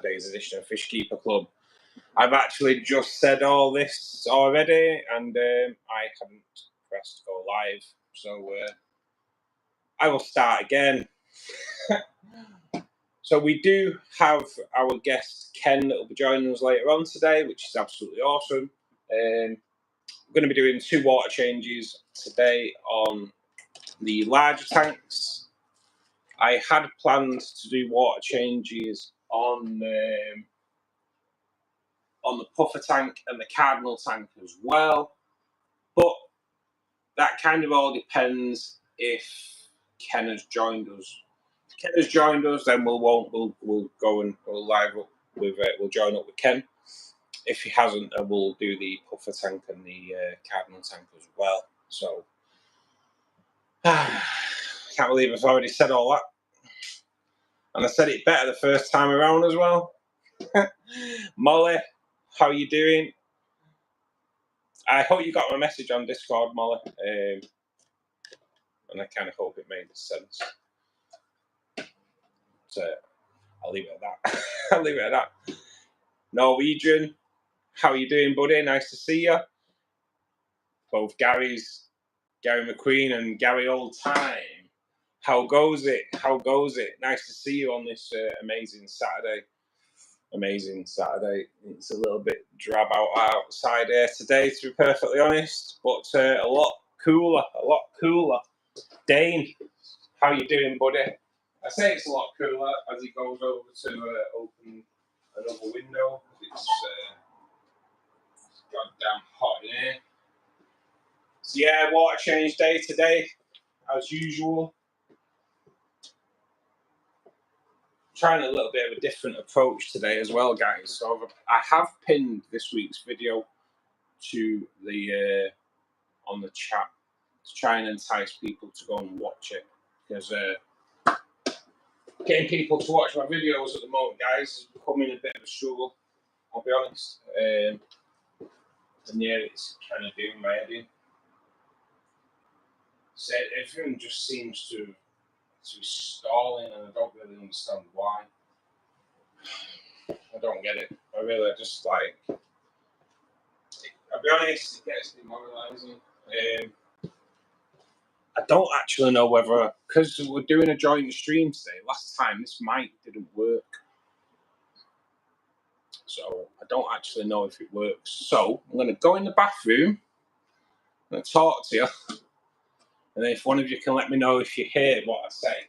today's edition of Fishkeeper Club. I've actually just said all this already, and I haven't pressed go live, so I will start again. So we do have our guest Ken that will be joining us later on today, which is absolutely awesome. We're going to be doing 2 water changes today on the larger tanks. I had planned to do water changes on the puffer tank and the cardinal tank as well, but that kind of all depends if Ken has joined us. If Ken has joined us, then we'll go and we'll live up with we'll join up with Ken. If he hasn't, then we'll do the puffer tank and the cardinal tank as well. So can't believe I've already said all that, and I said it better the first time around as well. Molly, how are you doing? I hope you got my message on Discord, Molly, and I kind of hope it made sense. So I'll leave it at that. I'll leave it at that. Norwegian, how are you doing, buddy? Nice to see you. Both Gary McQueen and Gary Old Time. How goes it? How goes it? Nice to see you on this amazing Saturday. Amazing Saturday. It's a little bit drab outside here today, to be perfectly honest, but a lot cooler. A lot cooler. Dane, how you doing, buddy? I say it's a lot cooler as he goes over to open another window. It's goddamn hot in here. So yeah, water change day today, as usual. Trying a little bit of a different approach today as well, guys. So I have pinned this week's video to the on the chat to try and entice people to go and watch it, because getting people to watch my videos at the moment, guys, is becoming a bit of a struggle, I'll be honest. And yeah, it's kind of doing my head in. So everything just seems to be stalling, and I don't really understand why. I don't get it. I just like. I'll be honest, it gets demoralising. I don't actually know whether, because we're doing a joint stream today. Last time this mic didn't work, so I don't actually know if it works. So I'm going to go in the bathroom. I'm going to talk to you, and if one of you can let me know if you hear what I say.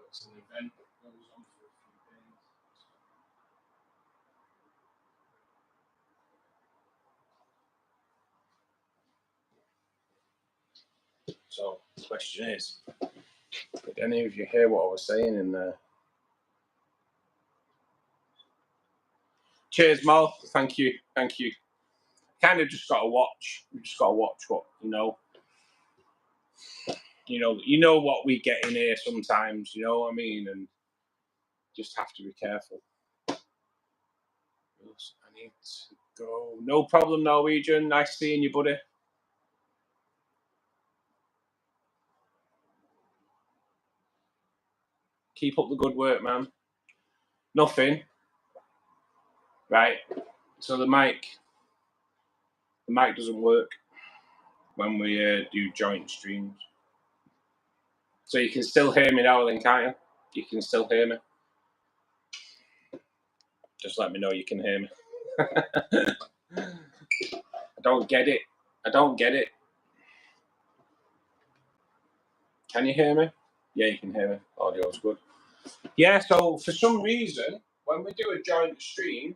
It's an event that goes on for a few days. So the question is, did any of you hear what I was saying in there? Cheers, Mal. Thank you. Thank you. Kind of just got to watch. We just got to watch what, you know what we get in here sometimes, you know what I mean? And just have to be careful. I need to go. No problem, Norwegian. Nice seeing you, buddy. Keep up the good work, man. Nothing. Right. So the mic doesn't work when we do joint streams. So you can still hear me now, then, can't you? You can still hear me. Just let me know you can hear me. I don't get it. I don't get it. Can you hear me? Yeah, you can hear me. Audio's good. Yeah, so for some reason, when we do a joint stream,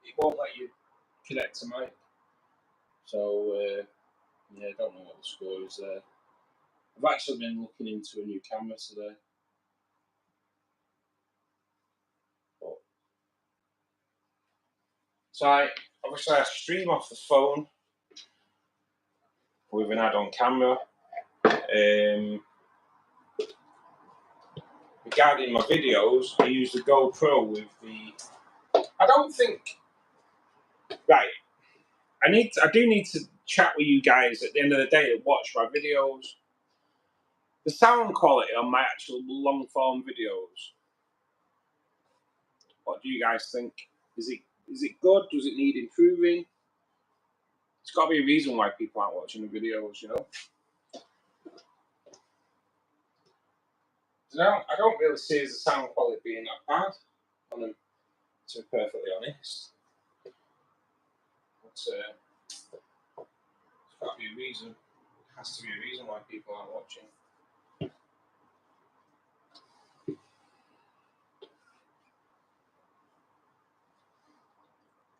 it won't let you connect to mic. So, yeah, I don't know what the score is there. I've actually been looking into a new camera today. So obviously I stream off the phone with an add-on camera. Regarding my videos, I use the GoPro with the. I don't think. Right. I do need to chat with you guys at the end of the day and watch my videos. The sound quality on my actual long-form videos. What do you guys think? Is it good? Does it need improving? It's got to be a reason why people aren't watching the videos, you know. No, I don't really see the sound quality being that bad on them, to be perfectly honest. But there's got to be a reason. There has to be a reason why people aren't watching.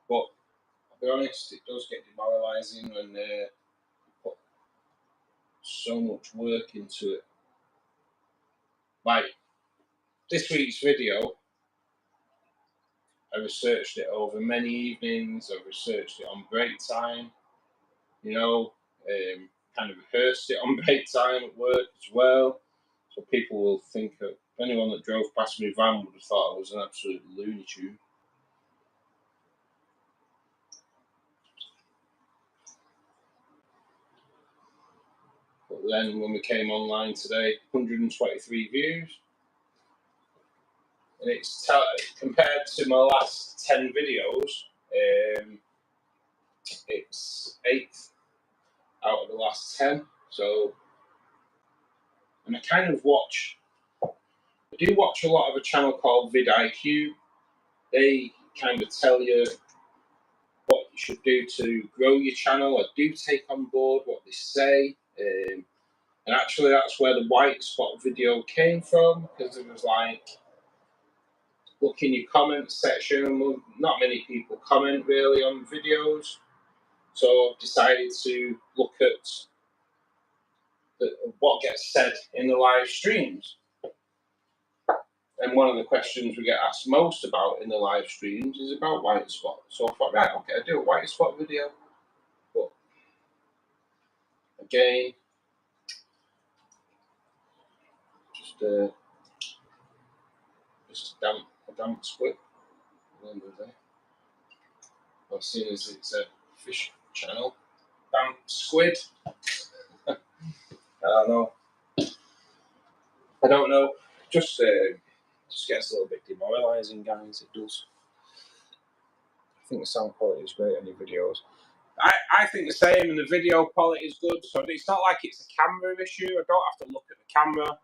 But I'll be honest, it does get demoralising when you put so much work into it. Like this week's video, I researched it over many evenings. I researched it on break time. You know, kind of rehearsed it on break time at work as well. So people will think of anyone that drove past my van would have thought I was an absolute Looney Tune. But then when we came online today, 123 views. And it's compared to my last 10 videos, it's 8th out of the last 10. So, and I kind of I do watch a lot of a channel called vidIQ. They kind of tell you what you should do to grow your channel. I do take on board what they say. And actually that's where the white spot video came from, because it was like, look in your comments section, well, not many people comment really on videos. So I've decided to look at what gets said in the live streams. And one of the questions we get asked most about in the live streams is about white spot. So I thought, right, okay, I'll do a white spot video. But again, just a damp squid at the end of the day. Well, seeing as it's a fish channel, damp squid. I don't know. Just gets a little bit demoralising, guys. It does. I think the sound quality is great on your videos. I think the same, and the video quality is good. So it's not like it's a camera issue. I don't have to look at the camera.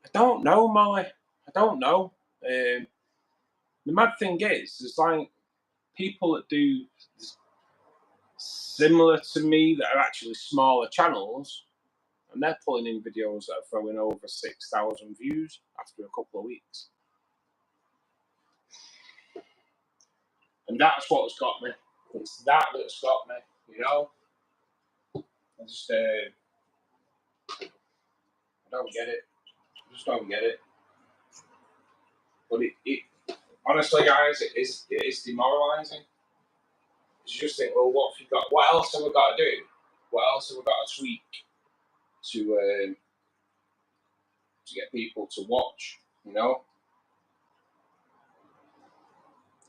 I don't know, Molly. I don't know. The mad thing is, there's like people that do similar to me that are actually smaller channels, and they're pulling in videos that are throwing over 6,000 views after a couple of weeks. And that's what's got me. It's that's got me, you know? I just I don't get it. I just don't get it. But it honestly, guys, it is demoralising. You just think, well, what have you got? What else have we got to do? What else have we got to tweak to get people to watch? You know,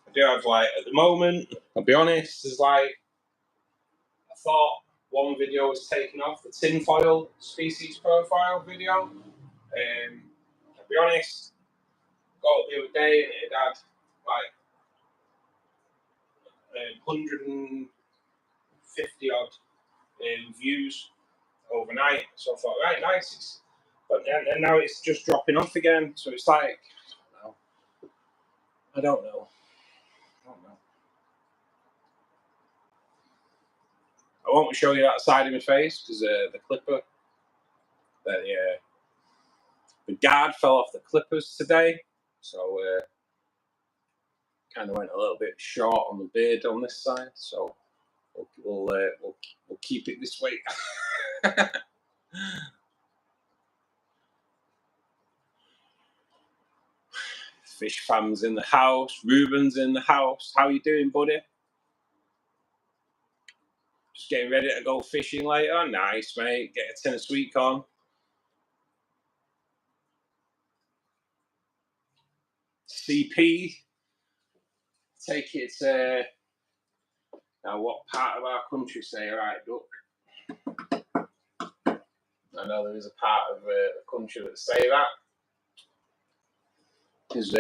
I do have like at the moment. I'll be honest. There's like I thought one video was taken off, the tinfoil species profile video. I'll be honest. Got it the other day and it had like 150 odd views overnight. So I thought, right, nice. But and now it's just dropping off again. So it's like, I don't know. won't show you that side of my face because the clipper, the guard fell off the clippers today, so kind of went a little bit short on the beard on this side. So we'll keep it this way. Fish fam's in the house. Ruben's in the house. How you doing, buddy? Just getting ready to go fishing later. Nice, mate. Get a tin of sweet corn. CP. Take it. Now, what part of our country say right, duck? I know there is a part of the country that say that. Because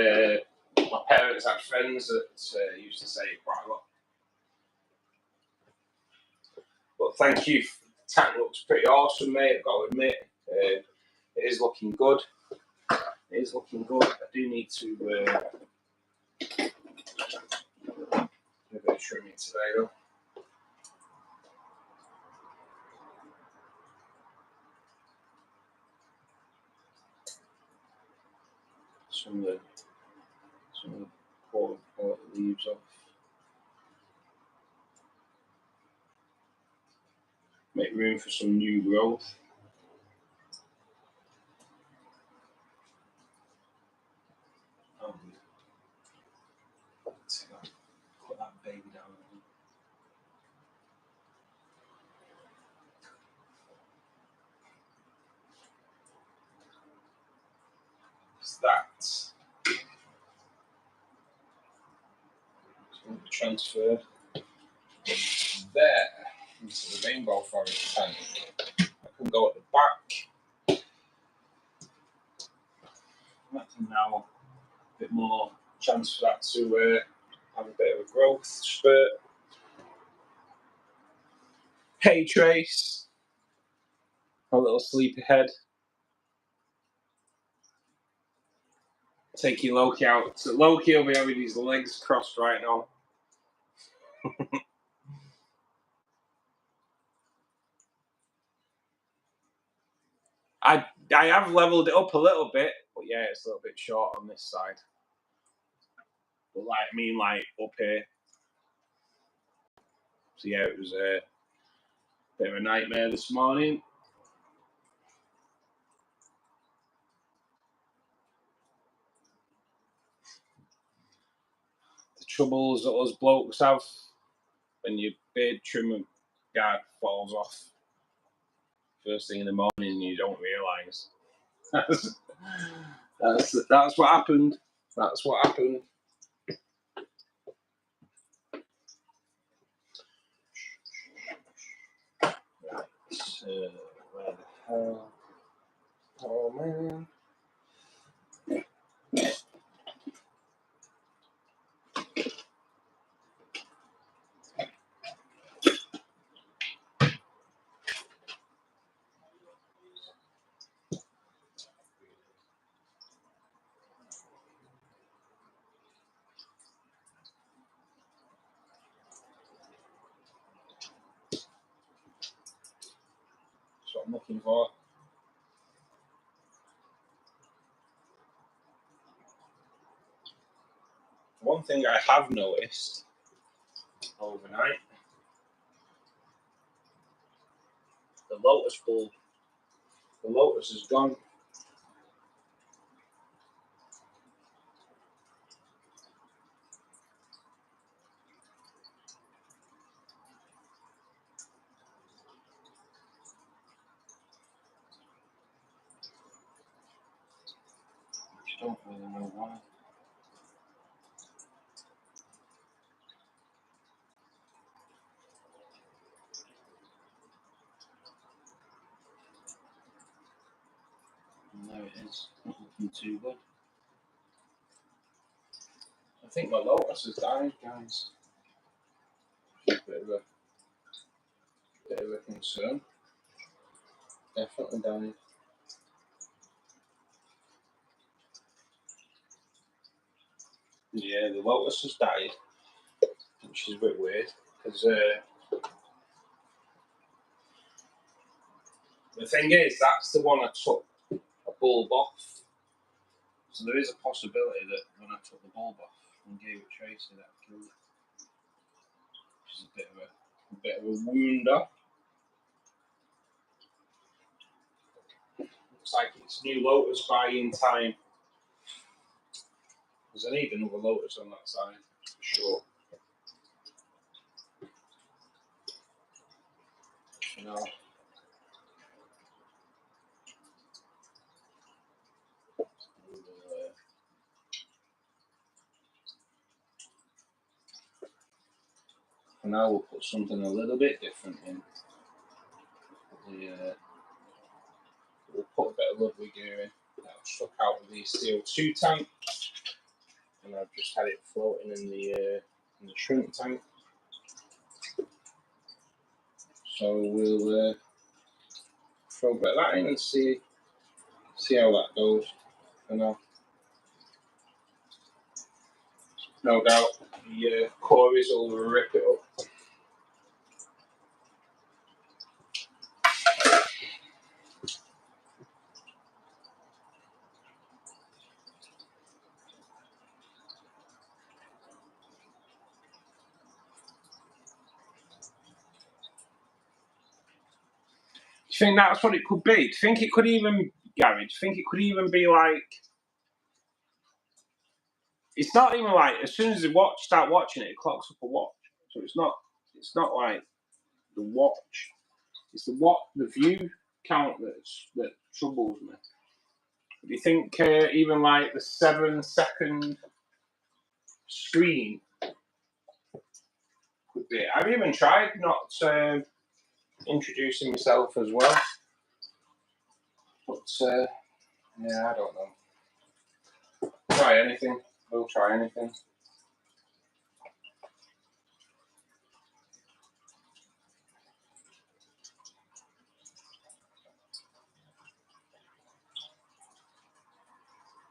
my parents had friends that used to say it quite a lot. But thank you. The tank looks pretty awesome, mate. I've got to admit, it is looking good. It is looking good. I do need to do a bit of trimming today, though. Some of the poor leaves off. Make room for some new growth. Put that baby down. It's that. Transfer there into the rainbow forest tank. I can go at the back. That can now a bit more chance for that to have a bit of a growth spurt. Hay trace. A little sleepyhead. Taking Loki out. So Loki will be having his legs crossed right now. I have leveled it up a little bit, but yeah, it's a little bit short on this side. But like up here. So yeah, it was a bit of a nightmare this morning. The troubles that us blokes have when your beard trimmer guard falls off first thing in the morning and you don't realise. That's what happened. That's what happened. Right. Where the hell? Oh man. That's what I'm looking for. One thing I have noticed overnight, the Lotus bulb, the Lotus is gone. I don't really know why. And there it is, not looking too good. I think my Lotus has died, guys. A bit of a concern. Definitely died. Yeah, the Lotus has died, which is a bit weird because The thing is, that's the one I took a bulb off. So there is a possibility that when I took the bulb off and gave it Tracy, that killed it. Which is a bit of a wounder. Looks like it's new Lotus buying time. Because I need another Lotus on that side, for sure. You know. For now, we'll put something a little bit different in. We'll put a bit of lovely gear in. That was stuck out of the CO2 tank, and I've just had it floating in the shrimp tank. So we'll throw a bit of that in and see how that goes. For now, no doubt the Aquariums will rip it up. Do you think that's what it could be? Do you think it could even, Gary, do you think it could even be like, it's not even like, as soon as they start watching it, it clocks up a watch. So it's not like the watch, it's the view count that troubles me. Do you think even like the 7-second screen could be? I've even tried not introducing myself as well. But yeah, I don't know. Try anything. We'll try anything.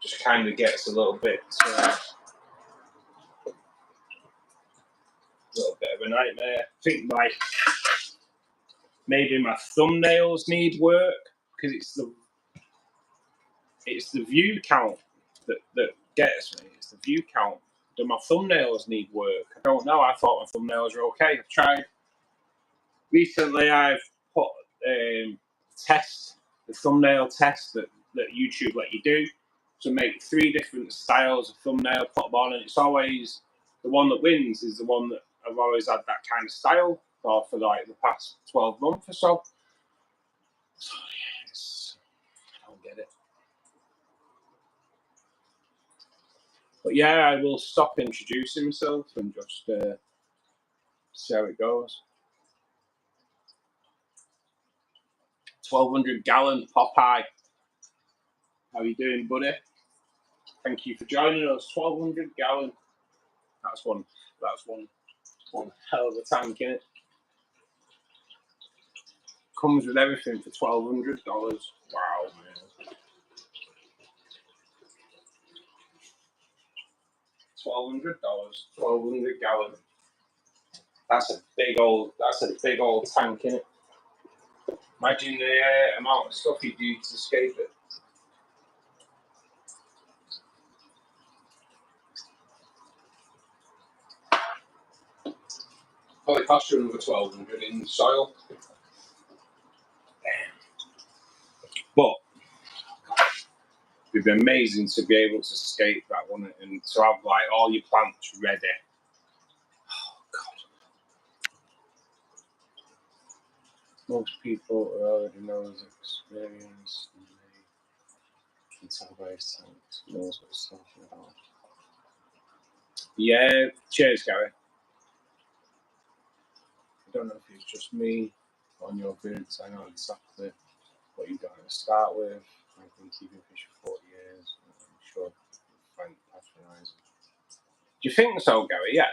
Just kind of gets a little bit of a nightmare. I think like maybe my thumbnails need work because it's the view count that gets me. It's the view count. Do my thumbnails need work? I don't know. I thought my thumbnails were okay. I've tried. Recently, I've put the thumbnail test that YouTube let you do to make 3 different styles of thumbnail, put them on, and it's always the one that wins is the one that I've always had that kind of style for like the past 12 months or so. So yeah, I don't get it. But yeah, I will stop introducing myself and just see how it goes. 1200 gallon Popeye. How you doing, buddy? Thank you for joining us. 1200 gallon. That's one hell of a tank, innit? Comes with everything for $1,200. Wow, man. $1,200. 1200 gallon. That's a big old tank, innit? Imagine the amount of stuff you do to escape it. Probably cost you another 1,200 in soil. But it'd be amazing to be able to escape that one and to have like all your plants ready. Oh God. Most people already know his experience and they can tell by his tanks, knows what he's talking about. Yeah, cheers, Gary. I don't know if it's just me on your vids. I know exactly what you're going to start with. I've been keeping fish for 40 years. I'm sure you'll find it patronising. Do you think so, Gary? Yeah.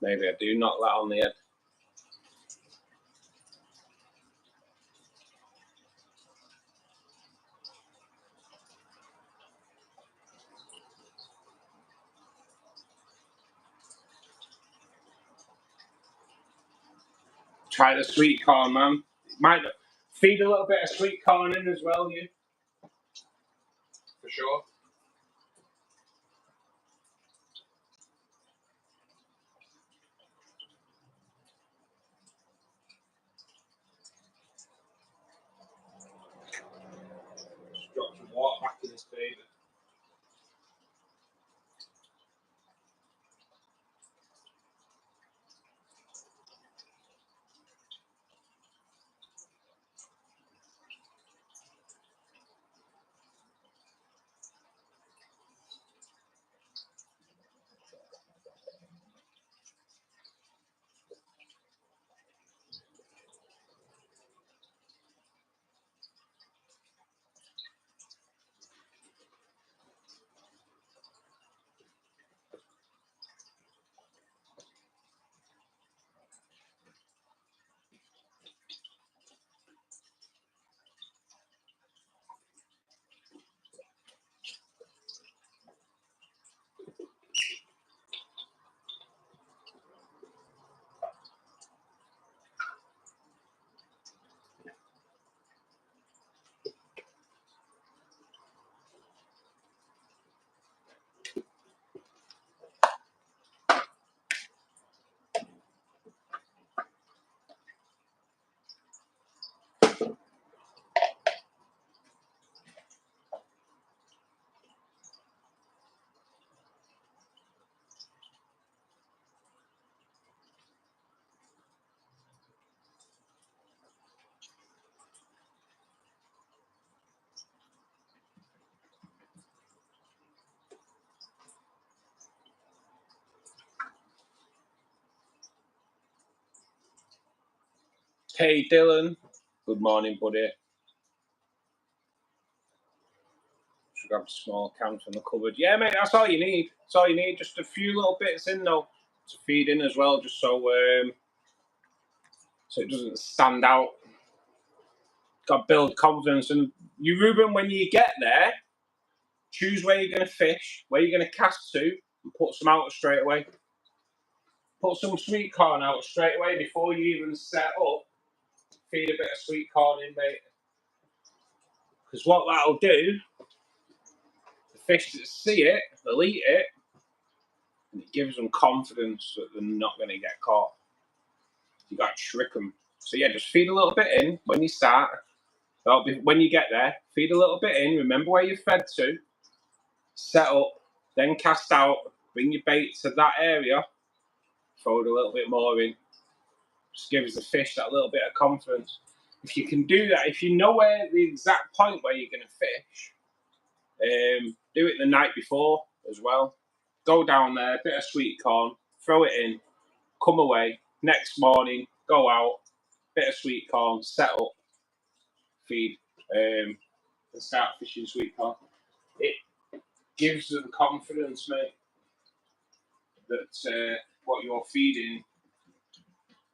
Maybe I do knock that on the head. Try the sweet corn, man. Might feed a little bit of sweet corn in as well, you. For sure. Just drop some water back in this baby. Hey Dylan, good morning, buddy. Should grab a small can from the cupboard. Yeah, mate, that's all you need. That's all you need. Just a few little bits in though to feed in as well, just so so it doesn't stand out. Got to build confidence. And you, Ruben, when you get there, choose where you're going to fish, where you're going to cast to, and put some out straight away. Put some sweet corn out straight away before you even set up. Feed a bit of sweet corn in, mate. Because what that'll do, the fish that see it, they'll eat it, and it gives them confidence that they're not going to get caught. You got to trick them. So yeah, just feed a little bit in when you start. When you get there, feed a little bit in. Remember where you fed to. Set up, then cast out. Bring your bait to that area. Throw it a little bit more in. Just gives the fish that little bit of confidence. If you can do that, if you know where the exact point where you're going to fish, do it the night before as well. Go down there, bit of sweet corn, throw it in, come away. Next morning, go out, bit of sweet corn, set up, feed, and start fishing sweet corn. It gives them confidence, mate, that what you're feeding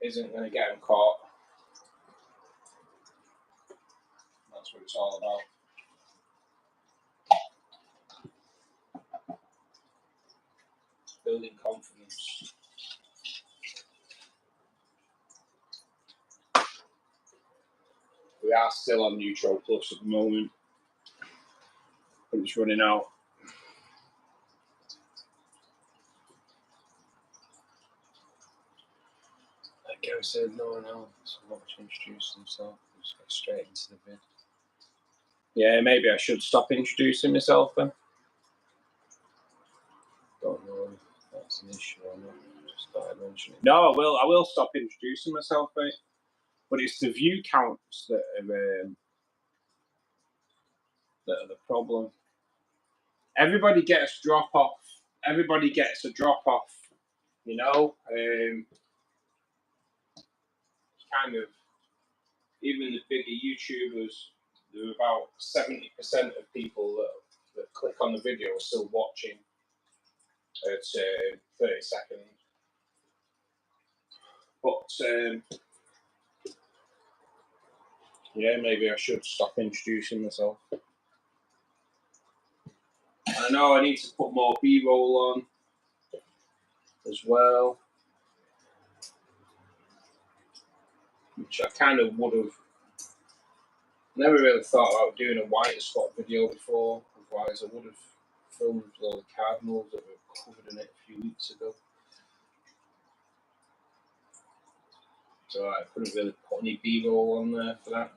isn't going to get them caught. That's what it's all about. Building confidence. We are still on Neutral Plus at the moment. But it's running out. Like Gary said, no one else wants to introduce himself. Just get straight into the vid. Yeah, maybe I should stop introducing myself then. Don't know if that's an issue or not. Just thought I'd mention it. No, I will stop introducing myself, mate. But it's the view counts that are the problem. Everybody gets drop off. Everybody gets a drop off. You know, kind of. Even the bigger YouTubers, there are about 70% of people that click on the video are still watching at 30 seconds. But yeah, maybe I should stop introducing myself. I know I need to put more B-roll on as well. which I kind of would have never really thought about doing a white spot video before. Otherwise, I would have filmed all the cardinals that were covered in it a few weeks ago. So I couldn't really put any B-roll on there for that,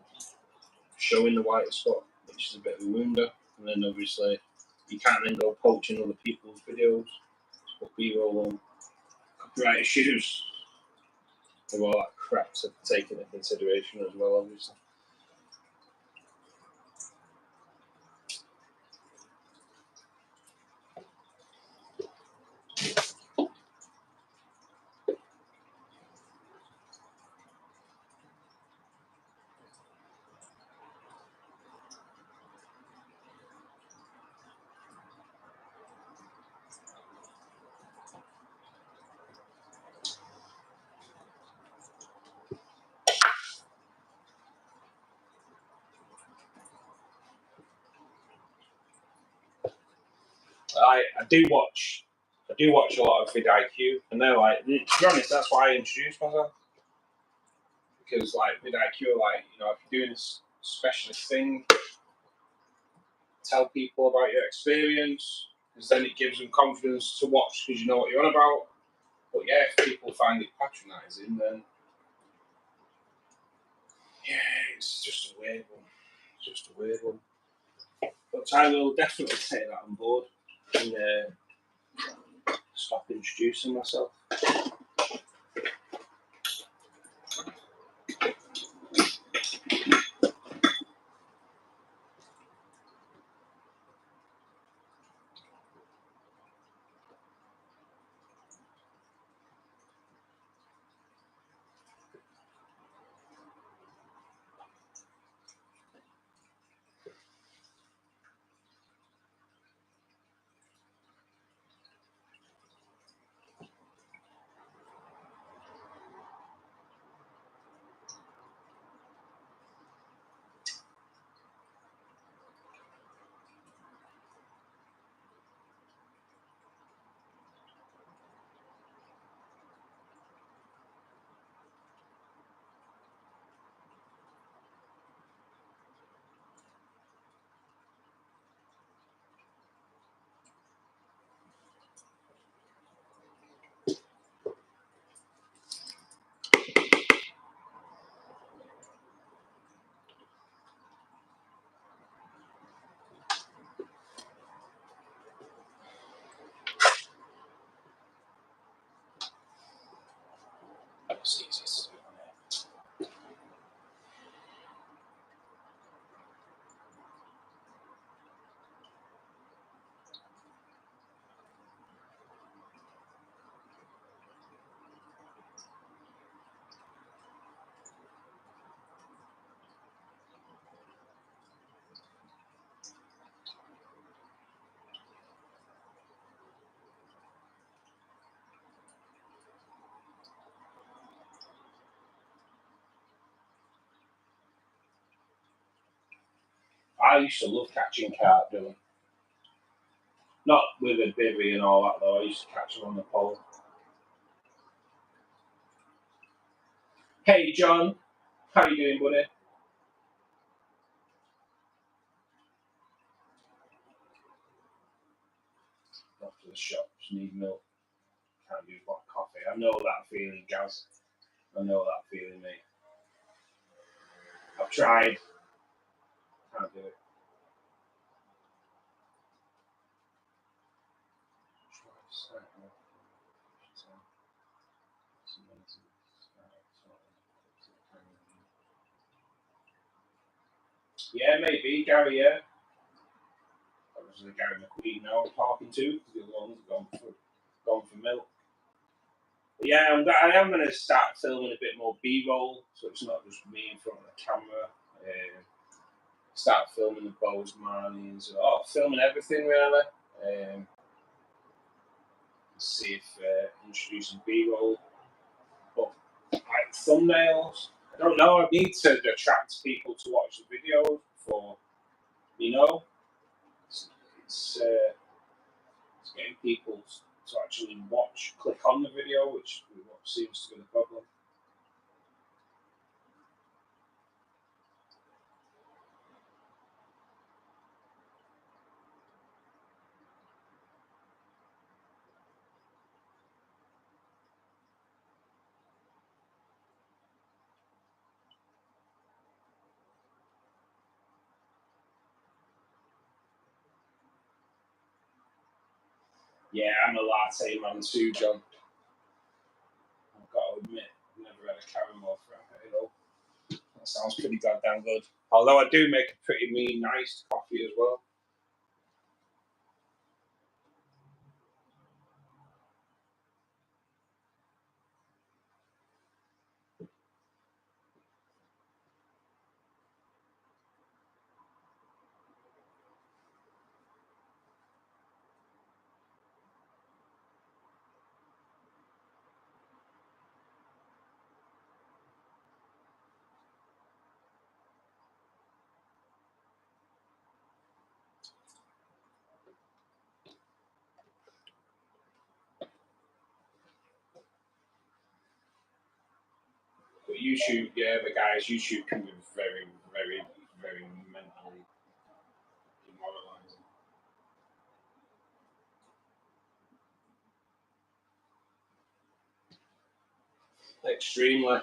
showing the white spot, which is a bit of a wounder. And then obviously you can't then go poaching other people's videos, put B-roll on, copyright issues, and all that crap to take into consideration as well, obviously. I do watch a lot of vidIQ, and they're like, to be honest, that's why I introduced myself. Because like vidIQ, like, you know, if you're doing this specialist thing, tell people about your experience, because then it gives them confidence to watch because you know what you're on about. But yeah, if people find it patronising, then yeah, it's just a weird one. It's just a weird one. But I will definitely take that on board and stop introducing myself. That's easy to do. I used to love catching carp, Dylan. Not with a bivvy and all that though. I used to catch them on the pole. Hey John, how you doing, buddy? Off to the shops, need milk. Can't do hot coffee. I know that feeling, Gaz. I know that feeling, mate. I've tried. Can't do it. Yeah, maybe, Gary, yeah. That was the Gary McQueen now I'm talking to, because the other one's gone for milk. But yeah, I am going to start filming a bit more B-roll, so it's not just me in front of the camera. Start filming the bows, marlins, filming everything really. See if introducing B-roll. But like thumbnails, I don't know. I need to attract people to watch the videos before, you know, it's getting people to actually watch, click on the video, which seems to be the problem. Yeah, I'm a latte man too, John. I've got to admit, I've never had a caramel frappe though. That sounds pretty goddamn good. Although I do make a pretty mean iced coffee as well. But YouTube, yeah, but guys, YouTube can be very, very, very mentally demoralising. Extremely.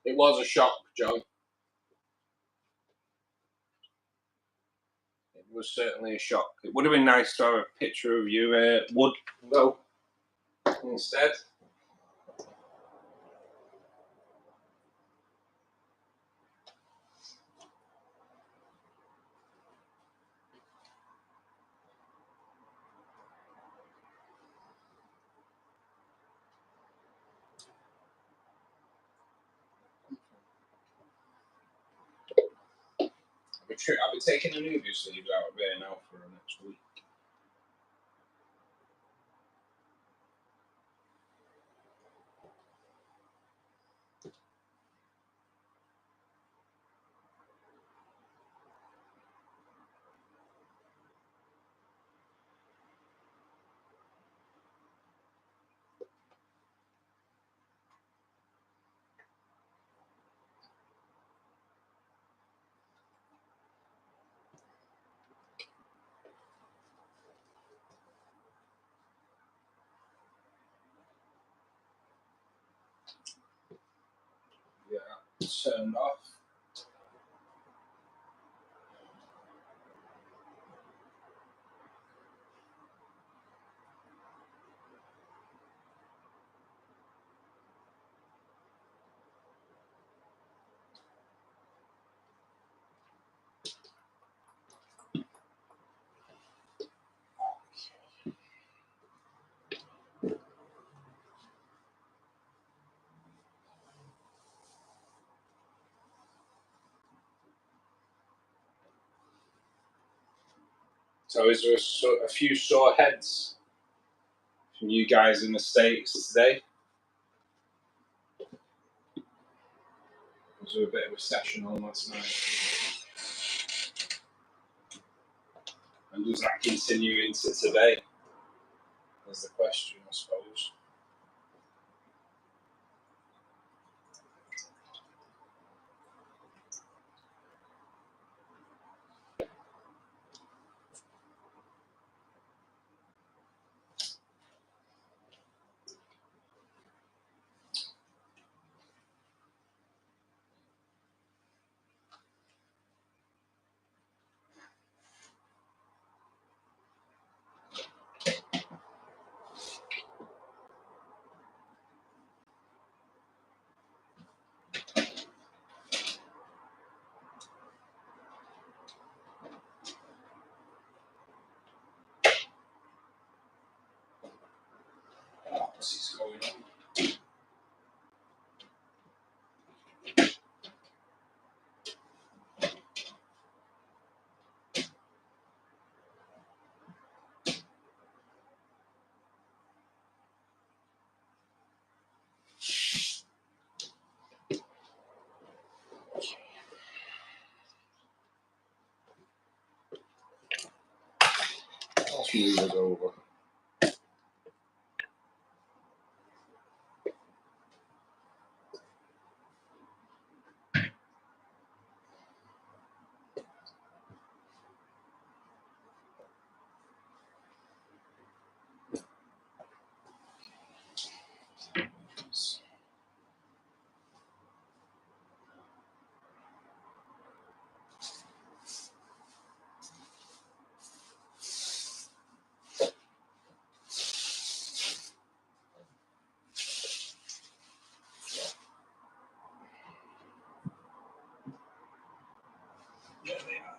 It was a shock, John. It was certainly a shock. It would have been nice to have a picture of you, Wood, though, instead. I'll be taking the newbie sleeves out of here now for next week. Yeah, turned off. So is there a few sore heads from you guys in the States today? Was there a bit of a session on last night? And does that continue into today? Is the question, I suppose. What's going on? move us over. There they are.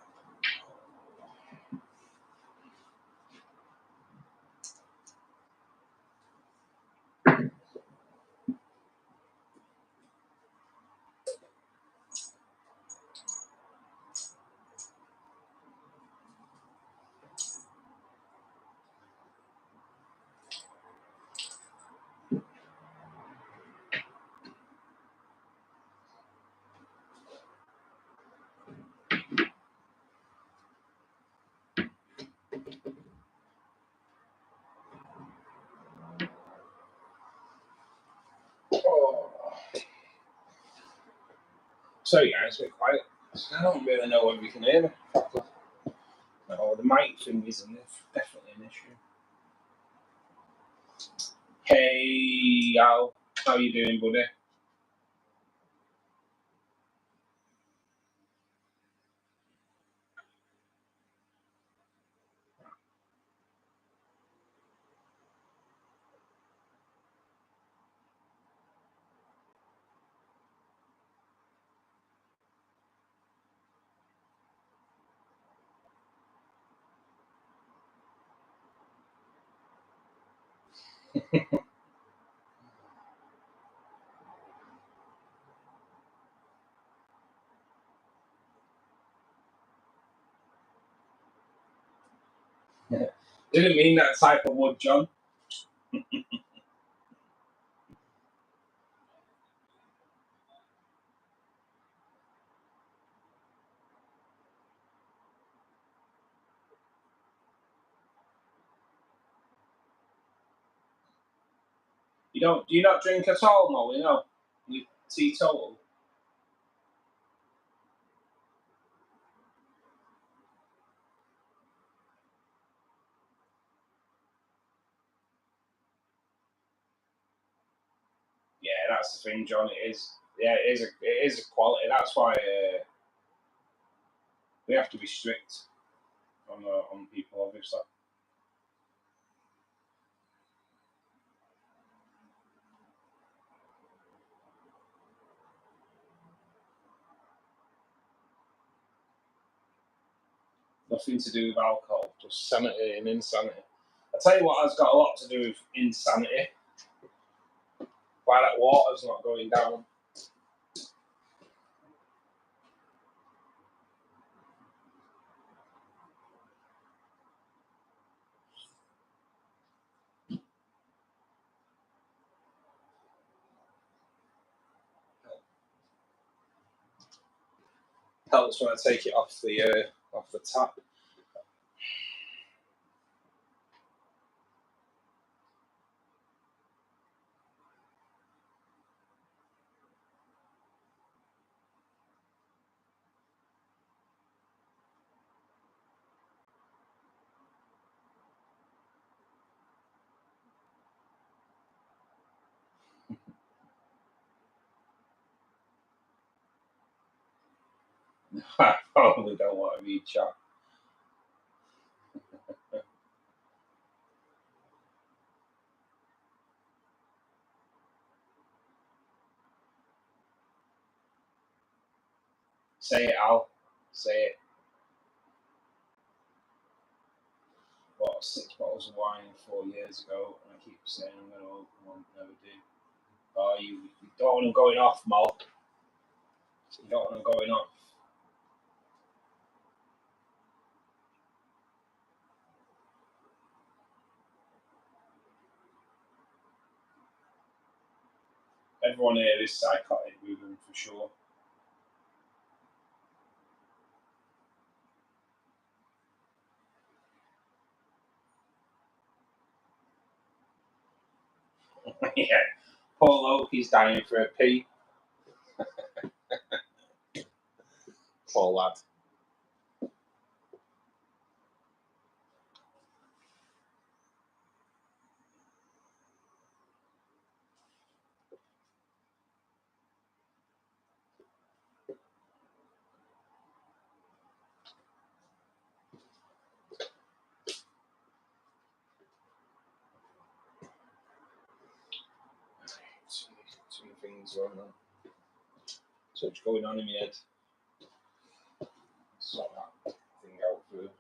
Oh. Sorry guys, a bit quiet. I don't really know whether you can hear me. No, the mic thing is definitely an issue. Hey Al, how you doing, buddy? Didn't mean that type of wood, John. Do you not drink at all, Molly? No? You teetotal? Yeah, that's the thing, John. It is. Yeah, it is a quality. That's why we have to be strict on people, obviously. Nothing to do with alcohol, just sanity and insanity. I tell you what has got a lot to do with insanity. Why that water's not going down. Helps when I take it off the tap. I probably don't want to read chat. Say it, Al. Say it. Bought 6 bottles of wine 4 years ago, and I keep saying I'm going to open one, never do. Oh, you don't want them going off, Mal. You don't want them going off. Everyone here is psychotic with them for sure. Yeah, poor Loki's dying for a pee. Poor lad. Two things going on. So what's going on in my head? Sort that thing out first.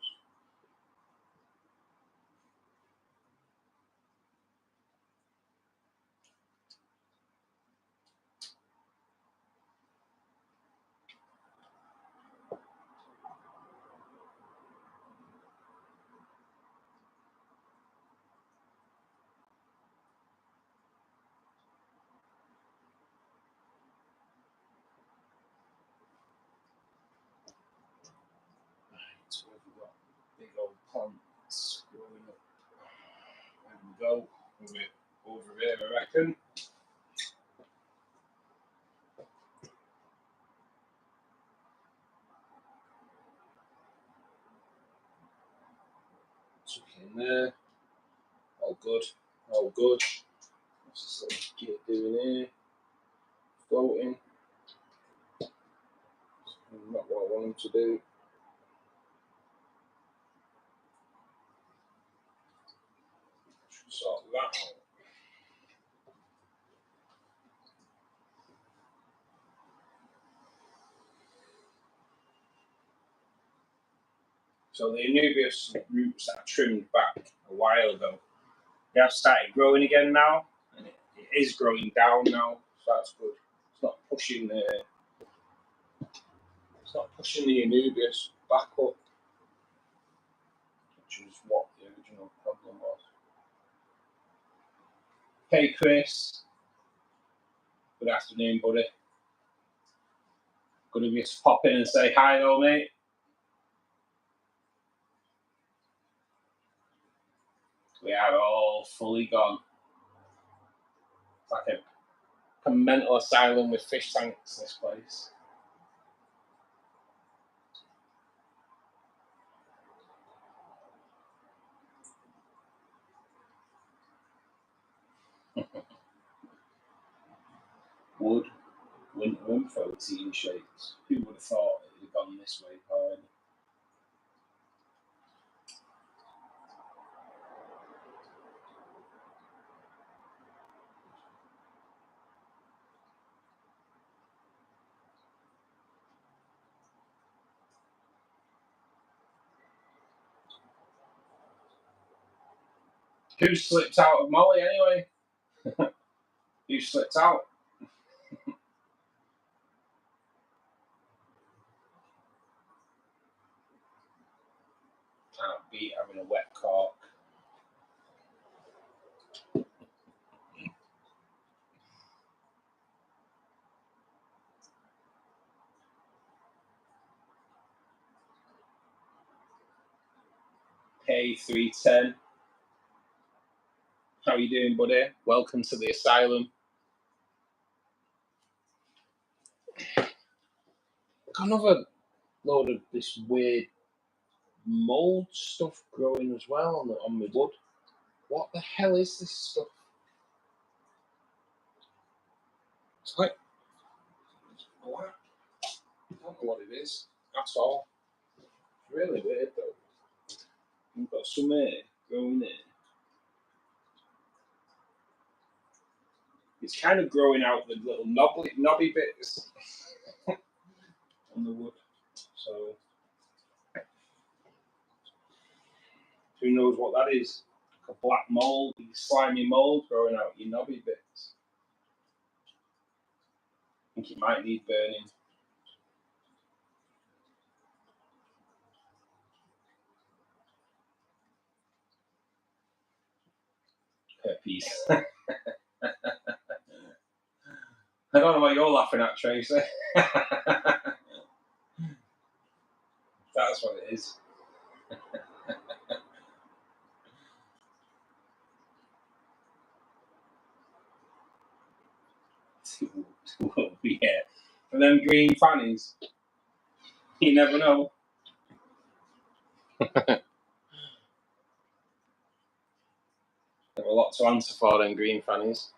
So we've got big old plants growing up. There we go. Over here, I reckon. Tuck in there. All good. All good. What's this little git doing here? Floating. Not what I want him to do. Should sort that out. So the Anubias roots that I trimmed back a while ago, they have started growing again now, and it is growing down now, so that's good. It's not pushing the Anubias back up, which is what the original problem was. Hey Chris, good afternoon, buddy. Good of you to pop in and say hi, though, mate. We are all fully gone. It's like a mental asylum with fish tanks, this place. Wood, winter and protein shakes. Who would have thought it would have gone this way already? Who slipped out of Molly anyway? Who slipped out? Can't beat having a wet cork. Hey 310. How you doing, buddy? Welcome to the asylum. Got another load of this weird mold stuff growing as well on my wood. What the hell is this stuff? It's like black. I don't know what it is at all. It's really weird though. We've got some here growing here. It's kind of growing out the little knobby bits on the wood. So who knows what that is? Like a black mold, slimy mold growing out your knobby bits. I think it might need burning. Herpes. I don't know what you're laughing at, Tracy. That's what it is. It would. Yeah. For them green fannies, you never know. There were a lot to answer for them green fannies.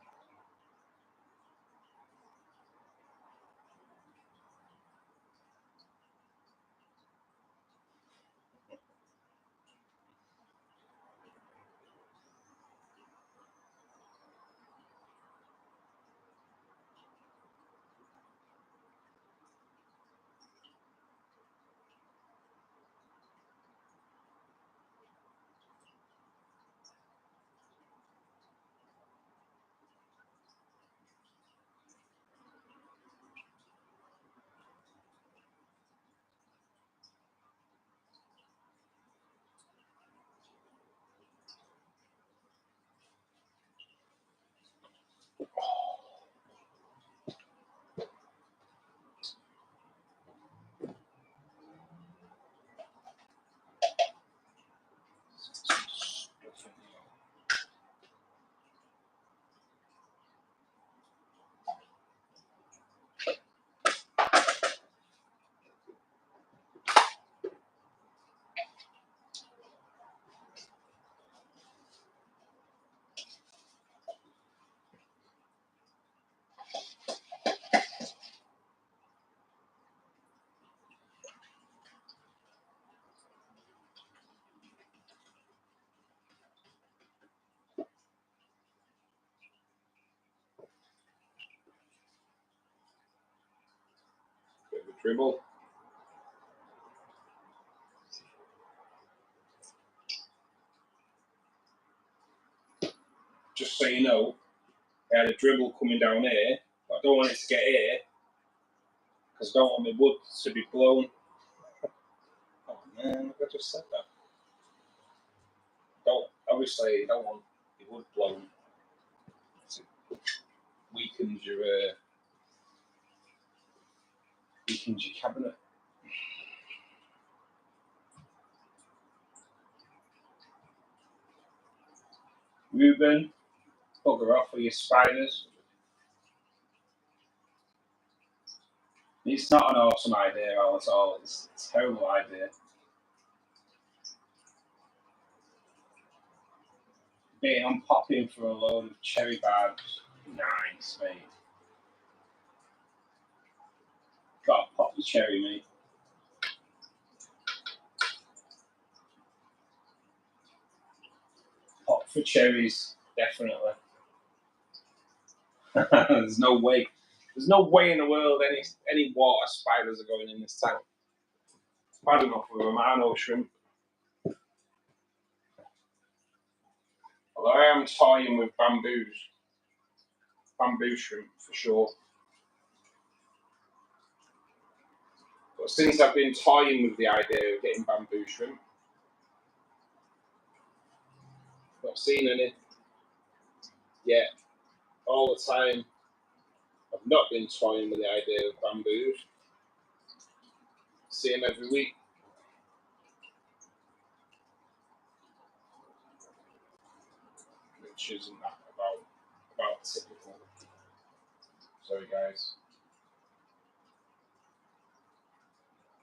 Bit of a dribble. Just so you know, I had a dribble coming down here, but I don't want it to get here because I don't want my wood to be blown. Oh man, I just said that. Obviously, you don't want your wood blown. It weakens your cabinet. Ruben, bugger off with your spiders. It's not an awesome idea at all. It's a terrible idea. I'm popping for a load of cherry barbs. Nice, mate. Gotta pop the cherry, mate. Pop for cherries, definitely. There's no way. There's no way in the world any water spiders are going in this tank. It's bad enough with Romano shrimp. Although I am toying with bamboo shrimp for sure. But since I've been toying with the idea of getting bamboo shrimp, I've not seen any yet. All the time, I've not been toying with the idea of bamboos. See them every week. Which isn't that about typical. Sorry guys.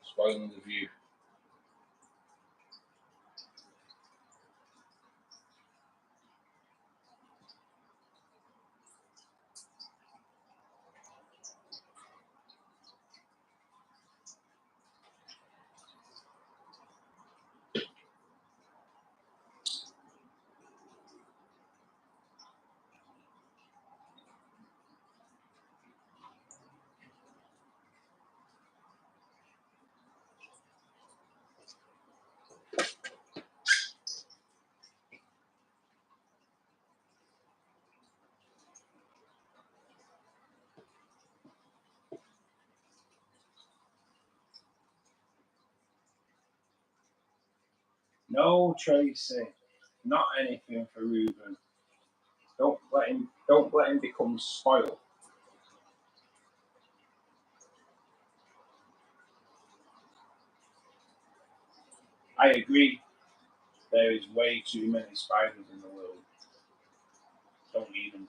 Spoiling the view. No, Tracy, not anything for Ruben. Don't let him become spoiled. I agree. There is way too many spiders in the world. Don't need them.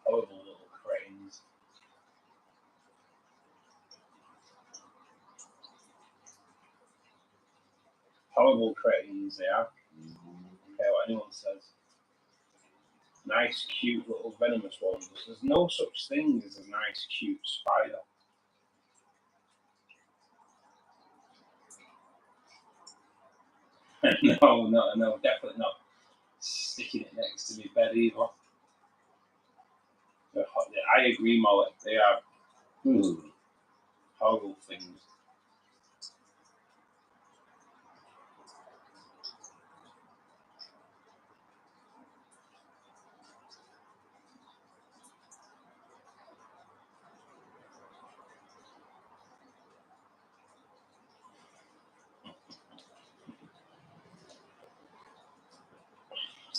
Horrible little cretins. adorable cretins they are. Okay, what anyone says. Nice, cute little venomous ones. There's no such thing as a nice, cute spider. No, definitely not sticking it next to my bed either. I agree, Molly. They are horrible things.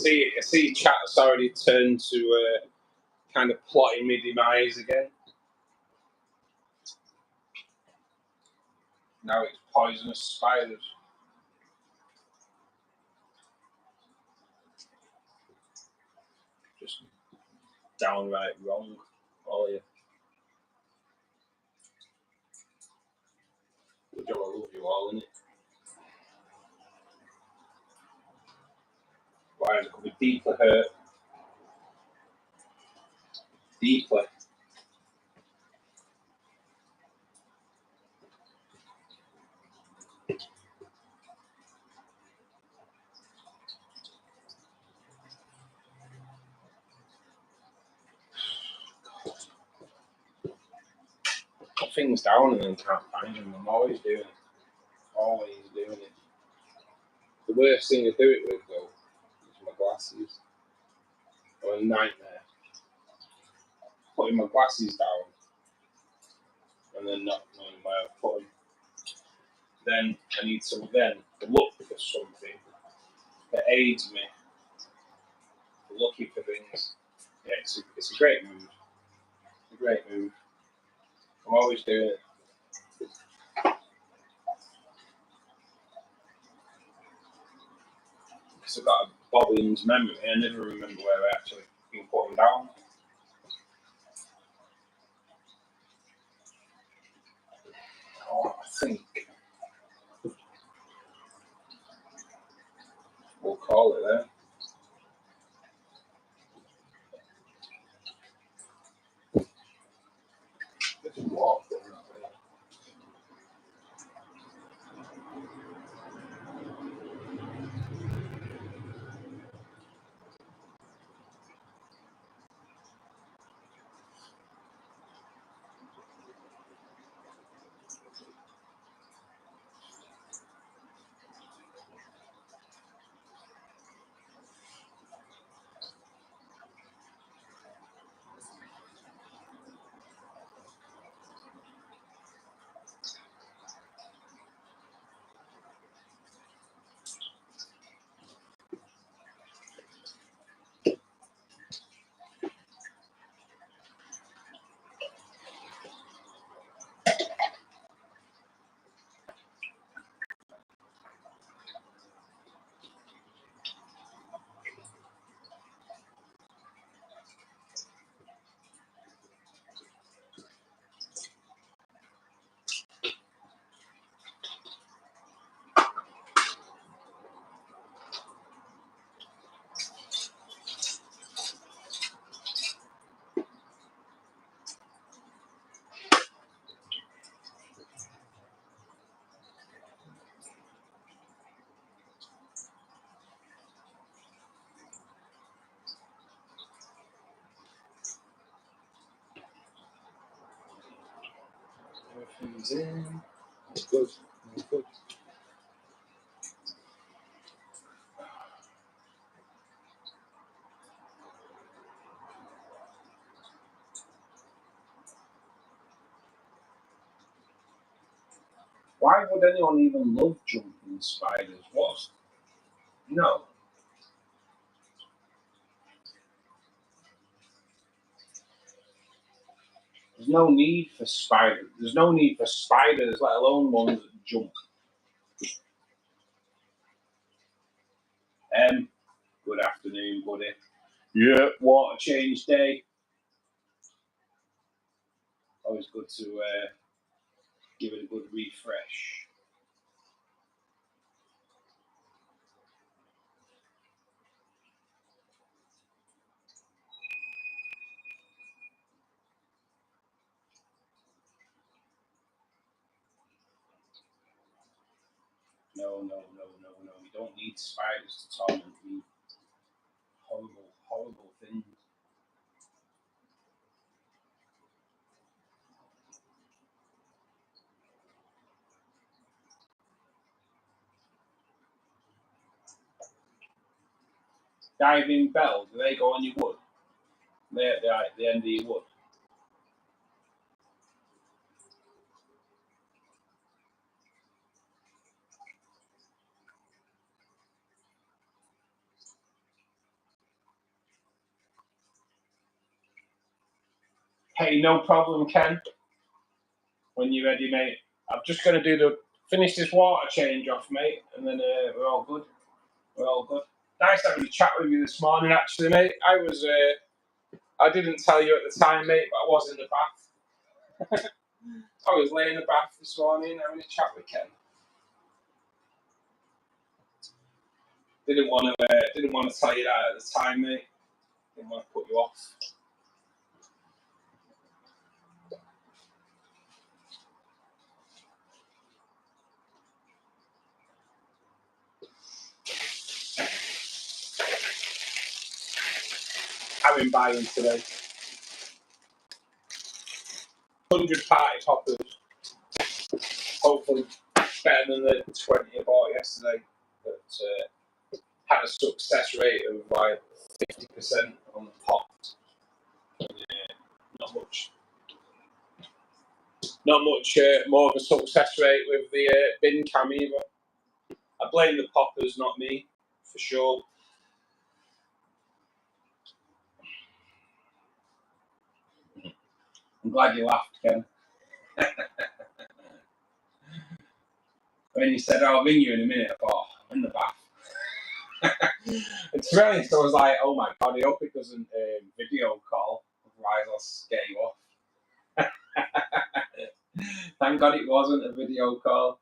I see chat's already turned to kind of plotting me demise again. Now it's poisonous spiders. Just downright wrong, all of you. Good job, I love you all, innit? Why I could be deeply hurt. Deeply. Put things down and then can't find them. I'm always doing it. Always doing it. The worst thing to do it with, though, is my glasses. I'm a nightmare. Putting my glasses down and then not knowing where I've put them. Then I need to look for something that aids me. Looking for things. Yeah, it's a great move. It's a great move. I'm always doing it. Because I've got a bobbins memory. I never remember where I actually been put them down. Oh, I think we'll call it there. There's a lot. Everything's in. It's good. It's good. Why would anyone even love jumping spiders? What's no? There's no need for spiders. There's no need for spiders, let alone ones that jump. Good afternoon, buddy. Yeah, water change day. Always good to give it a good refresh. No. We don't need spiders to torment me. Horrible things. Diving bells, do they go on your wood? They're at the end of your wood. Hey, no problem, Ken. When you're ready, mate. I'm just going to finish this water change off, mate, and then we're all good. We're all good. Nice having a chat with you this morning, actually, mate. I didn't tell you at the time, mate, but I was in the bath. I was laying in the bath this morning having a chat with Ken. Didn't want to tell you that at the time, mate. Didn't want to put you off. Having buying today. 100 party poppers. Hopefully better than the 20 I bought yesterday. But had a success rate of like 50% on the pot. Not much more of a success rate with the bin cam either. I blame the poppers, not me, for sure. I'm glad you laughed, Ken. When you said, I'll ring you in a minute, I thought, I'm in the bath. And to be honest, I was like, oh my God, I hope it doesn't video call, otherwise I'll scare you off. Thank God it wasn't a video call.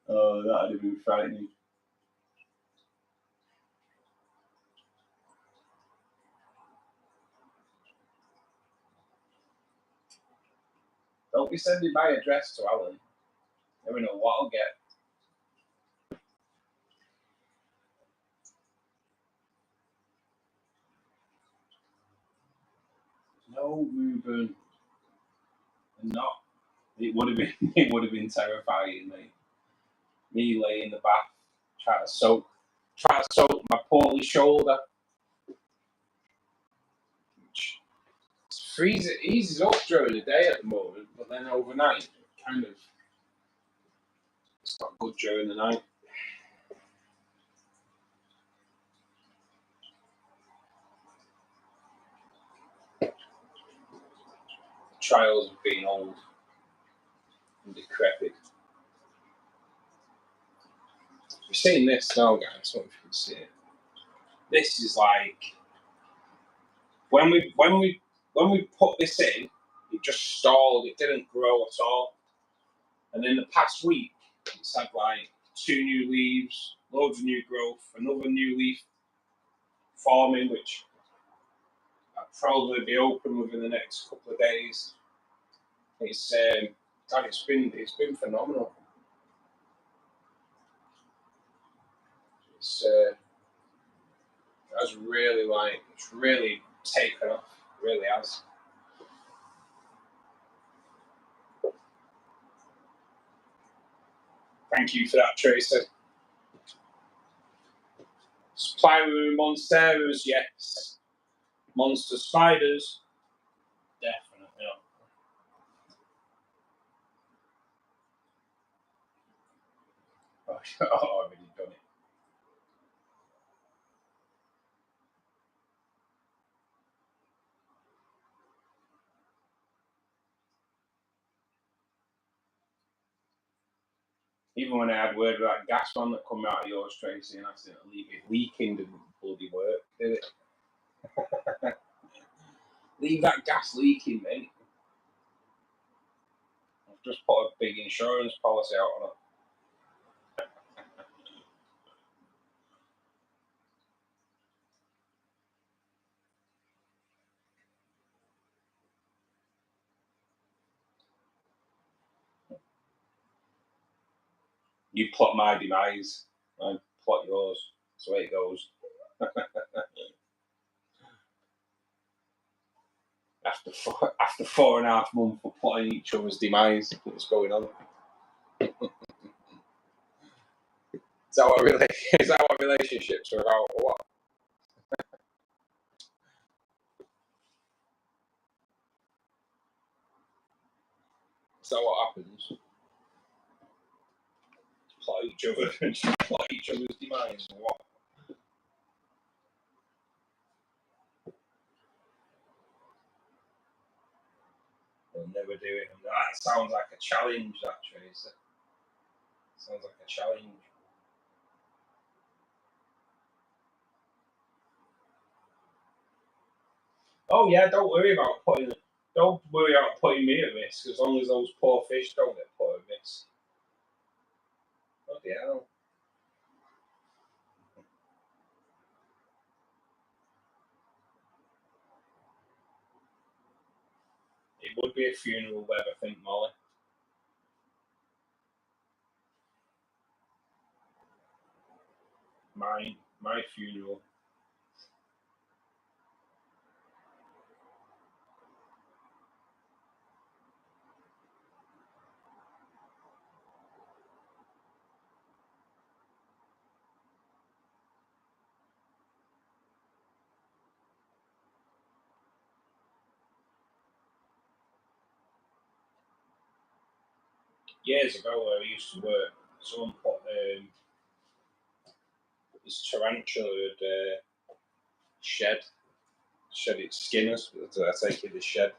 Oh, that would have been frightening. Don't be sending my address to Alan. Never know what I'll get. No, Ruben. Not. It would have been terrifying, mate. Me laying in the bath, trying to soak my poorly shoulder. Which eases up during the day at the moment, but then overnight, it's not good during the night. Trials of being old and decrepit. You're seeing this now, guys. I don't know if you can see it. This is like when we put this in, it just stalled. It didn't grow at all. And in the past week, it's had like 2 new leaves, loads of new growth, another new leaf forming, which I'll probably be open within the next couple of days. It's God, it's been phenomenal. It's really taken off. It really has. Thank you for that, Tracy. Supply room monsteras, yes. Monster spiders, definitely not. Oh, I've already done it. Even when I had word with that gas one that come out of yours, Tracy, and I said leave it leaking, didn't bloody work, did it? Leave that gas leaking, mate. I've just put a big insurance policy out on it. You plot my demise, I plot yours. That's the way it goes. After 4.5 months, we're plotting each other's demise. What's going on? Is that what relationships are about, or what? Is that what happens? Plot each other's demise, or what? We'll never do it. And that sounds like a challenge, that, Tracy. Sounds like a challenge. Oh yeah, don't worry about putting me at risk, as long as those poor fish don't get put at risk. Bloody hell. It would be a funeral web, I think, Molly. My funeral. Years ago, where I used to work, someone put this tarantula had shed its skin. I take it the shed.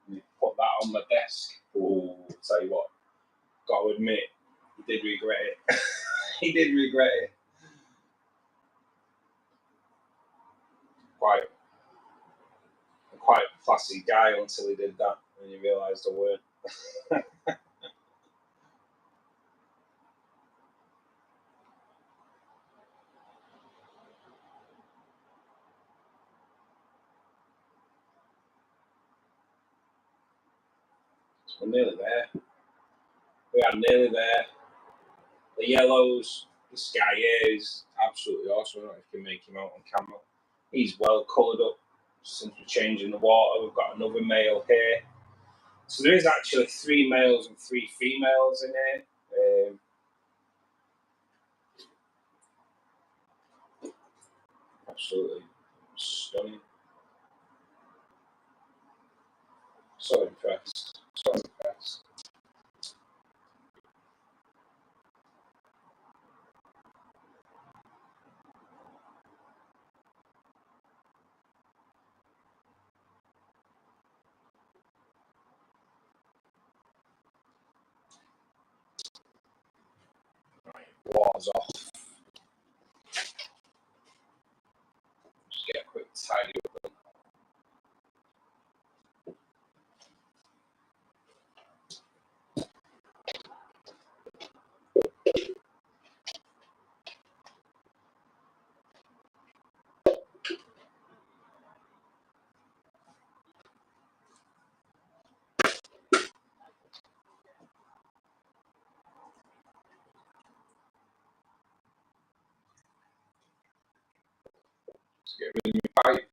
And put that on my desk. Oh, tell you what, got to admit, he did regret it. He did regret it. Quite a classy guy until he did that, and he realised I weren't. We're nearly there. We are nearly there. The yellows, this guy here is absolutely awesome. I don't know if you can make him out on camera. He's well coloured up since we're changing the water. We've got another male here. So there is actually 3 males and 3 females in here. Absolutely stunning. So impressed. So impressed. Right, water's off. Just get a quick tidy up. Just get rid of my pipe.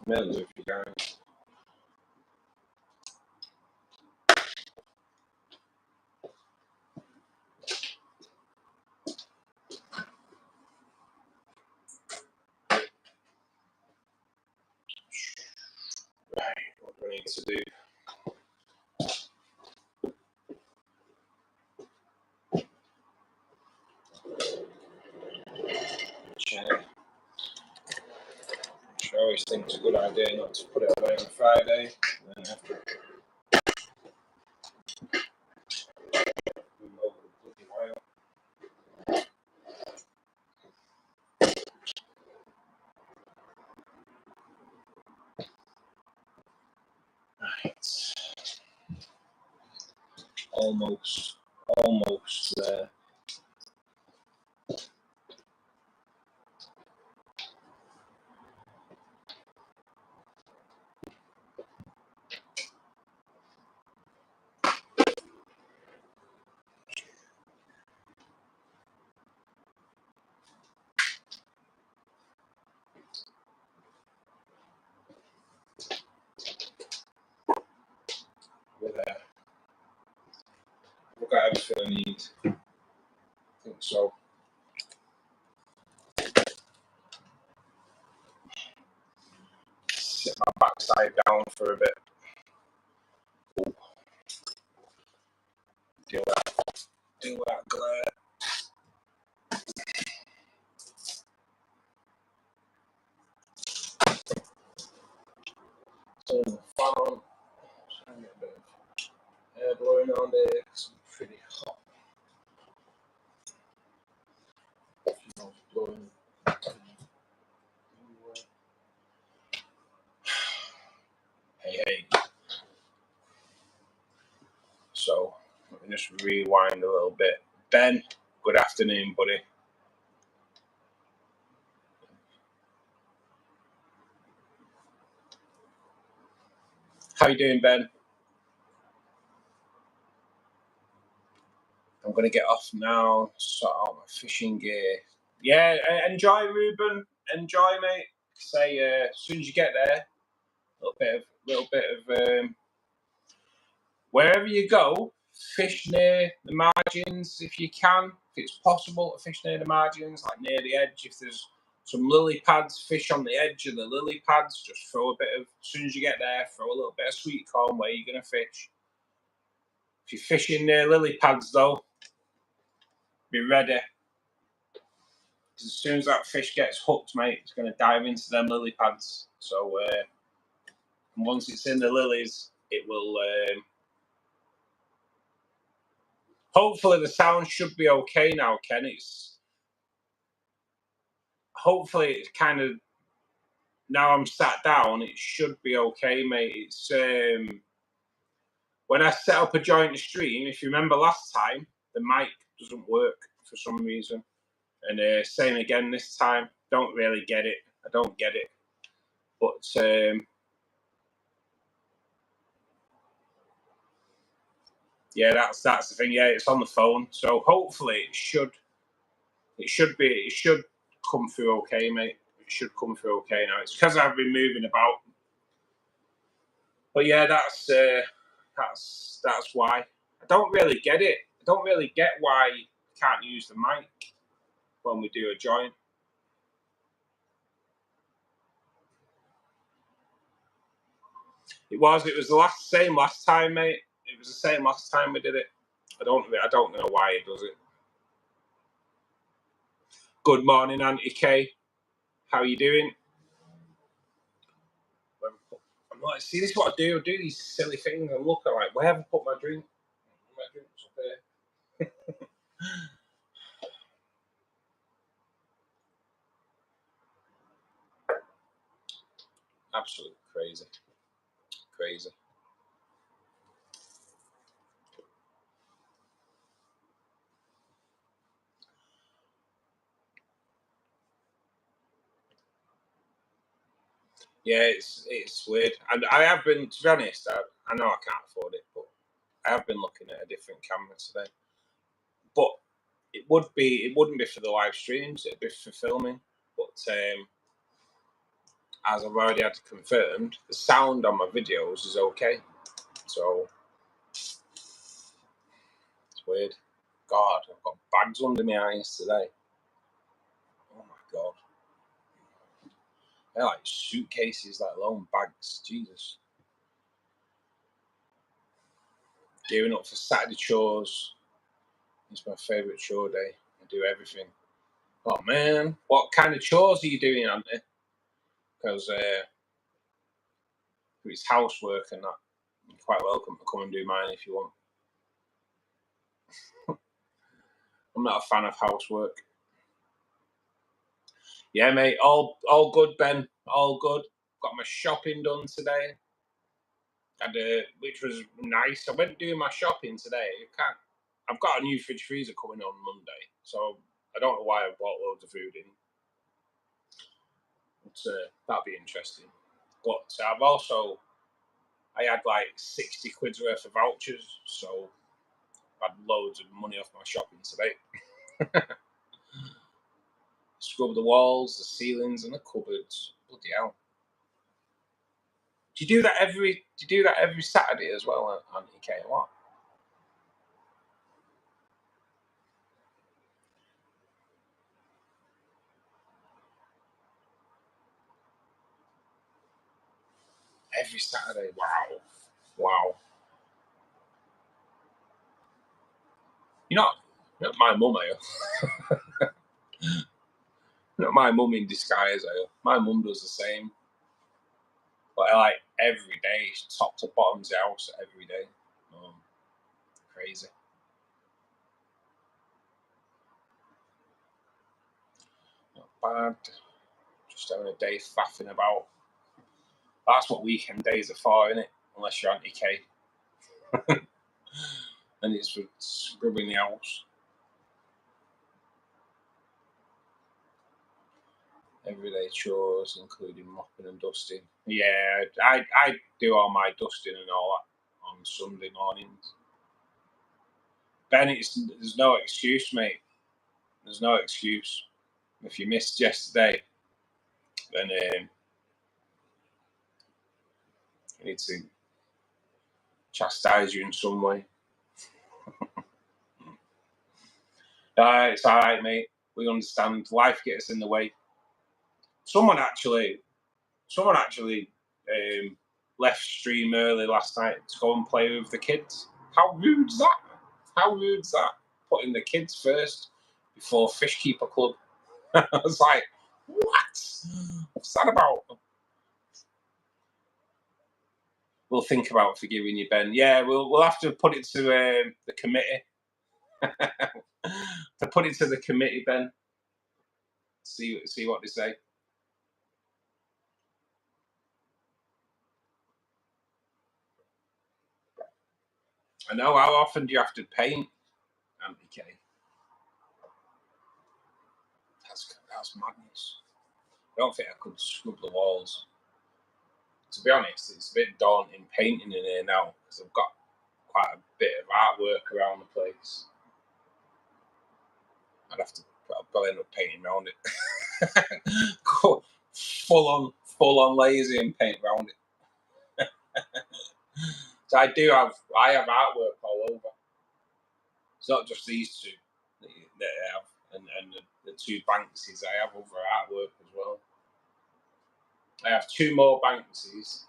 Millions of you guys. Right, what do I need to do? Check. I always think it's a good idea not to put it away on Friday, and then have to move over the bloody wire. Right. Almost there. We're there. I've got everything I need. I think so. Sit my backside down for a bit. Ooh. Deal with that glare. Turn the fan on. Try and get a bit of air blowing on there. It's pretty hot. Blowing. Hey. So let me just rewind a little bit. Ben, good afternoon, buddy. How you doing, Ben? I'm going to get off now, sort out my fishing gear. Yeah, enjoy, Ruben. Enjoy, mate. Say, as soon as you get there, a little bit of wherever you go, fish near the margins if you can. If it's possible to fish near the margins, like near the edge. If there's some lily pads, fish on the edge of the lily pads. Just throw a bit of, as soon as you get there, throw a little bit of sweet corn where you're going to fish. If you're fishing near lily pads, though, be ready. As soon as that fish gets hooked, mate, it's going to dive into them lily pads. So and once it's in the lilies, it will. Hopefully, the sound should be okay now, Ken. Hopefully it's kind of, now I'm sat down. It should be okay, mate. It's when I set up a joint stream. If you remember last time, the mic doesn't work for some reason, and same again this time. Don't really get it. I don't get it, but yeah, that's the thing. Yeah, it's on the phone, so hopefully it should come through okay, mate. It should come through okay now. It's because I've been moving about, but yeah, that's why. I don't really get it. I don't really get why you can't use the mic when we do a joint. It was the same last time, mate. It was the same last time we did it. I don't know why it does it. Good morning, Auntie K. How are you doing? I'm like, see, this is what I do. I do these silly things and look, I'm like, where have I put my drink? My drink's up there. Absolutely crazy. Crazy. Yeah, it's weird. And I have been, to be honest, I know I can't afford it, but I have been looking at a different camera today. But it wouldn't be for the live streams, it'd be for filming. But as I've already had confirmed, the sound on my videos is okay. So it's weird. God, I've got bags under my eyes today. Oh my God. They're like suitcases, let alone bags. Jesus. Gearing up for Saturday chores. It's my favourite chore day. I do everything. Oh man, what kind of chores are you doing, Auntie? Because it's housework and that. You're quite welcome to come and do mine if you want. I'm not a fan of housework. Yeah, mate, all good, Ben. All good. Got my shopping done today. Which was nice. I went doing my shopping today. I've got a new fridge freezer coming on Monday, so I don't know why I bought loads of food in. But that'll be interesting. But I had like 60 quid's worth of vouchers, so I had loads of money off my shopping today. Scrub the walls, the ceilings, and the cupboards. Bloody hell! Do you do that every Saturday as well, Auntie K? What? Every Saturday? Wow. You're not my mum, are you? Not my mum in disguise, are you? My mum does the same. But like every day, top to bottom's the house every day. Crazy. Not bad. Just having a day faffing about. That's what weekend days are for, isn't it? Unless you're Auntie K. And it's for scrubbing the house. Everyday chores, including mopping and dusting. Yeah, I do all my dusting and all that on Sunday mornings. Ben, there's no excuse, mate. There's no excuse. If you missed yesterday, then I need to chastise you in some way. It's all right, mate. We understand. Life gets in the way. Someone actually left stream early last night to go and play with the kids. How rude is that? How rude is that? Putting the kids first before Fishkeeper Club. I was like, what? What's that about? We'll think about forgiving you, Ben. Yeah, we'll have to put it to the committee. To put it to the committee, Ben. See what they say. I know. How often do you have to paint, Auntie K? That's madness. I don't think I could scrub the walls. To be honest, it's a bit daunting painting in here now because I've got quite a bit of artwork around the place. I'll probably end up painting around it. full on lazy and paint around it. So I have artwork all over. It's not just these two that I have, and the two Banksy's. I have other artwork as well. I have two more Banksys.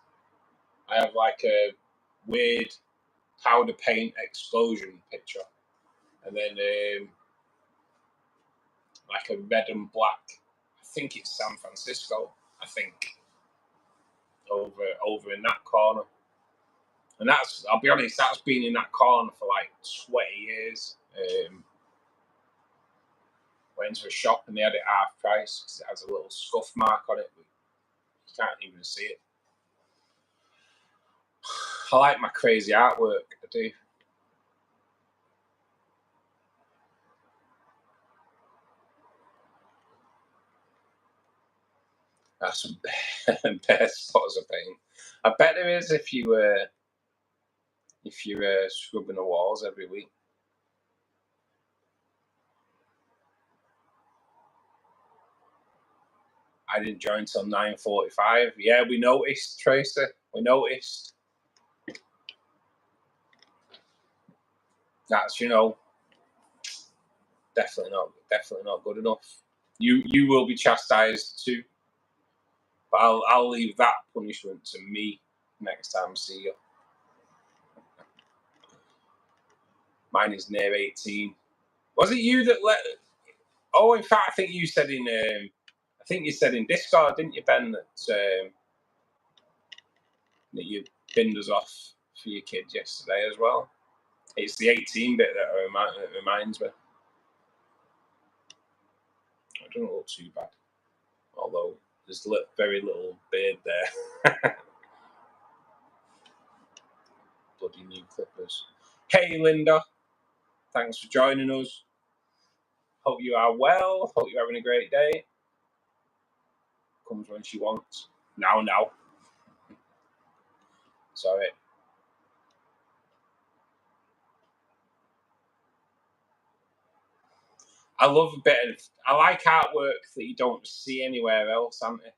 I have like a weird powder paint explosion picture, and then like a red and black. I think it's San Francisco. I think over in that corner, and I'll be honest, that's been in that corner for like 20 years. Went into a shop and they had it half price because it has a little scuff mark on it, but you can't even see it. I like my crazy artwork. I do. That's some bare spots of paint. I bet there is if you're scrubbing the walls every week. I didn't join till 9:45. Yeah, we noticed, Tracy. We noticed. That's, you know, definitely not good enough. You will be chastised too. But I'll leave that punishment to me next time I see you. Mine is near 18. Was it you that let? Oh, in fact, I think you said in Discord, didn't you, Ben, that you binned us off for your kid yesterday as well. It's the 18 bit that reminds me. It doesn't look too bad, although there's very little beard there. Bloody new clippers. Hey, Linda. Thanks for joining us. Hope you are well. Hope you're having a great day. Comes when she wants. Now. Sorry. I love a bit of. I like artwork that you don't see anywhere else, Auntie.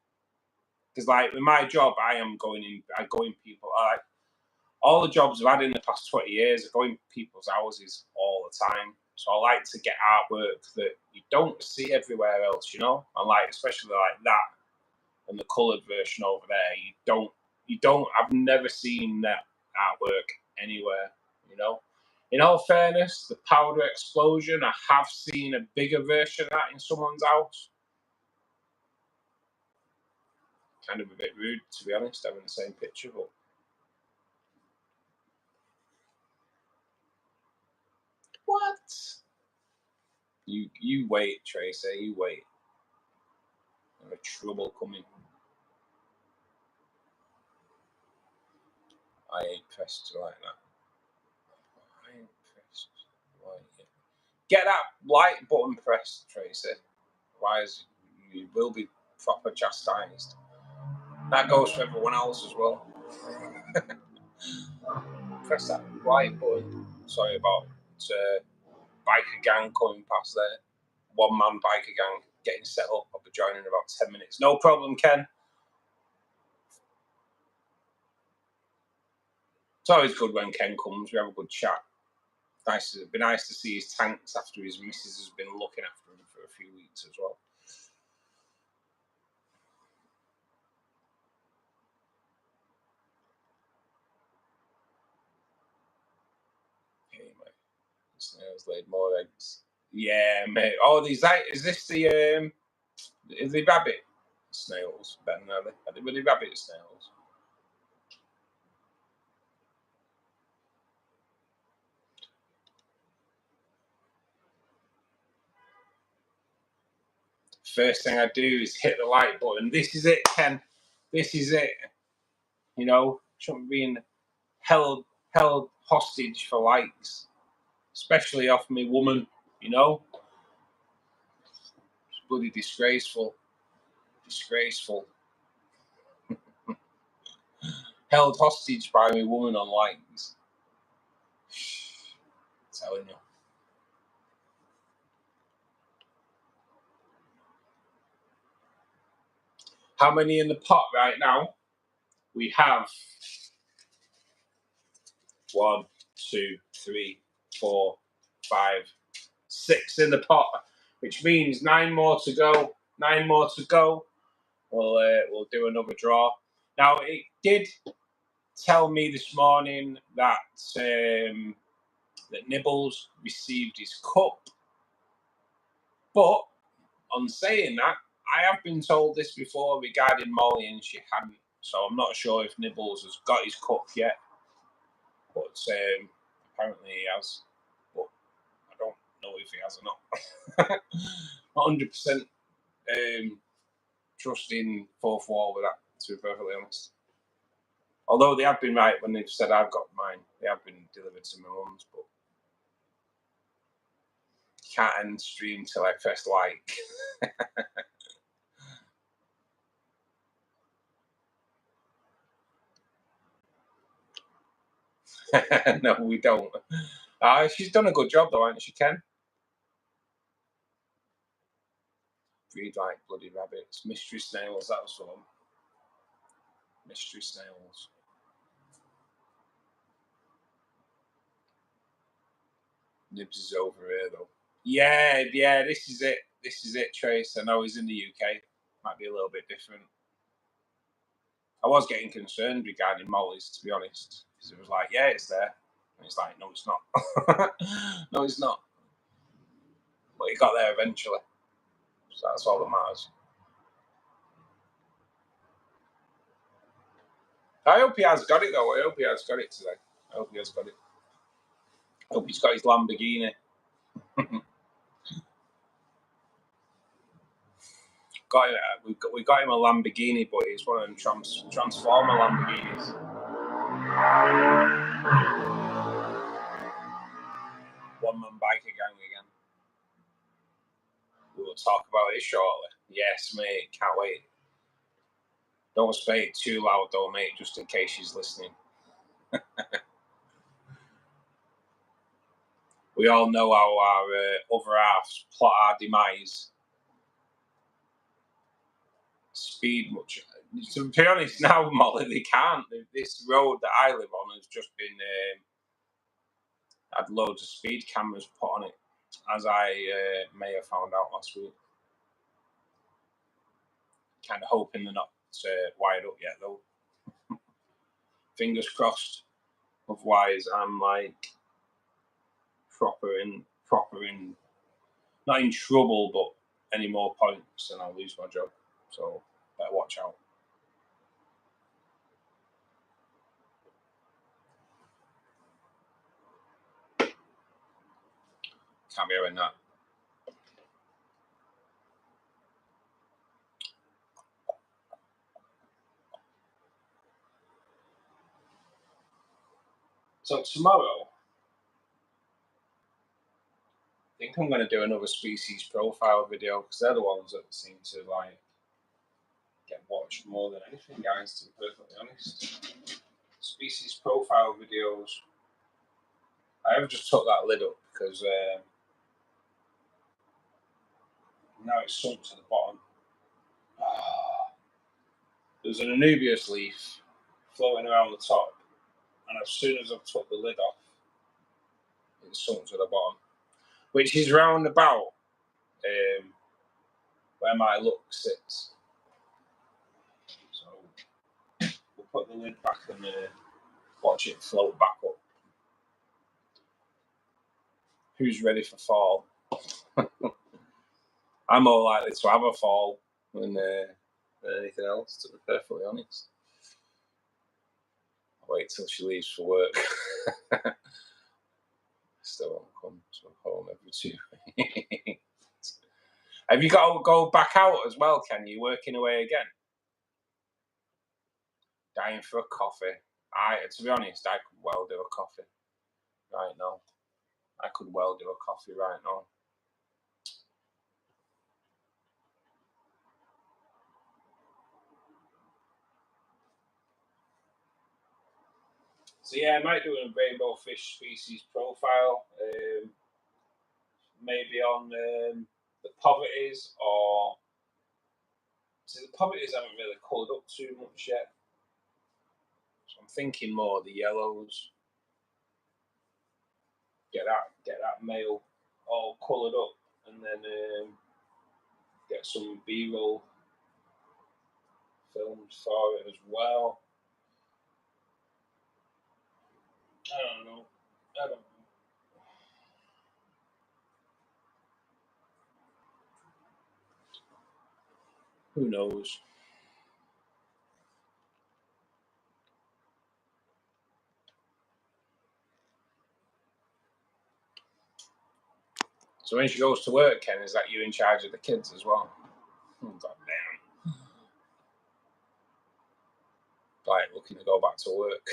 Because, like, with my job, I go in people. All the jobs I've had in the past 20 years, I go in people's houses all the time. So I like to get artwork that you don't see everywhere else, you know? And, like, especially like that and the coloured version over there, I've never seen that artwork anywhere, you know? In all fairness, the powder explosion, I have seen a bigger version of that in someone's house. Kind of a bit rude, to be honest, having the same picture, but what? You wait, Tracy, you wait. There's trouble coming. I ain't pressed like that. I ain't pressed like it. Get that like button pressed, Tracy. Otherwise, you will be proper chastised. That goes for everyone else as well. Press that like button. Sorry about biker gang coming past there. One-man biker gang getting set up. I'll be joining in about 10 minutes. No problem, Ken. It's always good when Ken comes. We have a good chat. It'd be nice to see his tanks after his missus has been looking after him for a few weeks as well. Hey, mate. The snails laid more eggs. Yeah, mate. Oh, is this the rabbit snails, Ben? Are they really rabbit snails? First thing I do is hit the like button. This is it, Ken. This is it. You know, shouldn't be being held hostage for likes, especially off me woman. You know, it's bloody disgraceful. Disgraceful. Held hostage by me woman on likes. I'm telling you. How many in the pot right now? We have 1, 2, 3, 4, 5, 6 in the pot, which means 9 more to go. 9 more to go. We'll do another draw. Now, it did tell me this morning that that Nibbles received his cup, but on saying that, I have been told this before regarding Molly, and she hadn't. So I'm not sure if Nibbles has got his cup yet, but apparently he has. But I don't know if he has or not. 100% trusting fourth wall with that, to be perfectly honest. Although they have been right when they've said I've got mine. They have been delivered to my mum's, but can't end stream till I press like. No, we don't. She's done a good job though, hasn't she, Ken? Breed like bloody rabbits. Mystery snails, that was one. Mystery snails. Nibs is over here though. Yeah, this is it. This is it, Trace. I know he's in the UK. Might be a little bit different. I was getting concerned regarding mollies, to be honest. Because it was like, yeah, it's there. And it's like, no, it's not. No, it's not. But he got there eventually. So that's all that matters. I hope he has got it though. I hope he has got it today. I hope he has got it. I hope he's got his Lamborghini. We got him a Lamborghini, but it's one of them Transformer Lamborghinis. One-man biker gang again. We will talk about it shortly. Yes, mate. Can't wait. Don't say it too loud though, mate, just in case she's listening. We all know how our other halves plot our demise. Speed much. To be honest now, Molly, they can't. This road that I live on has just been had loads of speed cameras put on it, as I may have found out last week. Kind of hoping they're not wired up yet though. Fingers crossed. Otherwise, I'm like proper in, not in trouble, but any more points and I'll lose my job. So better watch out. Can't be having that. So tomorrow, I think I'm going to do another species profile video because they're the ones that seem to like get watched more than anything, guys, to be perfectly honest. Species profile videos. I have just took that lid up because now it's sunk to the bottom. There's an anubias leaf floating around the top, and as soon as I've took the lid off, it's sunk to the bottom, which is round about where my look sits. So we'll put the lid back and watch it float back up. Who's ready for fall? I'm more likely to have a fall than anything else, to be perfectly honest. I'll wait till she leaves for work. Still won't come to home every 2 weeks. Have you got to go back out as well, Ken? You working away again? Dying for a coffee. To be honest, I could well do a coffee right now. I could well do a coffee right now. So yeah, I might do a rainbow fish species profile, maybe on the poverties, or the poverties I haven't really coloured up too much yet. So I'm thinking more the yellows. Get that male all coloured up, and then get some B-roll filmed for it as well. I don't know. Who knows? So when she goes to work, Ken, is that you in charge of the kids as well? Oh, God damn. Like, looking to go back to work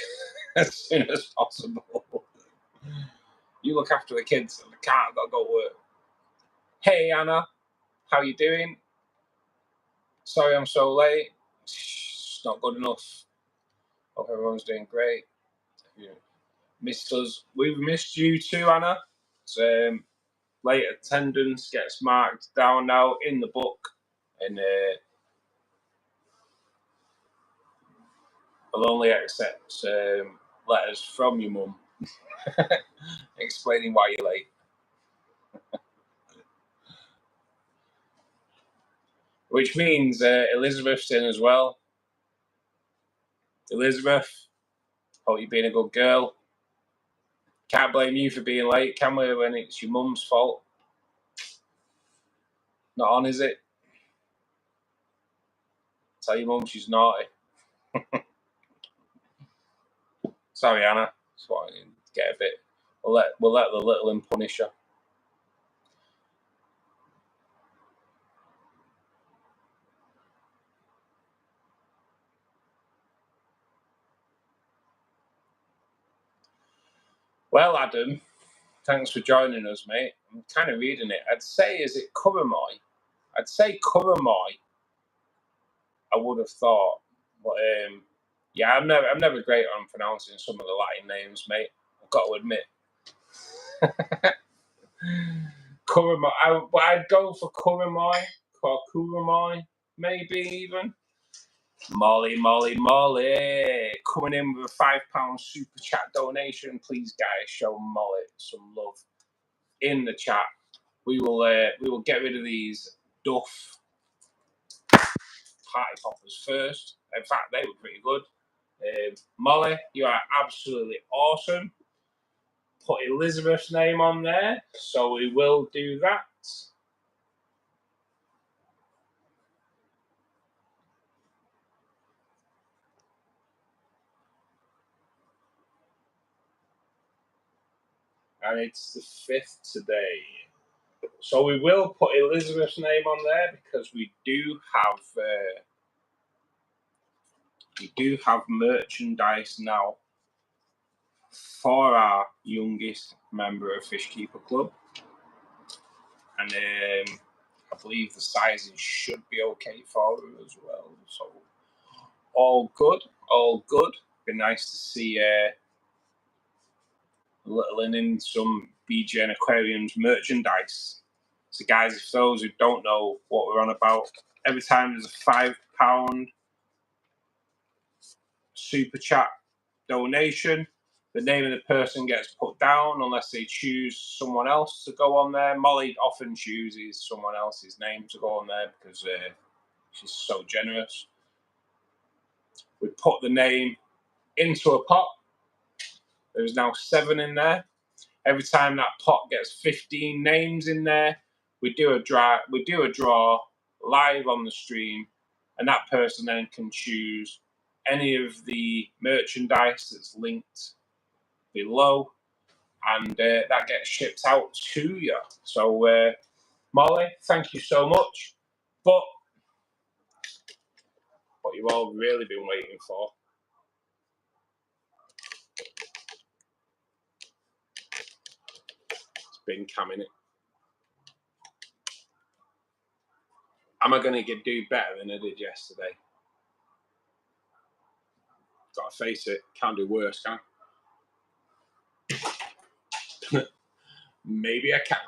as soon as possible. You look after the kids and the cat, I've got to go to work. Hey, Anna, how you doing? Sorry I'm so late. It's not good enough. Hope everyone's doing great. You missed us. We've missed you too, Anna. It's, late attendance gets marked down now in the book. and I'll only accept letters from your mum explaining why you're late. Which means Elizabeth's in as well. Elizabeth, hope you're being a good girl. Can't blame you for being late, can we, when it's your mum's fault? Not on, is it? Tell your mum she's naughty. Sorry, Anna. That's what I get a bit. We'll let the little one punish her. Well, Adam, thanks for joining us, mate. I'm kind of reading it. I'd say, is it Kuramoy? I'd say Kuramoy. I would have thought, but yeah, I'm never great on pronouncing some of the Latin names, mate. I've got to admit. Kuramoy. I'd go for Kuramoy or Kuramoy, maybe even. Molly, coming in with a £5 super chat donation. Please, guys, show Molly some love in the chat. We will get rid of these Duff party poppers first. In fact, they were pretty good. Molly, you are absolutely awesome. Put Elizabeth's name on there, so we will do that. And it's the 5th today. So we will put Elizabeth's name on there because we do have merchandise now for our youngest member of Fishkeeper Club, and I believe the sizes should be okay for her as well. So all good, all good. Be nice to see little in some BGN Aquariums merchandise. So guys, if those who don't know what we're on about, every time there's a £5 super chat donation, the name of the person gets put down unless they choose someone else to go on there. Molly often chooses someone else's name to go on there because she's so generous. We put the name into a pot. There's now 7 in there. Every time that pot gets 15 names in there, we do a draw live on the stream, and that person then can choose any of the merchandise that's linked below, and that gets shipped out to you. So Molly, thank you so much. But what you've all really been waiting for, it's been coming. Am I going to do better than I did yesterday? Got to face it, can't do worse, can I? Maybe I can.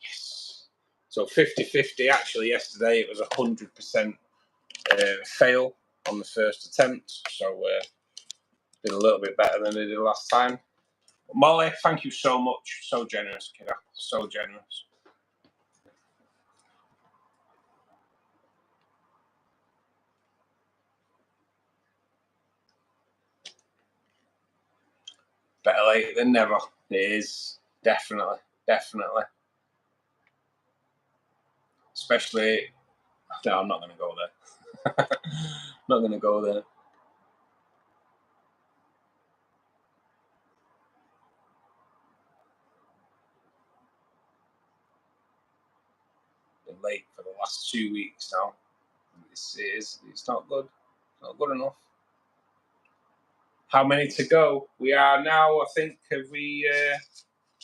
Yes. So 50-50. Actually, yesterday it was 100% fail on the first attempt. So did a little bit better than I did last time. Molly, thank you so much. So generous, kiddo. So generous. Better late than never. It is. Definitely. Definitely. Especially... No, I'm not going to go there. Not going to go there. Been late for the last 2 weeks now. It's not good. It's not good enough. How many to go? We are now, I think, have we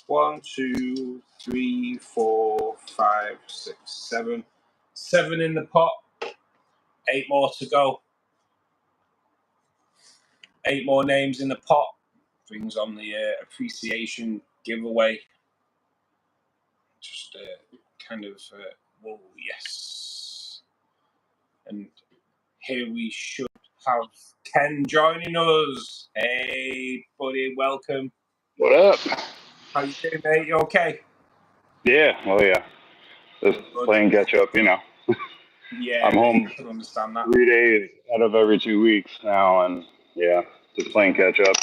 1, 2, 3, 4, 5, 6, 7. 7 in the pot. 8 more to go. 8 more names in the pot. Brings on the appreciation giveaway. Just kind of Whoa, yes. And here we should have Ken joining us. Hey, buddy, welcome. What up? How you doing, mate? You okay? Yeah, well, yeah. Just Good. playing catch up, you know. Yeah, I'm mate, home I can understand that. 3 days out of every 2 weeks now, and yeah, just playing catch up.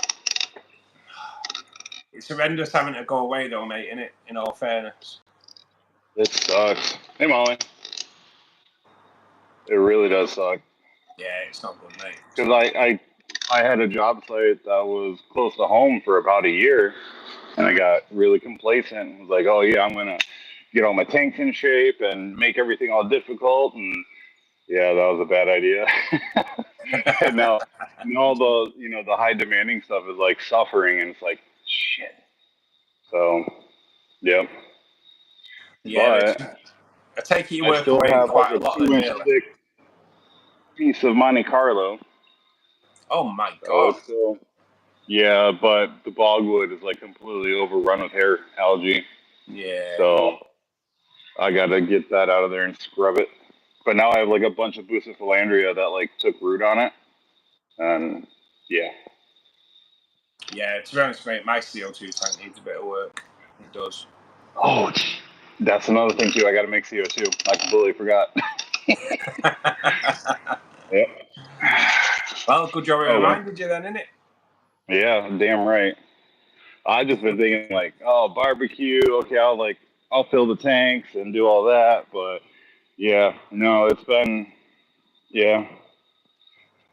It's horrendous having to go away, though, mate, innit? In all fairness. It sucks. Hey, Molly. It really does suck. Yeah, it's not good, mate. Because I had a job site that was close to home for about a year, and I got really complacent. I was like, oh, yeah, I'm going to get all my tanks in shape and make everything all difficult, and yeah, that was a bad idea. And now all the the high demanding stuff is like suffering, and it's like shit. So, yep. Yeah, But I take it you I work still away have like quite a a lot, then, 2-inch really. thick piece of Monte Carlo. Oh my So god. it's still, yeah, but the bogwood is like completely overrun with hair algae. Yeah. So I gotta get that out of there and scrub it. But now I have like a bunch of bucephalandria that like took root on it, and yeah. Yeah, to be honest, mate, my CO2 tank needs a bit of work. It does. Oh, that's another thing too. I got to make CO2. I completely forgot. Yep. Well, good job it Oh well. reminded you then, innit? Yeah, damn right. I just been thinking like, oh, barbecue. Okay, I'll fill the tanks and do all that. But yeah, no, it's been yeah.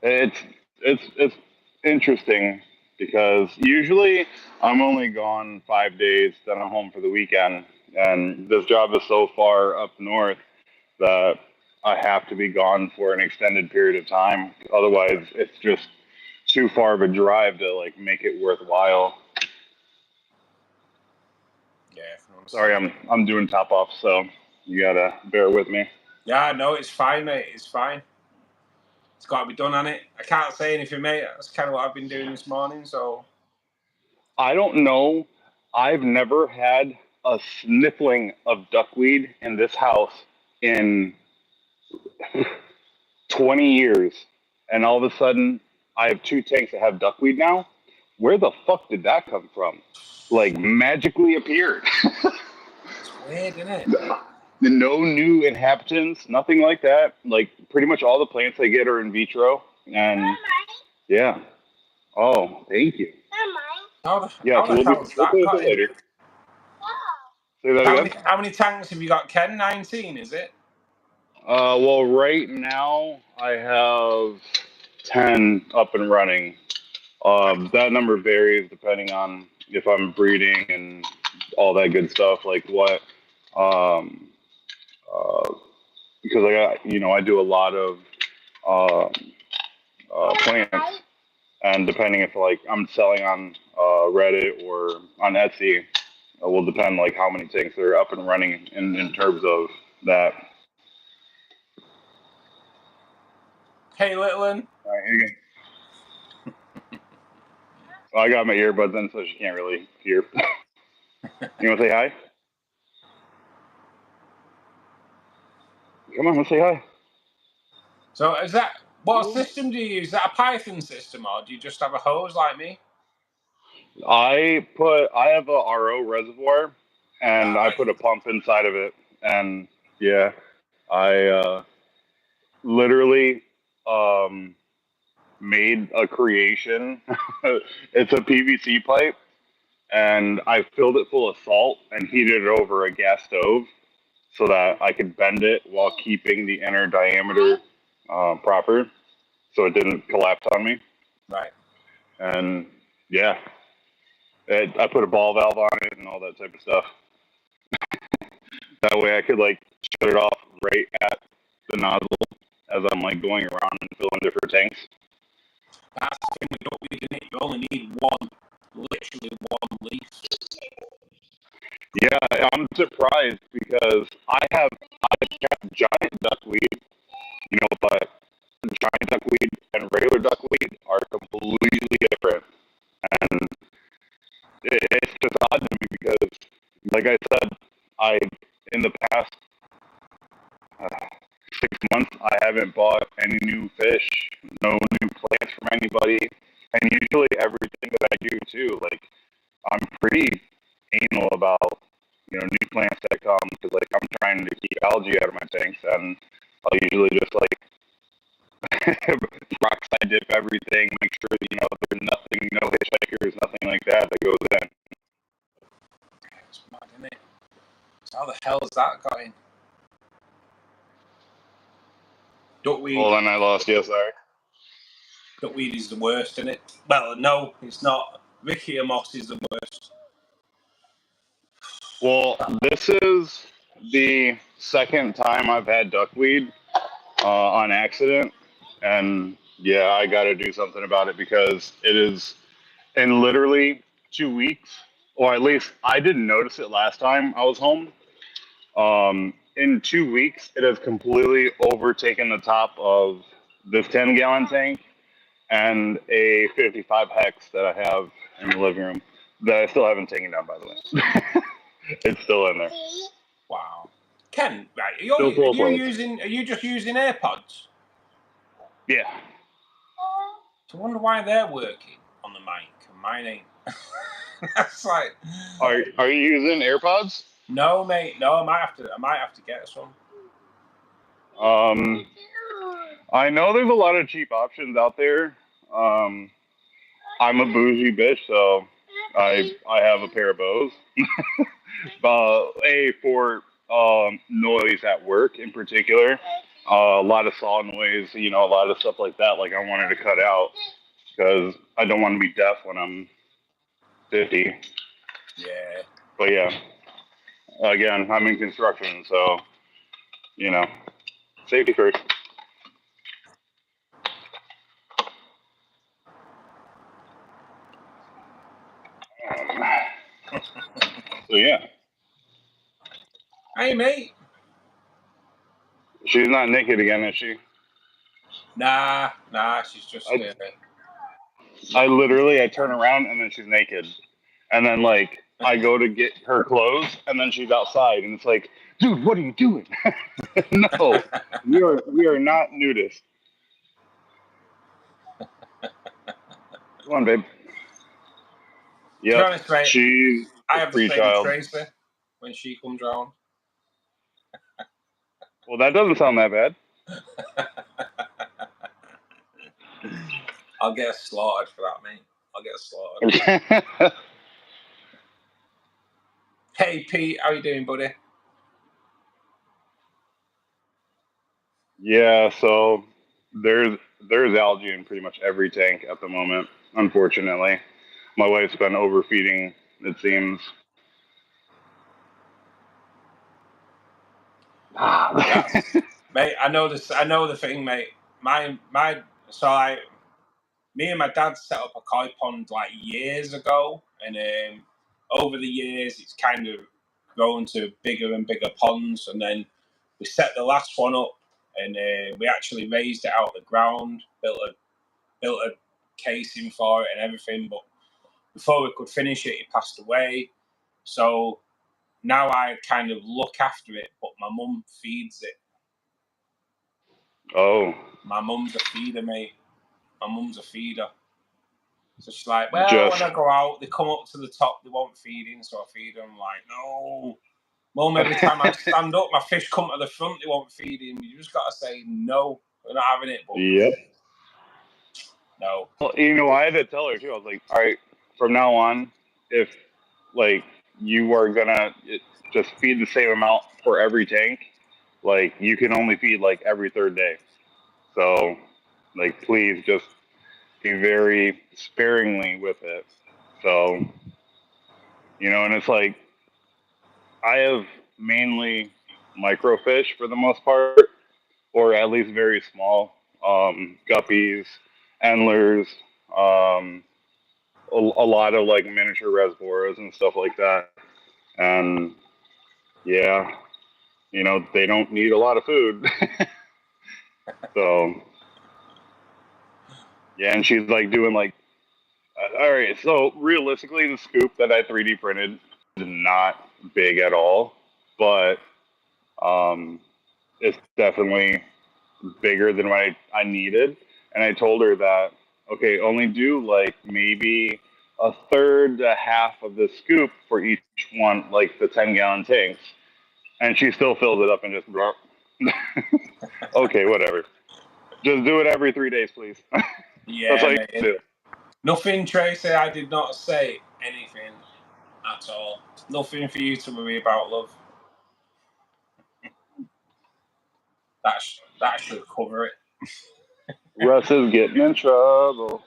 It's interesting because usually I'm only gone 5 days, then I'm home for the weekend, and this job is so far up north that I have to be gone for an extended period of time. Otherwise, it's just too far of a drive to like make it worthwhile. Yeah. Sorry, I'm doing top off, so you gotta bear with me. Yeah, no, it's fine, mate. It's fine. It's got to be done, on it. I can't say anything, mate. That's kind of what I've been doing this morning. So I don't know. I've never had a sniffling of duckweed in this house in 20 years, and all of a sudden I have 2 tanks that have duckweed now. Where the fuck did that come from? Like magically appeared. it's weird, isn't it? No new inhabitants, nothing like that. Like pretty much all the plants I get are in vitro, and yeah. Oh, thank you. How Yeah, so the hell's we'll that play with got it in? later. Say that again. How many tanks have you got, Ken? 19, is it? Well, right now I have 10 up and running. That number varies depending on if I'm breeding and all that good stuff, like what, um, uh, because I got, I do a lot of plants, and depending if like I'm selling on Reddit or on Etsy, it will depend like how many tanks are up and running in terms of that. Hey, little one. All right, here you go. I got my earbuds in, so she can't really hear. You want to say hi? Come on, let's say hi. So is that what system do you use? Is that a Python system, or do you just have a hose like me? I have a RO reservoir, and I put a pump inside of it, and yeah, I literally made a creation. It's a PVC pipe, and I filled it full of salt and heated it over a gas stove so that I could bend it while keeping the inner diameter proper, so it didn't collapse on me. Right. And yeah, I put a ball valve on it and all that type of stuff. That way I could like shut it off right at the nozzle as I'm like going around and filling different tanks. That's the thing with duckweed, isn't it? You only need one, literally one leaf. Yeah, I'm surprised because I've got giant duckweed, but giant duckweed and regular duckweed are completely different. And it's just odd to me because, like I said, I in the past haven't bought any new fish, no new plants from anybody. And usually everything that I do too, like I'm pretty anal about, you know, new plants that come because like I'm trying to keep algae out of my tanks, and I'll usually just like peroxide dip everything, make sure that, you know, there's nothing, no hitchhikers, nothing like that goes in. It's mad, isn't it? So how the hell has that got in? Duckweed. Well, then I lost you, sorry. Duckweed is the worst, isn't it? Well, no, it's not. Ricky moss is the worst. Well, this is the second time I've had duckweed on accident, and yeah, I got to do something about it because it is in literally 2 weeks, or at least I didn't notice it last time I was home. In 2 weeks, it has completely overtaken the top of this 10-gallon tank and a 55 hex that I have in the living room that I still haven't taken down, by the way. It's still in there. Wow. Ken, right? Are you just using AirPods? Yeah. I wonder why they're working on the mic and mine ain't. That's like. Are you using AirPods? No, mate. No, I might have to get some. I know there's a lot of cheap options out there. I'm a bougie bitch, so I have a pair of Bose. For noise at work in particular. A lot of saw noise, you know, a lot of stuff like that. Like I wanted to cut out because I don't want to be deaf when I'm 50. Yeah. But yeah, again, I'm in construction, so you know, safety first. So yeah. Hey, mate. She's not naked again, is she? Nah, she's just. I turn around and then she's naked, and then like I go to get her clothes and then she's outside, and it's like, dude, what are you doing? No, we are not nudists. Come on, babe. Yeah, to be honest, mate, she's I have the same child. Tracy when she comes round. Well, that doesn't sound that bad. I'll get slaughtered for that, mate. I'll get slaughtered. Hey, Pete, how you doing, buddy? Yeah, so there's algae in pretty much every tank at the moment. Unfortunately, my wife's been overfeeding. It seems. Mate, I know this. I know the thing, mate. Me and my dad set up a koi pond like years ago, and over the years it's kind of grown to bigger and bigger ponds. And then we set the last one up, and we actually raised it out of the ground, built a casing for it and everything. But before we could finish it, he passed away. So now I kind of look after it, but my mum feeds it. Oh. My mum's a feeder, mate. My mum's a feeder. So she's like, well, when I go out, they come up to the top, they won't feed in, so I feed them. I'm like, no. Mum, every time I stand up, my fish come to the front, they won't feed in. You just got to say, no, we're not having it. But yep. No. Well, you know, I had to tell her, too. I was like, all right, from now on, if, like, you are going to just feed the same amount for every tank, like, you can only feed, like, every third day. So, like, please just be very sparingly with it. So, you know, and it's like, I have mainly microfish for the most part, or at least very small guppies, endlers, a lot of like miniature reservoirs and stuff like that. And yeah, you know, they don't need a lot of food. So yeah, and she's like doing like, all right, so realistically, the scoop that I 3D printed is not big at all, but it's definitely bigger than what I needed. And I told her that, okay, only do like maybe a third to half of the scoop for each one, like the 10-gallon tanks. And she still fills it up and just, okay, whatever. Just do it every 3 days, please. Yeah, that's all you can do. Nothing, Tracy. I did not say anything at all. Nothing for you to worry about, love. That should cover it. Russ is getting in trouble.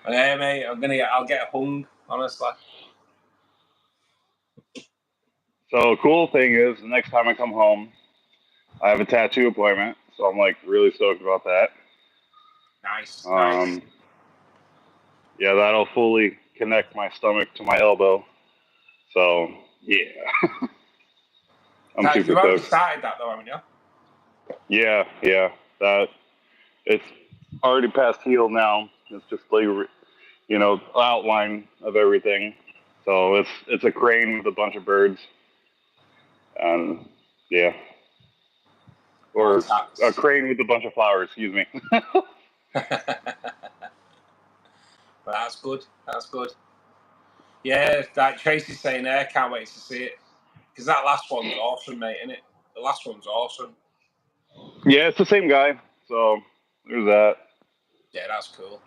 Yeah, mate. I'll get hung, honestly. So cool thing is, the next time I come home, I have a tattoo appointment. So I'm like really stoked about that. Nice, nice. Yeah, that'll fully connect my stomach to my elbow. So yeah, I'm super stoked. You've already started that though, haven't you? Yeah. That it's already past heel now. It's just like, you know, outline of everything. So it's a crane with a bunch of birds, and yeah, or a crane with a bunch of flowers. Excuse me. But that's good. That's good. Yeah, like Tracy's saying there, can't wait to see it. Because that last one's awesome, mate, isn't it? The last one's awesome. Yeah, it's the same guy. So there's that. Yeah, that's cool.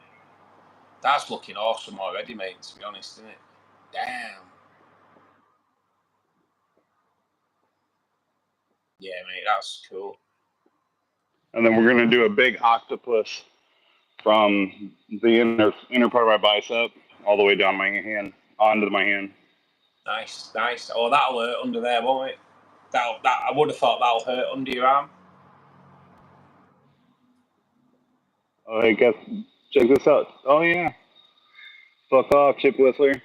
That's looking awesome already, mate, to be honest, isn't it? Damn. Yeah, mate, that's cool. And then we're going to do a big octopus from the inner part of my bicep all the way down my hand, onto my hand. Nice, nice. Oh, that'll hurt under there, won't it? I would have thought that'll hurt under your arm. Oh, hey, guess, check this out. Oh, yeah. Fuck off, Chip Whistler.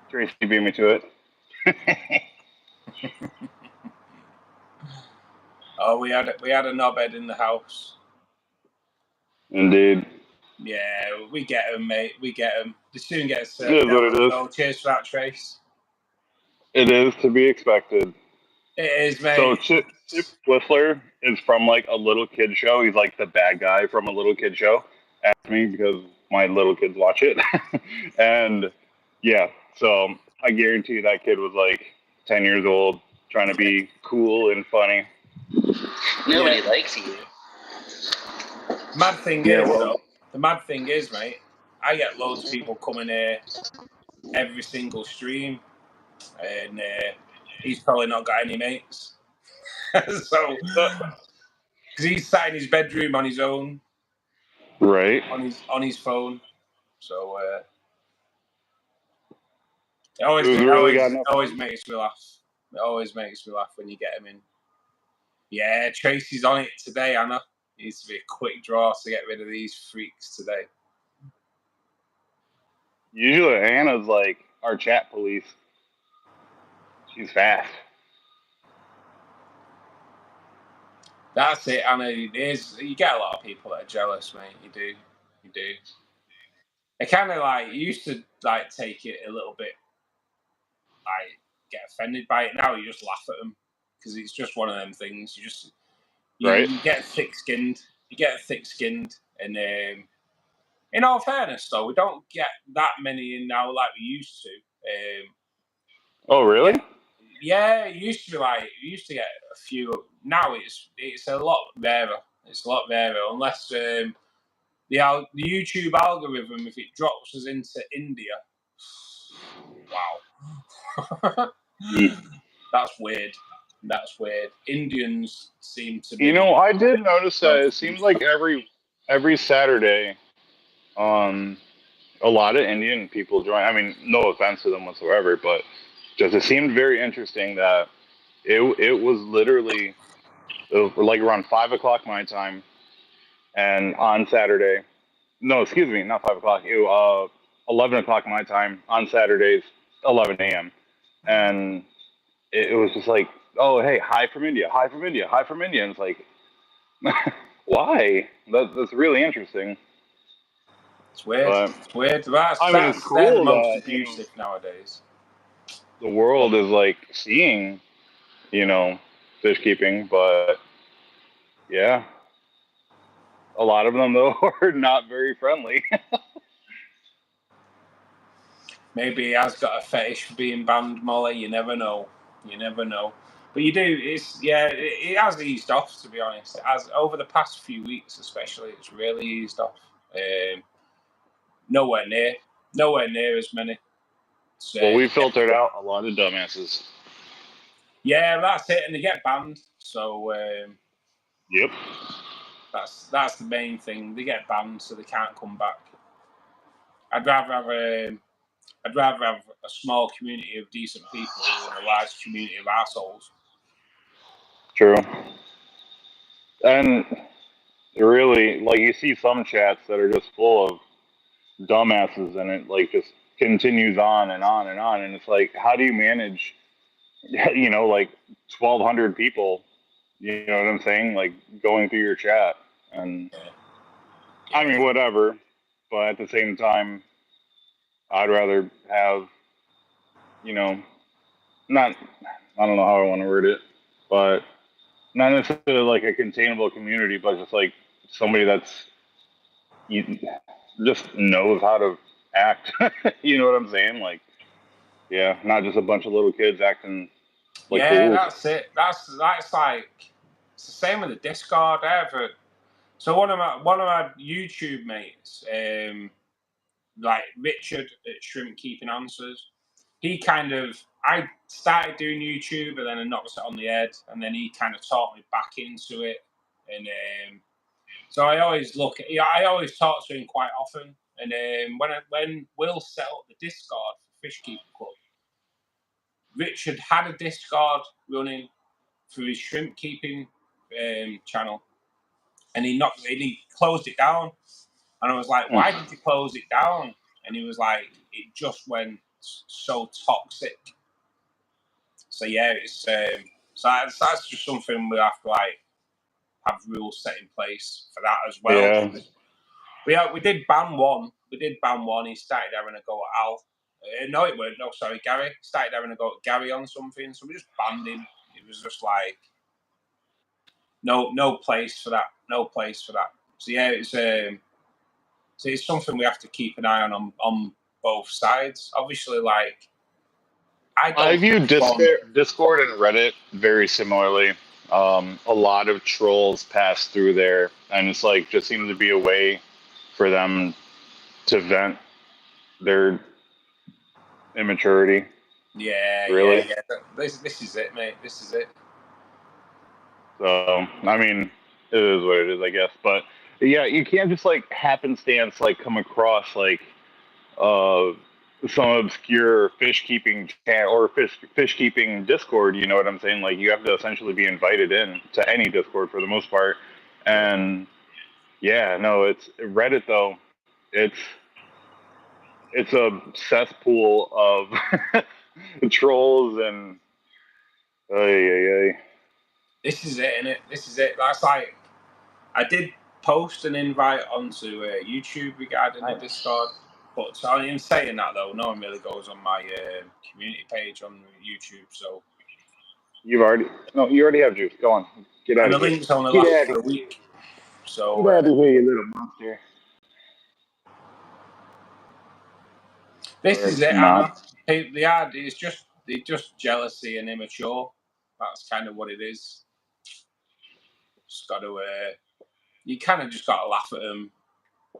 Tracy beat me to it. Oh, we had a knobhead in the house. Indeed. Yeah, we get them, mate. We get them. They soon get us. It is what it is. So cheers for that, Trace. It is to be expected. It is, mate. So Chip Whistler is from like a little kid show. He's like the bad guy from a little kid show. Ask me because my little kids watch it. And yeah, so I guarantee that kid was like 10 years old, trying to be cool and funny. Nobody likes you. Mad thing is, though, the mad thing is, mate, I get loads of people coming here every single stream, and he's probably not got any mates. So, because he's sat in his bedroom on his own, right, on his phone. So it always makes me laugh. It always makes me laugh when you get him in. Yeah, Tracy's on it today, Anna. It needs to be a quick draw to get rid of these freaks today. Usually Anna's like our chat police. She's fast. That's it, Anna. You get a lot of people that are jealous, mate. You do. I kind of like used to like take it a little bit, like get offended by it. Now you just laugh at them because it's just one of them things. You get thick-skinned. You get thick-skinned, and in all fairness, though, we don't get that many in now like we used to. Oh, really? Yeah, it used to be like you used to get a few. Now it's a lot rarer. It's a lot rarer unless the YouTube algorithm, if it drops us into India, wow, that's weird. That's weird. Indians seem to be. You know, I did notice that it seems like every Saturday, a lot of Indian people join. I mean, no offense to them whatsoever, but just it seemed very interesting that it was literally like around 5 o'clock my time, and on Saturday, no, excuse me, not 5 o'clock. 11 o'clock my time on Saturdays, 11 a.m. And it was just like, oh hey, hi from India, hi from India, hi from India. And it's like, why? That's really interesting. It's weird. It's weird. It's cool. They're the most abusive nowadays. The world is like seeing, fish keeping, but Yeah. A lot of them, though, are not very friendly. Maybe he has got a fetish for being banned, Molly. You never know. You never know. But you do. It has eased off, to be honest. As over the past few weeks, especially, it's really eased off. Nowhere near as many. Well, we filtered out a lot of dumbasses. Yeah, that's it, and they get banned. So yep, that's the main thing. They get banned, so they can't come back. I'd rather have a small community of decent people than a large community of assholes. True. And really, like, you see some chats that are just full of dumbasses, and it like just continues on and on and on. And it's like, how do you manage, like 1,200 people? You know what I'm saying? Like going through your chat, and I mean, whatever. But at the same time, I'd rather have, not, I don't know how I want to word it, but not necessarily like a containable community, but just like somebody that's just knows how to act. You know what I'm saying? Like, yeah, not just a bunch of little kids acting like fools. That's it. That's like it's the same with the Discord. So one of my YouTube mates, like Richard at Shrimp Keeping Answers, I started doing YouTube, and then I knocked it on the head, and then he kind of taught me back into it, and so I always talk to him quite often, and when Will set up the Discord for Fishkeeper Club, Richard had a Discord running through his shrimp keeping channel, and he closed it down, and I was like, why did you close it down? And he was like, it just went so toxic. So yeah, it's that's just something we have to like have rules set in place for that as well. Yeah. We did ban one. He started having a go at Al. No, it weren't. No, sorry, Gary. Started having a go at Gary on something, so we just banned him. It was just like no place for that. No place for that. So yeah, it's something we have to keep an eye on both sides. Obviously, like I view Discord and Reddit very similarly. A lot of trolls pass through there, and it's like just seems to be a way for them to vent their immaturity. Yeah, really. Yeah. This is it, mate. This is it. So I mean, it is what it is, I guess. But yeah, you can't just like happenstance like come across like some obscure fish keeping or fish keeping Discord. You know what I'm saying? Like you have to essentially be invited in to any Discord for the most part. And yeah, no, it's Reddit though. It's a cesspool of trolls and This is it, innit? This is it. That's like I did post an invite onto YouTube regarding the Discord, but in saying that though, no one really goes on my community page on YouTube. So you already have juice. Go on, get out and of the here. links only last for a week. So get out of here, you little monster. This is it, Anna. It's just jealousy and immature. That's kind of what it is. Just got to you kind of just got to laugh at them.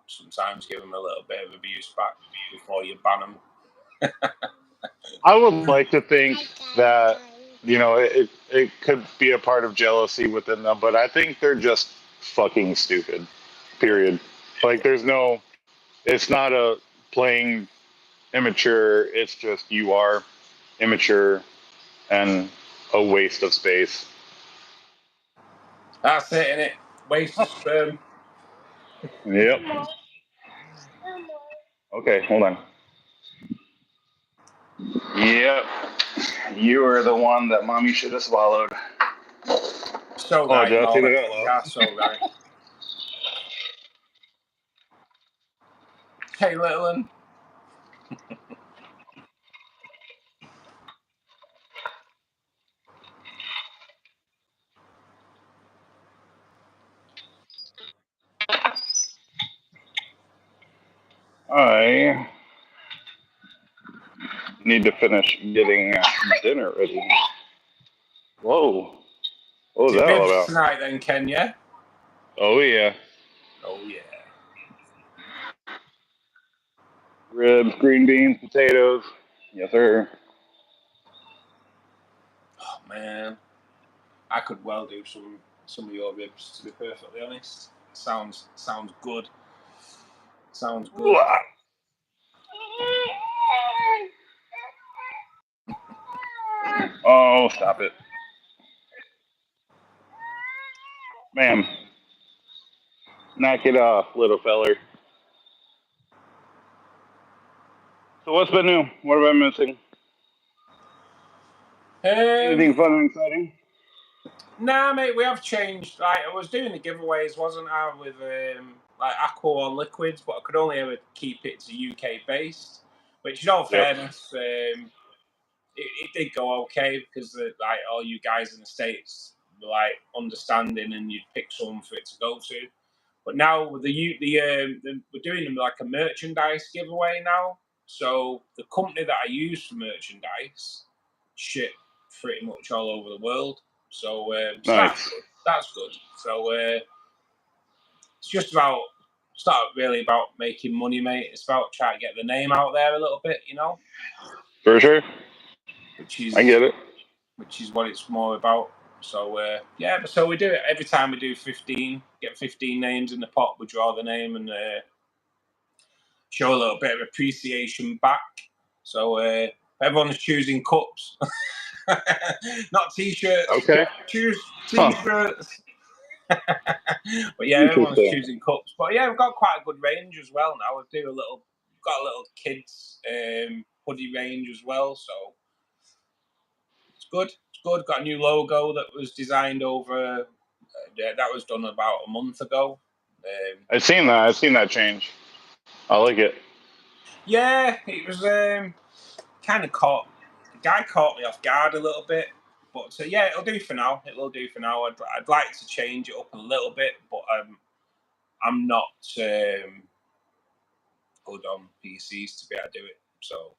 Sometimes give them a little bit of abuse back before you ban them. I would like to think that it could be a part of jealousy within them, but I think they're just fucking stupid. Period. Like it's not a playing immature. It's just you are immature and a waste of space. That's it, innit? Waste of sperm. Yep. Okay, hold on. Yep. You are the one that mommy should have swallowed. So right, did I say that out loud? Yeah, so right. Hey, little one. I need to finish getting dinner ready. Whoa. What was Is it that all ribs about? tonight then, Kenya? Oh, yeah. Oh, yeah. Ribs, green beans, potatoes. Yes, sir. Oh, man. I could well do some of your ribs, to be perfectly honest. Sounds good. Sounds good. Oh, stop it. Ma'am. Knock it off, little feller. So what's been new? What have I missing? Anything fun and exciting? Nah, mate, we have changed. Like, I was doing the giveaways, wasn't I, with like aqua or liquids, but I could only ever keep it to UK based. Which, in all fairness, it did go okay because like all you guys in the States were like understanding, and you'd pick someone for it to go to. But now with we're doing them like a merchandise giveaway now. So the company that I use for merchandise ship pretty much all over the world. So, Nice. that's good. So it's just about, it's not really about making money, mate. It's about trying to get the name out there a little bit, you know. For sure. I get it. Which is what it's more about. So yeah, so we do it every time we do 15. Get 15 names in the pot. We draw the name and show a little bit of appreciation back. So everyone's choosing cups, not t-shirts. Okay. Choose t-shirts. But yeah, everyone's choosing cups. But yeah, we've got quite a good range as well now. We've got a little kids hoodie range as well. So it's good. It's good. Got a new logo that was designed over. That was done about a month ago. I've seen that. I've seen that change. I like it. Yeah, it was kind of caught. The guy caught me off guard a little bit, but yeah, it'll do for now. It will do for now. I'd like to change it up a little bit, but I'm not good on PCs to be able to do it. So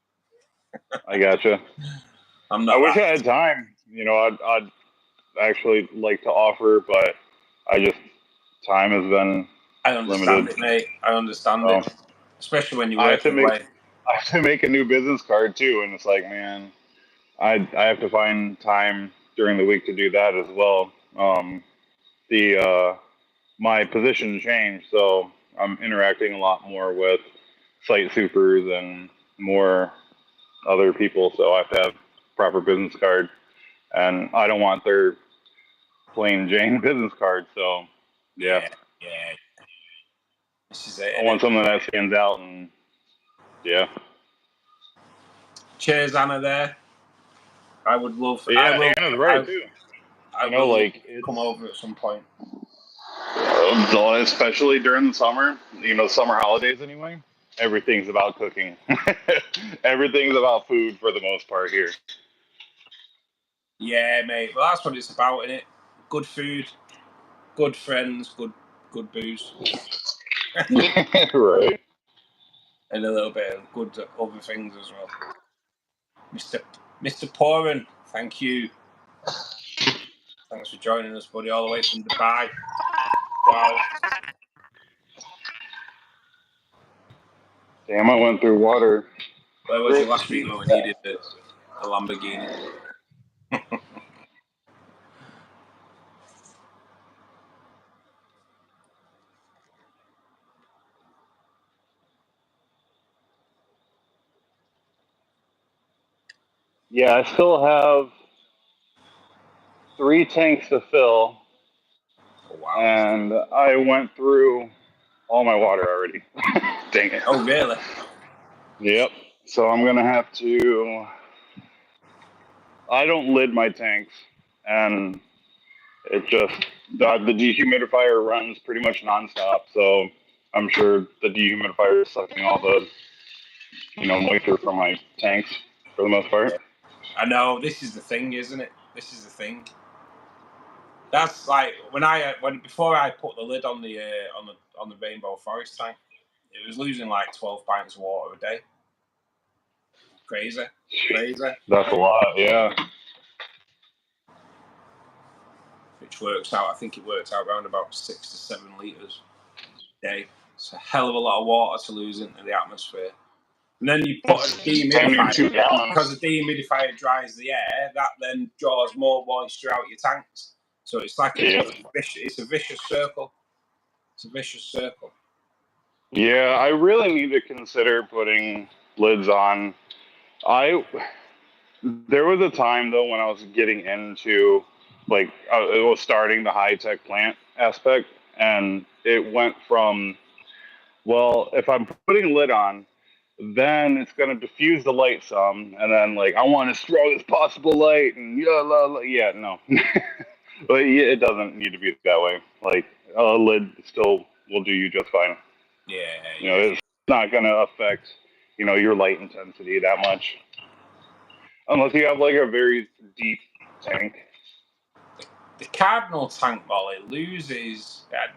I gotcha. I'm not. I wish I had time. You know, I'd actually like to offer, but time has been I understand it, mate. I understand it, especially when you work away. I have to make a new business card too, and it's like, man, I have to find time during the week to do that as well. My position changed, so I'm interacting a lot more with site supers and more other people, so I have to have proper business card, and I don't want their plain Jane business card. So yeah. This is it. I want something that stands out, and yeah. Cheers, Anna. There. I would love. Yeah, Anna's right too. I know, like come over at some point. Especially during the summer, summer holidays anyway. Everything's about cooking. Everything's about food for the most part here. Yeah, mate. Well, that's what it's about, isn't it? Good food, good friends, good booze. Right. And a little bit of good other things as well. Mr. Poran, thank you. Thanks for joining us, buddy, all the way from Dubai. Wow. Damn, I went through water. Where was you last week when we needed a Lamborghini? Yeah, I still have 3 tanks to fill. Oh, wow. And I went through all my water already. Dang it. Oh, really? Yep. So I'm going to have to... I don't lid my tanks, and it just... The dehumidifier runs pretty much nonstop, so I'm sure the dehumidifier is sucking all the, moisture from my tanks for the most part. Yeah. I know, this is the thing, isn't it? This is the thing. That's like before I put the lid on the Rainbow Forest tank, it was losing like 12 pints of water a day. Crazy. That's a lot, yeah. Which works out, I think it works out around about 6 to 7 litres a day. It's a hell of a lot of water to lose into the atmosphere. And then you put a dehumidifier, because a dehumidifier dries the air, that then draws more moisture out your tanks. So it's like it's a vicious circle. It's a vicious circle. Yeah, I really need to consider putting lids on. There was a time though when I was getting into it was starting the high tech plant aspect, and it went from, well, if I'm putting a lid on, then it's going to diffuse the light some, and then I want as strong as possible light, and no. But it doesn't need to be that way. A lid still will do you just fine. Yeah. It's not going to affect your light intensity that much, unless you have a very deep tank. The cardinal tank, Molly,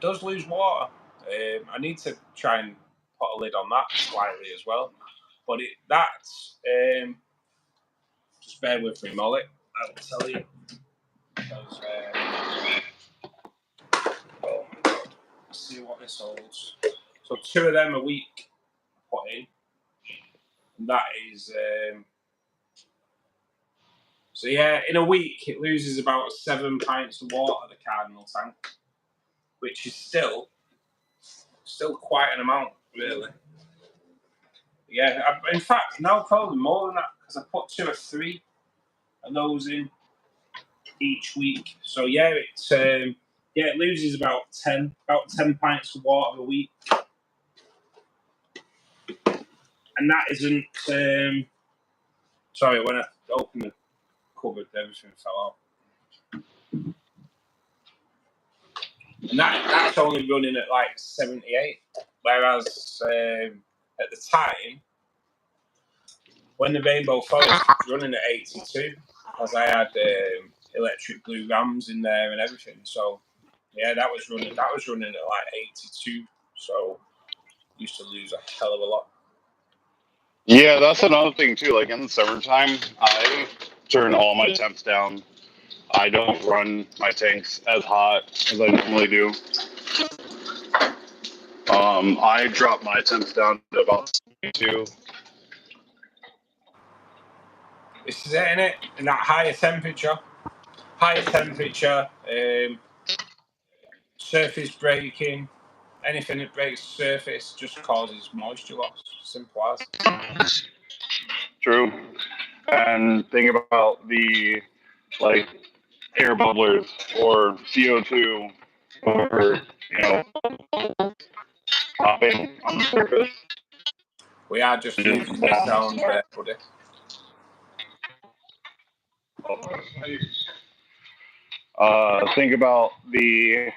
does lose water. I need to try and put a lid on that slightly as well. But that's just bear with me, Molly. I will tell you. Because, let's see what this holds. So 2 of them a week put in. And that is so yeah, in a week it loses about 7 pints of water, the cardinal tank, which is still quite an amount, really. Yeah, in fact, now probably more than that, because I put 2 or 3 of those in each week. So yeah, it loses about 10 pints of water a week, and that isn't. Sorry, when I opened the cupboard, everything fell out, and that's only running at 78, whereas at the time when the Rainbow Forest was running at 82, as I had electric blue rams in there and everything. So yeah, that was running at 82. So used to lose a hell of a lot. Yeah, that's another thing too. In the summertime, I turn all my temps down. I don't run my tanks as hot as I normally do. I drop my temps down to about 72. This is it, innit? In that higher temperature, surface breaking, anything that breaks the surface just causes moisture loss. Simple as. True. And think about the air bubblers or CO2 or popping on the surface. We are just losing the sound there, buddy. Think about the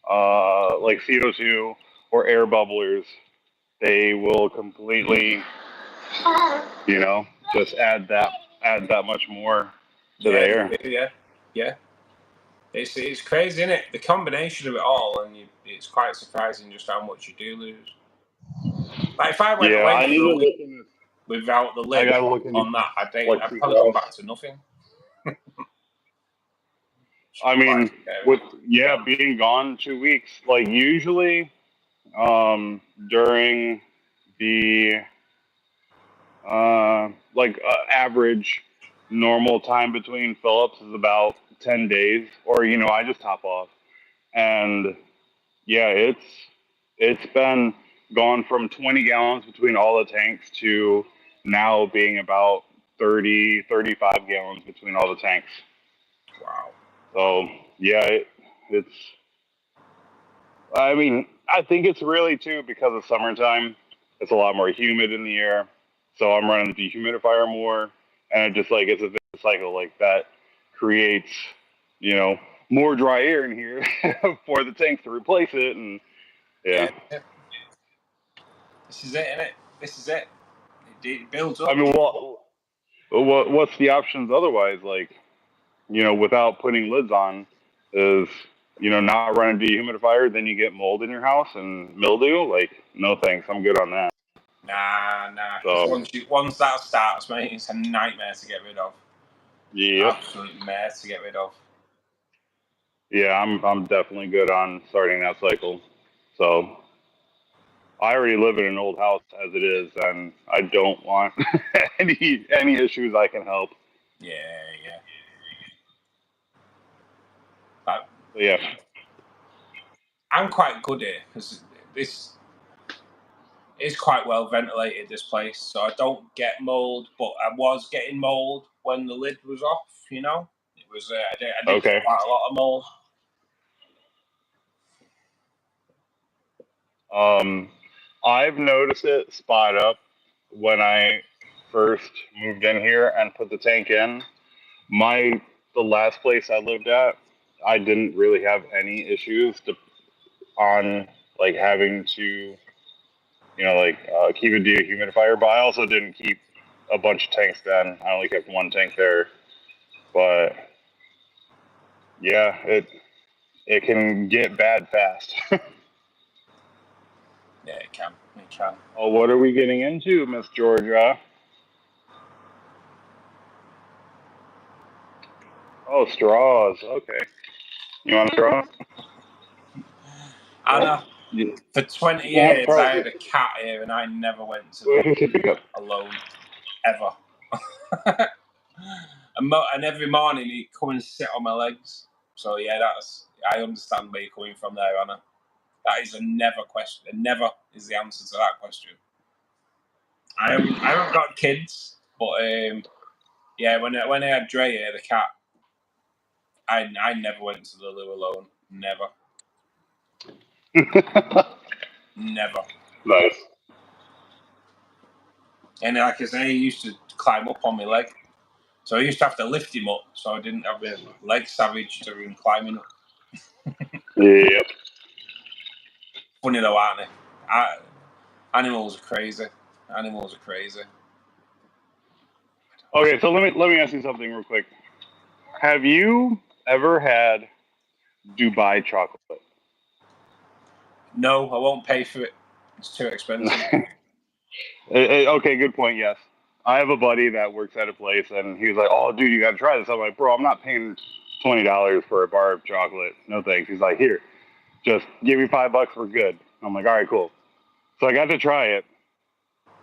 CO2 or air bubblers. They will completely, just add that much more to the air. Yeah. It's crazy, isn't it? The combination of it all, and it's quite surprising just how much you do lose. If I went away for a week without the lid on that, I'd probably come back to nothing. I mean, being gone 2 weeks, usually, during the average normal time between fill-ups is about 10 days, or I just top off, and yeah, it's been gone from 20 gallons between all the tanks to now being about 35 gallons between all the tanks. Wow. So yeah, it's. I mean, I think it's really too because of summertime. It's a lot more humid in the air, so I'm running the dehumidifier more, and it just it's a vicious cycle that creates, more dry air in here for the tanks to replace it, and yeah. This is it, innit? This is it. It builds up. I mean, what's the options otherwise? Without putting lids on, is not run a dehumidifier, then you get mold in your house and mildew. Like, no thanks. I'm good on that. Nah. So, Once that starts, mate, it's a nightmare to get rid of. yep. Absolute mare to get rid of. Yeah, I'm definitely good on starting that cycle. So, I already live in an old house as it is, and I don't want any issues I can help. Yeah. But yeah. I'm quite good here because this is quite well ventilated, this place, so I don't get mold, but I was getting mold when the lid was off, It was, I did Okay. quite a lot of mold. I've noticed it spot up when I first moved in here and put the tank in. The last place I lived at, I didn't really have any issues on like having to, keep a dehumidifier. But I also didn't keep a bunch of tanks then. I only kept one tank there. But yeah, it can get bad fast. Yeah, it can. Oh, what are we getting into, Miss Georgia? Oh, straws. Okay. You want a straw? Anna, Yeah. for 20 years, I had a cat here, and I never went to the alone, ever. And every morning, he'd come and sit on my legs. So, yeah, I understand where you're coming from there, Anna. That is a never question. A never is the answer to that question. I haven't got kids, but yeah, when I had Dre here, the cat, I never went to the loo alone. Never. Never. Nice. And like I say, he used to climb up on my leg. So I used to have to lift him up so I didn't have my leg savaged to him climbing up. Yep. Funny though, aren't they? Animals are crazy. Okay, so let me ask you something real quick. Have you ever had Dubai chocolate? No, I won't pay for it. It's too expensive. Okay, good point. Yes, I have a buddy that works at a place, and he was like, "Oh, dude, you got to try this." I'm like, "Bro, I'm not paying $20 for a bar of chocolate. No thanks." He's like, "Here, just give me $5. We're good." I'm like, "All right, cool." So I got to try it.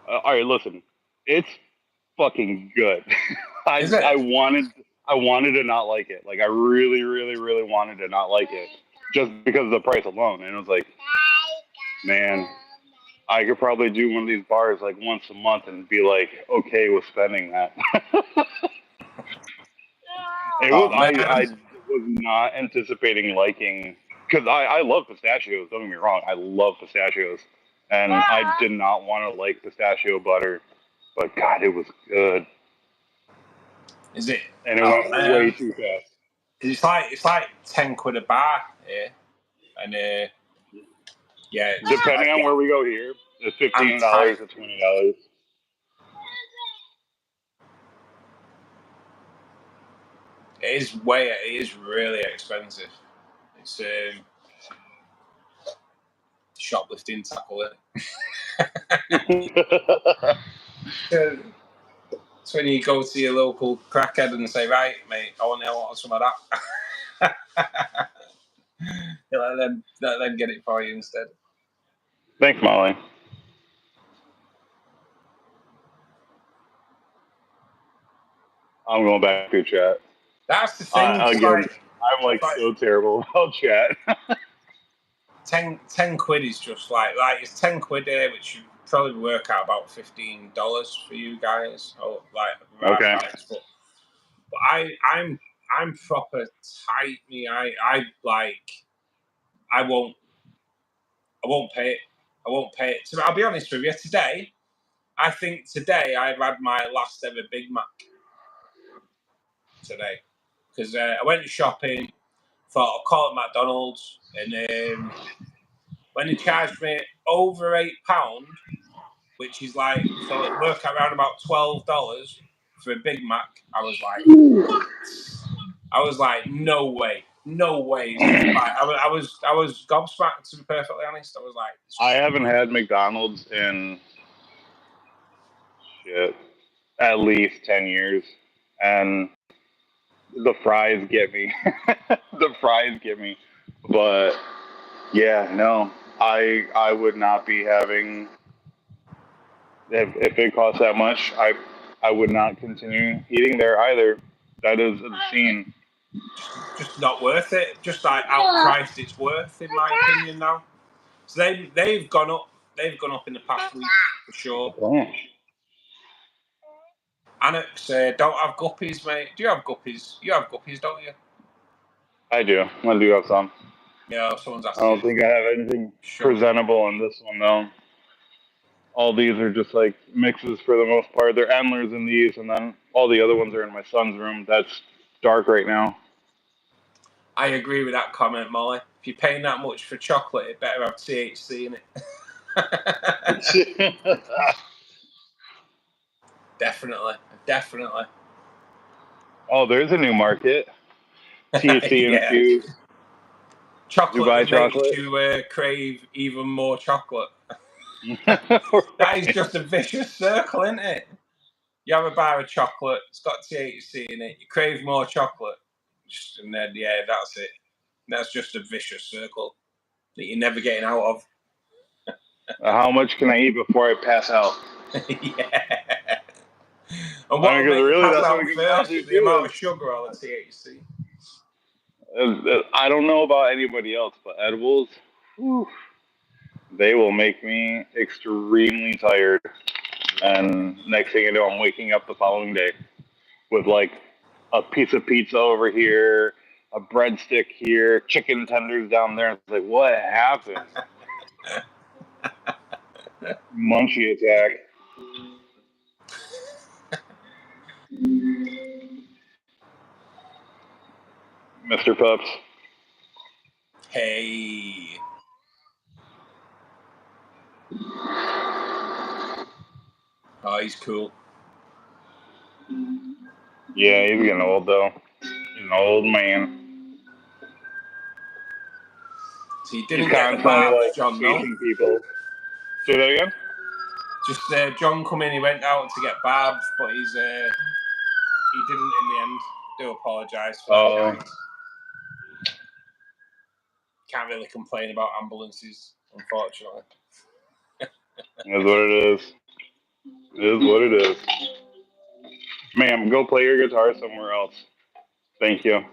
All right, listen, it's fucking good. Is it? I wanted to not like it. Like I really, really, really wanted to not like it, just because of the price alone. And it was like, man, I could probably do one of these bars like once a month and be like okay with spending that. I was not anticipating liking, because I love pistachios. Don't get me wrong, I love pistachios, and I did not want to like pistachio butter, but God, it was good. Is it? And it went way too fast. It's like £10 a bar here, and yeah. Depending on where we go here, it's $15 to $20. It is really expensive. It's shoplifting tackle it. It's when you go to your local crackhead and say, right, mate, I want some of that. let them get it for you instead. Thanks, Molly. I'm going back to chat. That's the thing. Again, I'm like so terrible about chat. 10 quid is just like it's £10 here, which should probably work out about $15 for you guys. Or like Okay. price. But I'm proper tight. Me, I won't pay it. I won't pay it. So I'll be honest with you. I think today I've had my last ever Big Mac. Today, because I went shopping, thought I'll call it McDonald's, and when they charged me over £8, which is like, so it worked out around about $12 for a Big Mac, I was like, what? I was like, no way. No way. I was gobsmacked, to be perfectly honest. I was like, I haven't had McDonald's in at least 10 years, and the fries get me. The fries get me. But yeah, no, I would not be having if it costs that much. I would not continue eating there either. That is obscene. just not worth it. Just like outpriced its worth, in my opinion. Now, so they've gone up. They've gone up in the past week for sure. Oh. Annex don't have guppies, mate. Do you have guppies? You have guppies, don't you? I do. I do have some. Yeah, someone's I asking. don't think I have anything presentable in this one though. All these are just like mixes for the most part. They're endlers in these, and then all the other ones are in my son's room. That's dark right now. I agree with that comment, Molly. If you're paying that much for chocolate, it better have THC in it. Definitely. Oh, there's a new market. THC infused chocolate Dubai that chocolate. makes you crave even more chocolate. That is just a vicious circle, isn't it? You have a bar of chocolate, it's got THC in it, you crave more chocolate, and then, that's it. That's just a vicious circle that you're never getting out of. How much can I eat before I pass out? Yeah. And what will make you really, pass out first? The amount is, of sugar or the THC? I don't know about anybody else, but edibles, whew, they will make me extremely tired. And next thing you know, I'm waking up the following day with like a piece of pizza over here, a breadstick here, chicken tenders down there. It's like, what happened? Munchie attack. Mr. Pups. Hey. Oh, he's cool. Yeah, he's getting old though. He's an old man. So you didn't get the barbs, John, no? People. Say that again? Just John come in, he went out to get barbs, but he didn't in the end. Do apologise for that, guys. Can't really complain about ambulances, unfortunately. That's what it is. It is what it is. Ma'am, go play your guitar somewhere else. Thank you.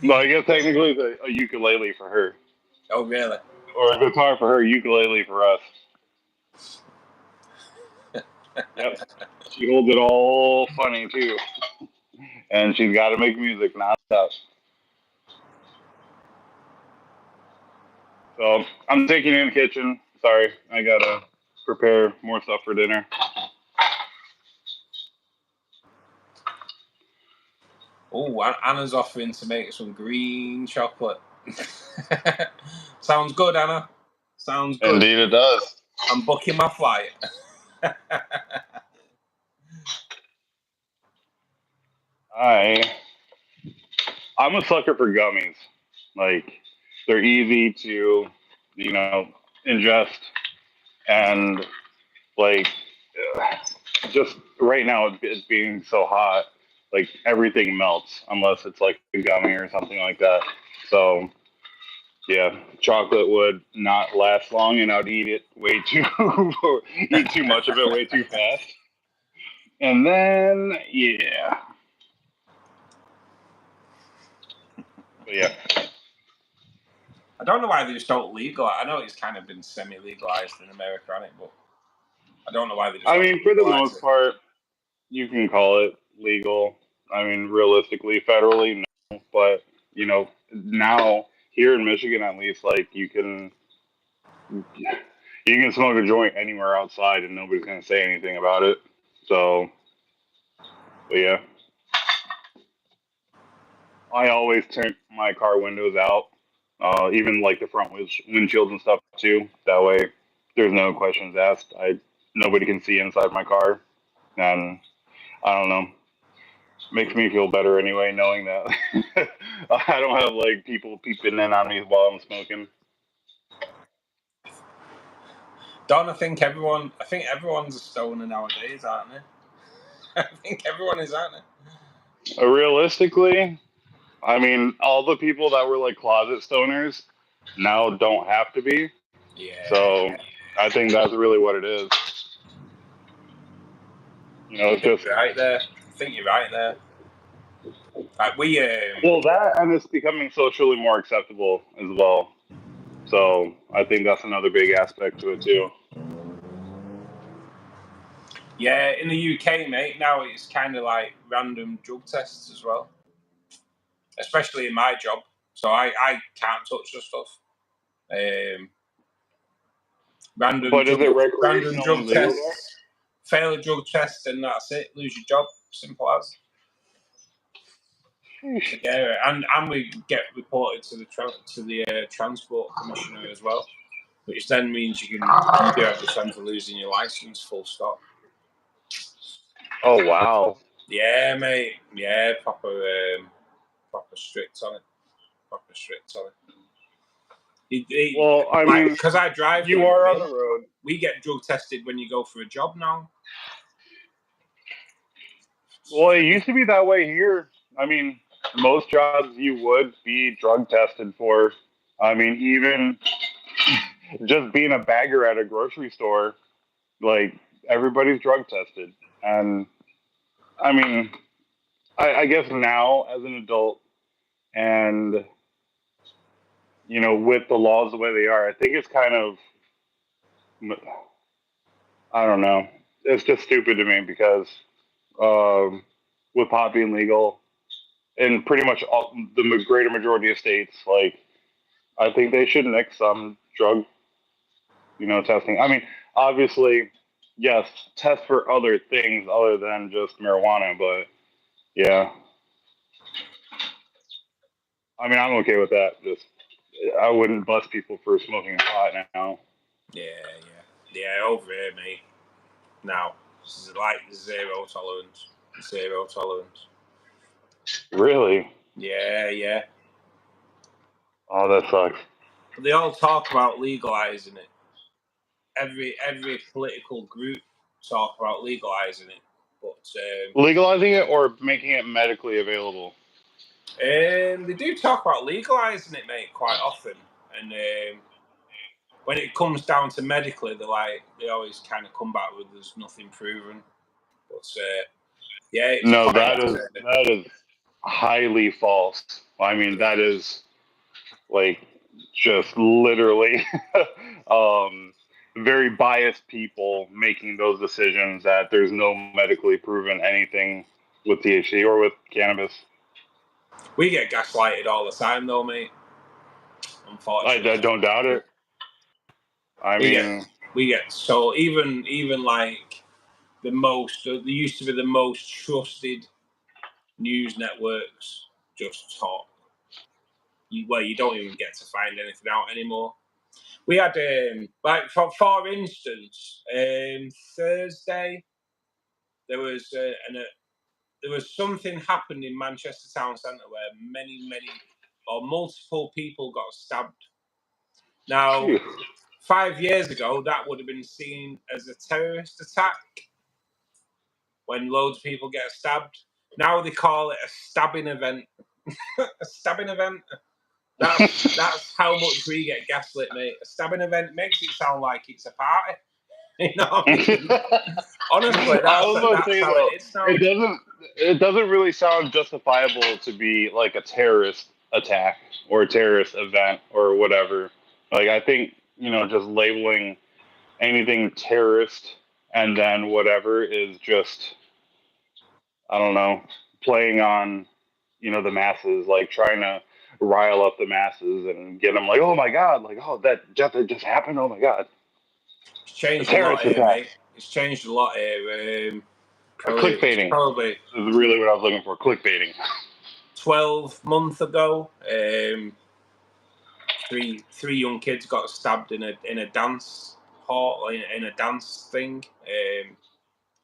No, I guess technically it's a ukulele for her. Oh, really? Or a guitar for her, ukulele for us. Yep. She holds it all funny too. And she's got to make music nonstop. So I'm taking you in the kitchen. Sorry, I gotta prepare more stuff for dinner. Oh, Anna's offering to make some green chocolate. Sounds good, Anna. Sounds good. Indeed, it does. I'm booking my flight. I'm a sucker for gummies. Like, they're easy to, ingest, and like, just right now it's being so hot, like everything melts unless it's like a gummy or something like that. So yeah, chocolate would not last long, and I'd eat it eat too much of it way too fast. And then, yeah. But yeah. I don't know why they just don't legalize. I know it's kind of been semi-legalized in America, hasn't it? But I don't know why they just. I mean, for the most part, you can call it legal. I mean, realistically, federally, no. But now here in Michigan, at least, like you can smoke a joint anywhere outside, and nobody's gonna say anything about it. So, but yeah. I always turn my car windows out, even like the front windshields and stuff too. That way, there's no questions asked. Nobody can see inside my car, and I don't know. makes me feel better anyway, knowing that I don't have like people peeping in on me while I'm smoking. Don, I think everyone's a stoner nowadays, aren't they? I think everyone is, aren't they? Realistically, I mean, all the people that were like closet stoners now don't have to be. Yeah. So I think that's really what it is. You know, it's just right there. I think you're right there. Like well, that and it's becoming socially more acceptable as well. So I think that's another big aspect to it too. Yeah, in the UK, mate, now it's kind of like random drug tests as well. Especially in my job. So I can't touch the stuff. Random But is it random recreational drug and legal tests. Fail a drug test and that's it. Lose your job. Simple as. Yeah, and we get reported to the transport commissioner as well, which then means you do have the chance of losing your license. Full stop. Oh wow. Yeah, mate. Yeah, proper strict on it. Proper strict on it. Well, I mean, because I drive. you are on the road. We get drug tested when you go for a job now. Well, it used to be that way here. I mean, most jobs you would be drug tested for. I mean, even just being a bagger at a grocery store, like everybody's drug tested. And I mean, I guess now as an adult and, you know, with the laws the way they are, I think it's kind of, I don't know. It's just stupid to me because with pot being legal in pretty much all, the greater majority of states, like, I think they should nix some drug, you know, testing. I mean, obviously, yes, test for other things other than just marijuana, but yeah. I mean, I'm okay with that. Just, I wouldn't bust people for smoking pot now. Yeah. Over here, mate. Now, this is like zero tolerance. Zero tolerance. Really? Yeah. Oh, that sucks. They all talk about legalizing it. Every political group talk about legalizing it, but Legalizing it or making it medically available? they do talk about legalizing it, mate, quite often. And when it comes down to medically, they always kind of come back with there's nothing proven. But yeah, it's No, quite. that is highly false. I mean, that is like just literally very biased people making those decisions that there's no medically proven anything with THC or with cannabis. We get gaslighted all the time, though, mate. Unfortunately, I don't doubt it. We get so even like there used to be the most trusted news networks just talk. You don't even get to find anything out anymore. We had like for instance, Thursday there was there was something happened in Manchester Town Centre where many or multiple people got stabbed. Now, 5 years ago, that would have been seen as a terrorist attack when loads of people get stabbed. Now they call it a stabbing event. A stabbing event. That's how much we get gaslit, mate. A stabbing event makes it sound like it's a party. You know what I mean? Honestly, that's how it is now. It doesn't really sound justifiable to be like a terrorist attack or a terrorist event or whatever. Like, I think, you know, just labeling anything terrorist and then whatever is just, I don't know, playing on, you know, the masses, like trying to rile up the masses and get them like, oh my god, like, oh, that just happened, oh my god. It's changed a lot here, mate. It's changed a lot here. Clickbaiting. Probably is really what I was looking for. Clickbaiting. 12 months ago, three young kids got stabbed in a dance hall, in a dance thing.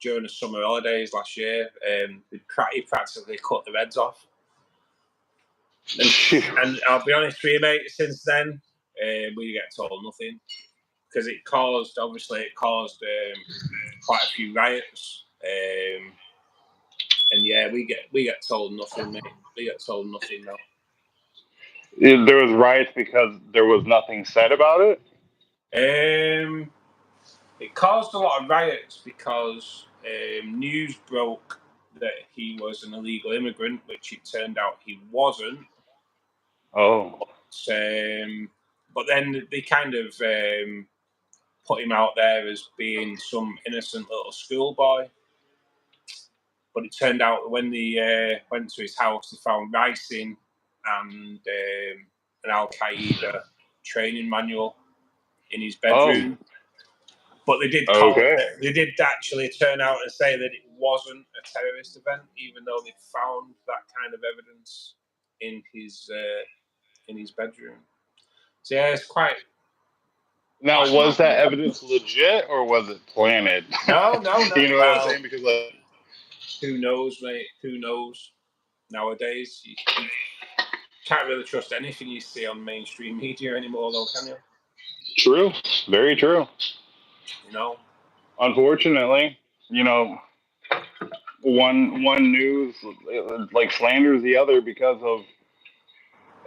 during the summer holidays last year. He practically cut their heads off. And I'll be honest with you, mate, since then, we get told nothing. Because it caused quite a few riots. And yeah, we get told nothing, mate. We get told nothing now. There was riots because there was nothing said about it? It caused a lot of riots because news broke that he was an illegal immigrant, which it turned out he wasn't. Oh. But then they kind of put him out there as being some innocent little schoolboy. But it turned out that when they went to his house, they found ricin and an Al Qaeda training manual in his bedroom. Oh. But they did actually turn out and say that it wasn't a terrorist event, even though they found that kind of evidence in his bedroom. So yeah, it's quite. Now, was that evidence legit or was it planted? No. You know what I'm saying? Because who knows, mate? Who knows? Nowadays, you can't really trust anything you see on mainstream media anymore, though, can you? True. Very true. You know. Unfortunately, one news like slanders the other because of,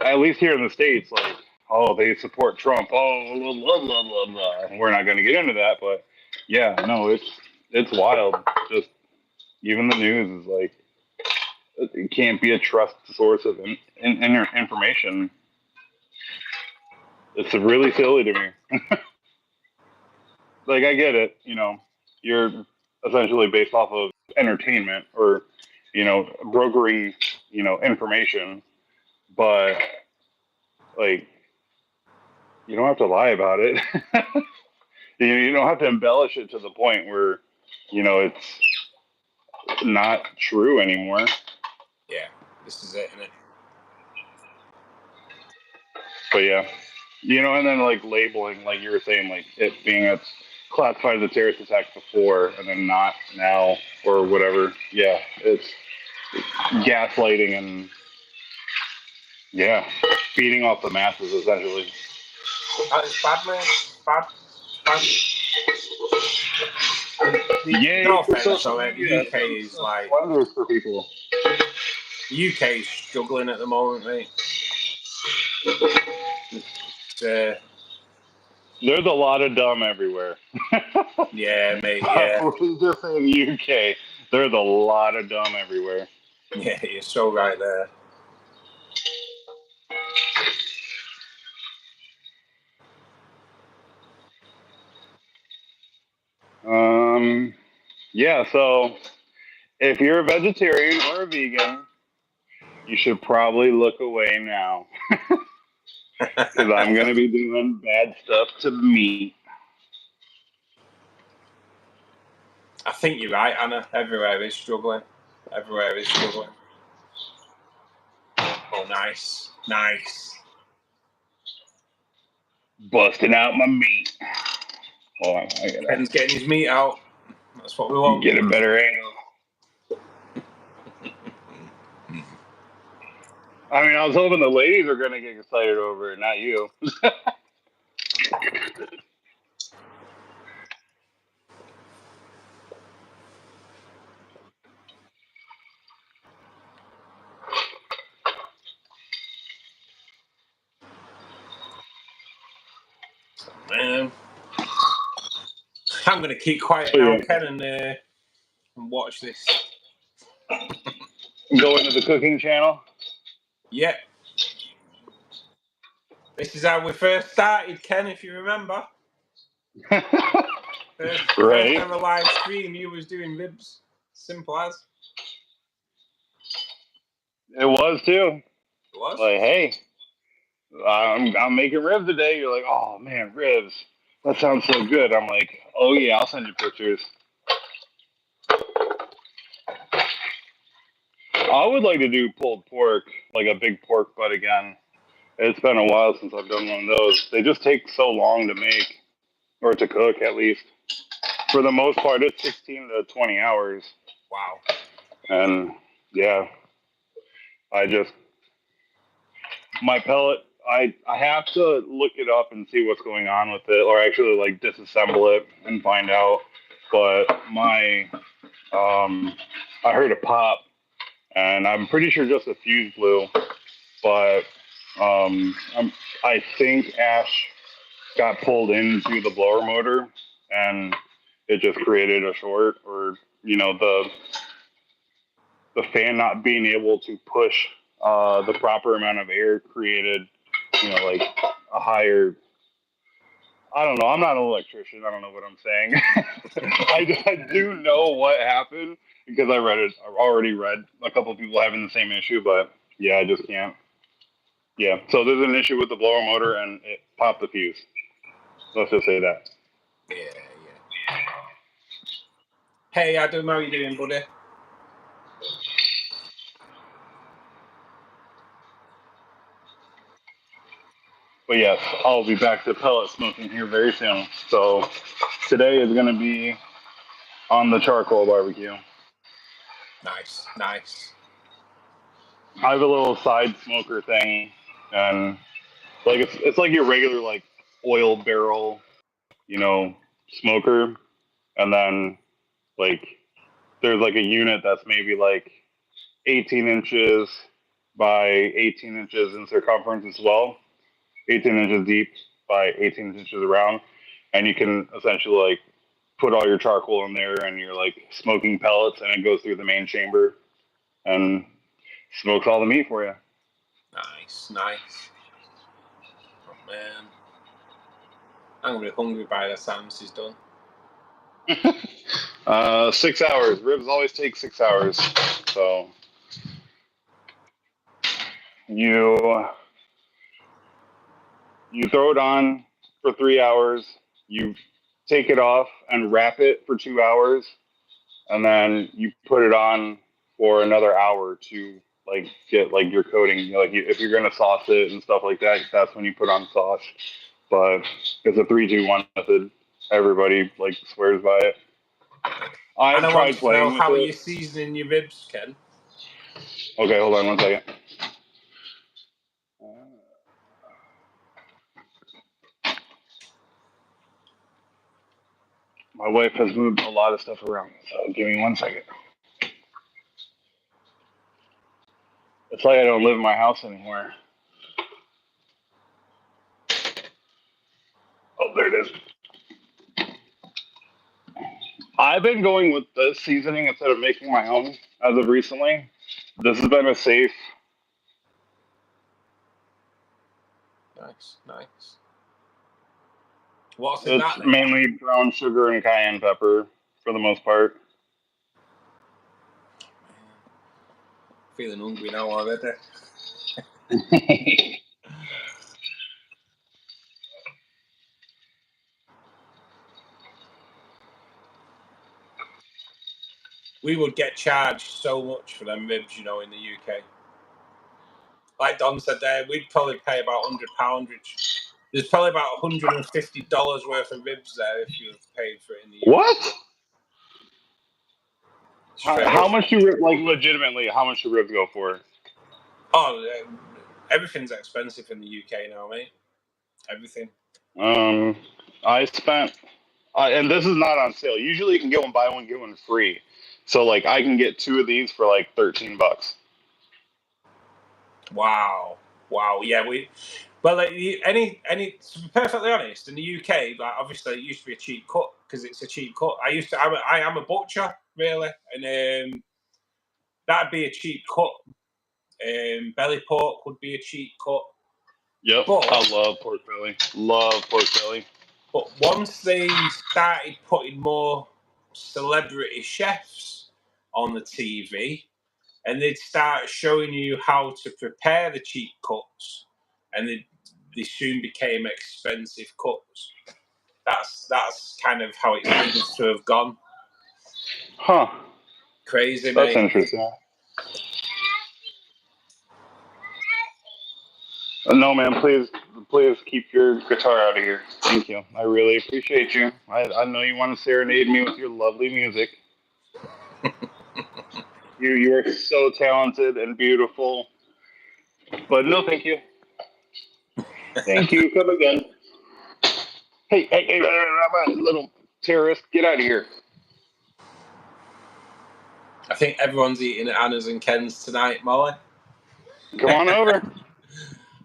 at least here in the States, like, oh, they support Trump. Oh, blah, blah, blah, blah. We're not going to get into that, but yeah, no, it's wild. Just even the news is like, it can't be a trust source of information. It's really silly to me. Like, I get it, you're essentially based off of entertainment or, brokering, information, but like, you don't have to lie about it. You don't have to embellish it to the point where, it's not true anymore. Yeah, this is it, isn't it? But yeah, and then like labeling, like you were saying, like it being classified as a terrorist attack before and then not now or whatever. Yeah, it's gaslighting and feeding off the masses essentially. It's bad, man. Bad. Yeah. No offense, so the UK is like wonders for people. The UK is struggling at the moment, mate. There's a lot of dumb everywhere. Yeah, mate. Yeah. Just in the UK, there's a lot of dumb everywhere. Yeah, you're so right there. Yeah, so if you're a vegetarian or a vegan, you should probably look away now. Because I'm going to be doing bad stuff to meat. I think you're right, Anna. Everywhere is struggling. Oh, nice. Busting out my meat. Hold on, Ken's getting his meat out. That's what we want. Get a better angle. I mean, I was hoping the ladies are going to get excited over it, not you. Man, I'm going to keep quiet now, Ken, and watch this. Go into the cooking channel? Yep. This is how we first started, Ken, if you remember. First ever live stream, you was doing ribs. Simple as. It was too. It was? Like, hey, I'm making ribs today. You're like, oh man, ribs. That sounds so good. I'm like, oh yeah, I'll send you pictures. I would like to do pulled pork, like a big pork butt again. It's been a while since I've done one of those. They just take so long to make, or to cook at least. For the most part, it's 16 to 20 hours. Wow. And yeah, my pellet, I have to look it up and see what's going on with it, or actually like disassemble it and find out. But I heard a pop, and I'm pretty sure just a fuse blew. But I think ash got pulled into the blower motor, and it just created a short, or the fan not being able to push the proper amount of air created, like a higher. I don't know. I'm not an electrician. I don't know what I'm saying. I do know what happened because I read it. I've already read a couple of people having the same issue, but yeah, I just can't. Yeah. So there's an issue with the blower motor, and it popped the fuse. Let's just say that. Yeah. Hey, Adam, how you doing, buddy? But yes, I'll be back to pellet smoking here very soon. So today is going to be on the charcoal barbecue. Nice. I have a little side smoker thing, and like it's like your regular like oil barrel, smoker, and then like there's like a unit that's maybe like 18 inches by 18 inches in circumference as well, 18 inches deep by 18 inches around, and you can essentially like put all your charcoal in there, and you're like smoking pellets, and it goes through the main chamber and smokes all the meat for you. Nice. Oh man, I'm gonna be hungry by the time this is done. 6 hours. Ribs always take 6 hours. So you throw it on for 3 hours. You take it off and wrap it for 2 hours, and then you put it on for another hour to like get like your coating. Like if you're gonna sauce it and stuff like that, that's when you put on sauce. But it's a 3-2-1 method. Everybody like swears by it. I've tried playing with how it. are you seasoning your ribs, Ken? Okay, hold on 1 second. My wife has moved a lot of stuff around, so give me 1 second. It's like I don't live in my house anymore. Oh, there it is. I've been going with this seasoning instead of making my own as of recently. This has been a safe. Nice. What's in that? It's mainly brown sugar and cayenne pepper for the most part. Feeling hungry now already. We would get charged so much for them ribs, in the UK. Like Don said there, we'd probably pay about £100. There's probably about $150 worth of ribs there if you paid for it in the UK. What? How much do ribs, like legitimately, how much do ribs go for? Oh, everything's expensive in the UK now, mate. Everything. I spent, and this is not on sale. Usually you can get one, buy one, get one free. So like I can get 2 of these for like $13. Wow. Yeah, well, like, to be perfectly honest, in the UK, like obviously it used to be a cheap cut because it's a cheap cut. I am a butcher really, and that'd be a cheap cut. Belly pork would be a cheap cut. Yep, I love pork belly. But once they started putting more celebrity chefs on the TV, and they'd start showing you how to prepare the cheap cuts, and they soon became expensive cuts. That's kind of how it seems to have gone. Huh. Crazy, That's mate. interesting. No, man, please keep your guitar out of here. Thank you. I really appreciate you. I know you want to serenade me with your lovely music. You are so talented and beautiful. But no, thank you. Thank you. Come again. Hey, little terrorist, get out of here. I think everyone's eating at Anna's and Ken's tonight, Molly. Come on over.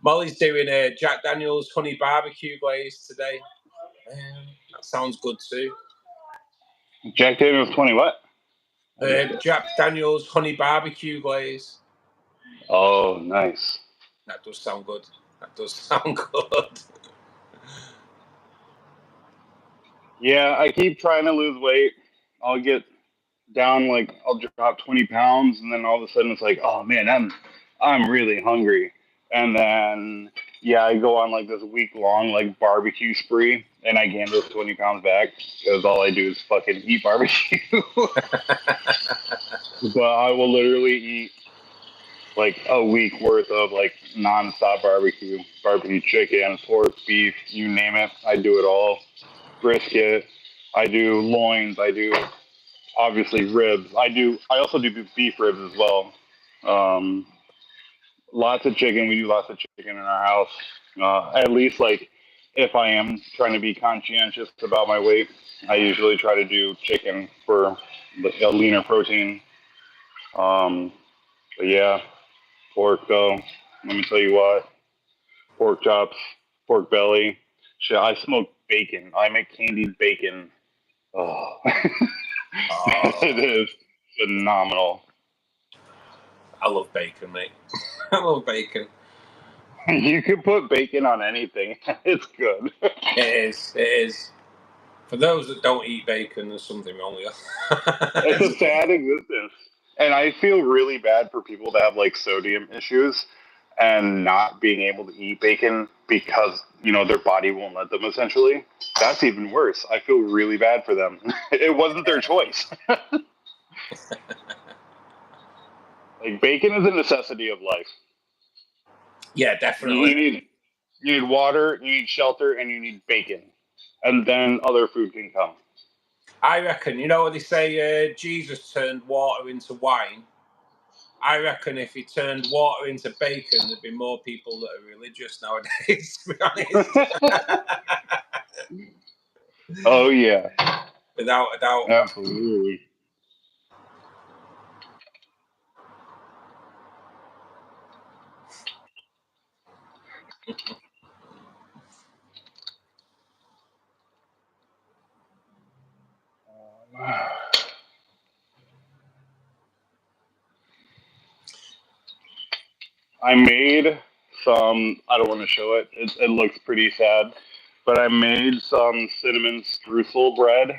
Molly's doing a Jack Daniel's honey barbecue glaze today. That sounds good too. Jack Daniel's 20 what? Jack Daniel's honey barbecue glaze. Oh, nice. That does sound good. That does sound good. Yeah, I keep trying to lose weight. I'll get down, like, I'll drop 20 pounds, and then all of a sudden it's like, oh man, I'm really hungry. And then yeah, I go on like this week-long like barbecue spree, and I gain those 20 pounds back because all I do is fucking eat barbecue. But I will literally eat like a week worth of like non-stop barbecue chicken, pork, beef, you name it. I do it all. Brisket. I do loins. I do obviously ribs. I also do beef ribs as well. Lots of chicken. We do lots of chicken in our house. At least like if I am trying to be conscientious about my weight, I usually try to do chicken for a leaner protein. But yeah, pork though. Let me tell you what. Pork chops, pork belly. Shit, I smoke bacon. I make candied bacon. Oh, it is phenomenal. I love bacon, mate. I love bacon. You can put bacon on anything. It's good. It is. It is. For those that don't eat bacon, there's something wrong with you. It's a sad existence. And I feel really bad for people that have like sodium issues and not being able to eat bacon because, you know, their body won't let them essentially. That's even worse. I feel really bad for them. It wasn't their choice. Like bacon is a necessity of life. Yeah, definitely. You need water, you need shelter, and you need bacon. And then other food can come. I reckon, you know what they say, Jesus turned water into wine? I reckon if he turned water into bacon, there'd be more people that are religious nowadays, to be honest. Oh, yeah. Without a doubt. Absolutely. I made some, I don't want to show it. It looks pretty sad, but I made some cinnamon streusel bread.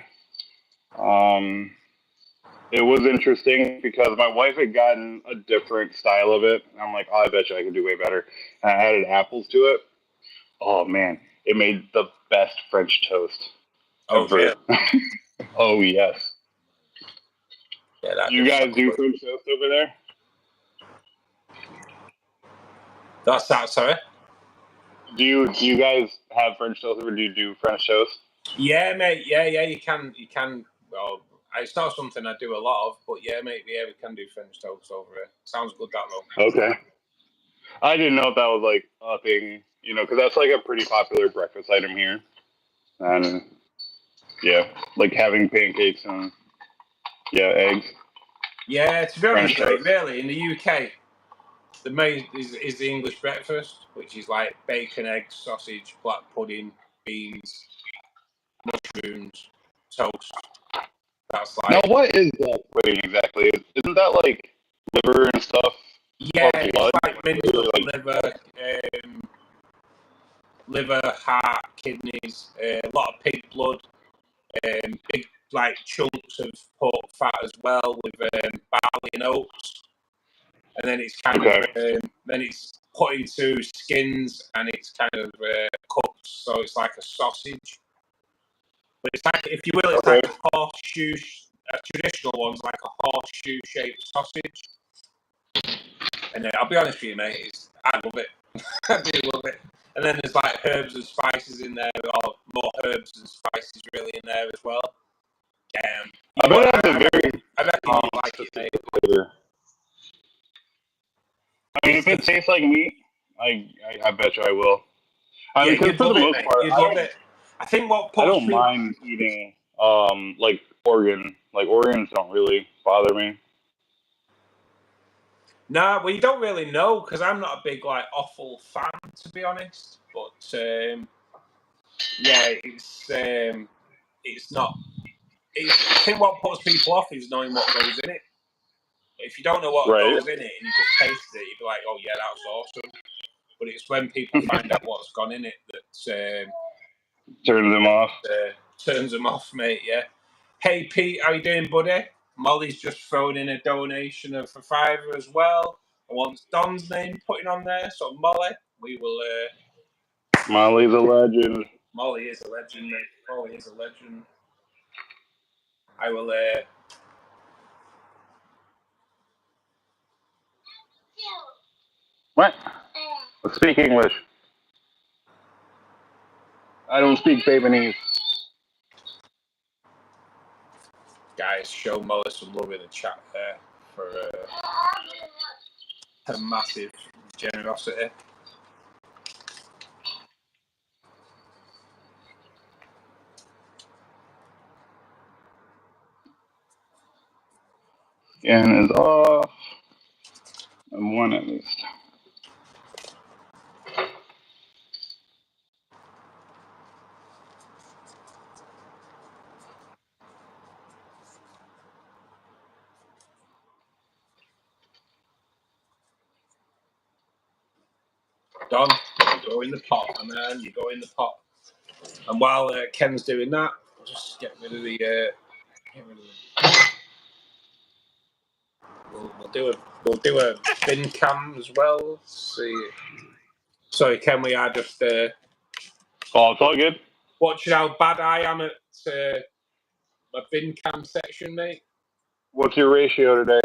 It was interesting because my wife had gotten a different style of it. I'm like, oh, I bet you I could do way better. And I added apples to it. Oh man, it made the best French toast ever. Yeah. Oh yes. Yeah, you guys do French toast over there? That's that, sorry. Do you guys have French toast, or do you do French toast? Yeah, mate. Yeah, you can. Well, it's not something I do a lot of, but yeah, mate. Yeah, we can do French toast over here. Sounds good, that though. Okay. I didn't know if that was like a thing, you know, because that's like a pretty popular breakfast item here. And yeah, like having pancakes and eggs. Yeah, to be honest, mate, really, in the UK, the main is the English breakfast, which is like bacon, eggs, sausage, black pudding, beans, mushrooms, toast. That's like. Now, what is black pudding exactly? Isn't that like liver and stuff? Yeah, it's like minced liver, heart, kidneys, a lot of pig blood, big like chunks of pork fat as well with barley and oats, and then it's kind of then it's put into skins and it's kind of cooked, so it's like a sausage. But it's like, if you will, it's like a horseshoe. A traditional one's like a horseshoe shaped sausage. And I'll be honest with you, mate, I love it. I do love it. And then there's like herbs and spices in there, or more herbs and spices really in there as well. I bet that's a very I reckon you like it, mate. flavor. I mean, if it tastes like meat, I bet you I will. I mean, because for the most part, you'd love it. I think what I don't mind eating like organ. Like organs don't really bother me. Nah, well, you don't really know because I'm not a big like offal fan, to be honest. But yeah, it's not. I think what puts people off is knowing what goes in it. If you don't know what goes in it and you just taste it, you'd be like, "Oh yeah, that's awesome." But it's when people find out what's gone in it that turns them off. Turns them off, mate. Yeah. Hey Pete, how you doing, buddy? Molly's just thrown in a donation of a £5 as well. I want Don's name putting on there, so Molly, we will. Molly's a legend. Molly is a legend, mate. Molly is a legend. I will. What? Speak English. I don't speak Japanese. Guys, show Molly some love in the chat there for her massive generosity. Skin is off. And one at least. Don, you go in the pot, my man. You go in the pot. And while Ken's doing that, I'll just get rid of the. We'll do a bin cam as well. Let's see. Sorry, Ken, we are just. Oh, it's all good. Watching how bad I am at my bin cam section, mate. What's your ratio today?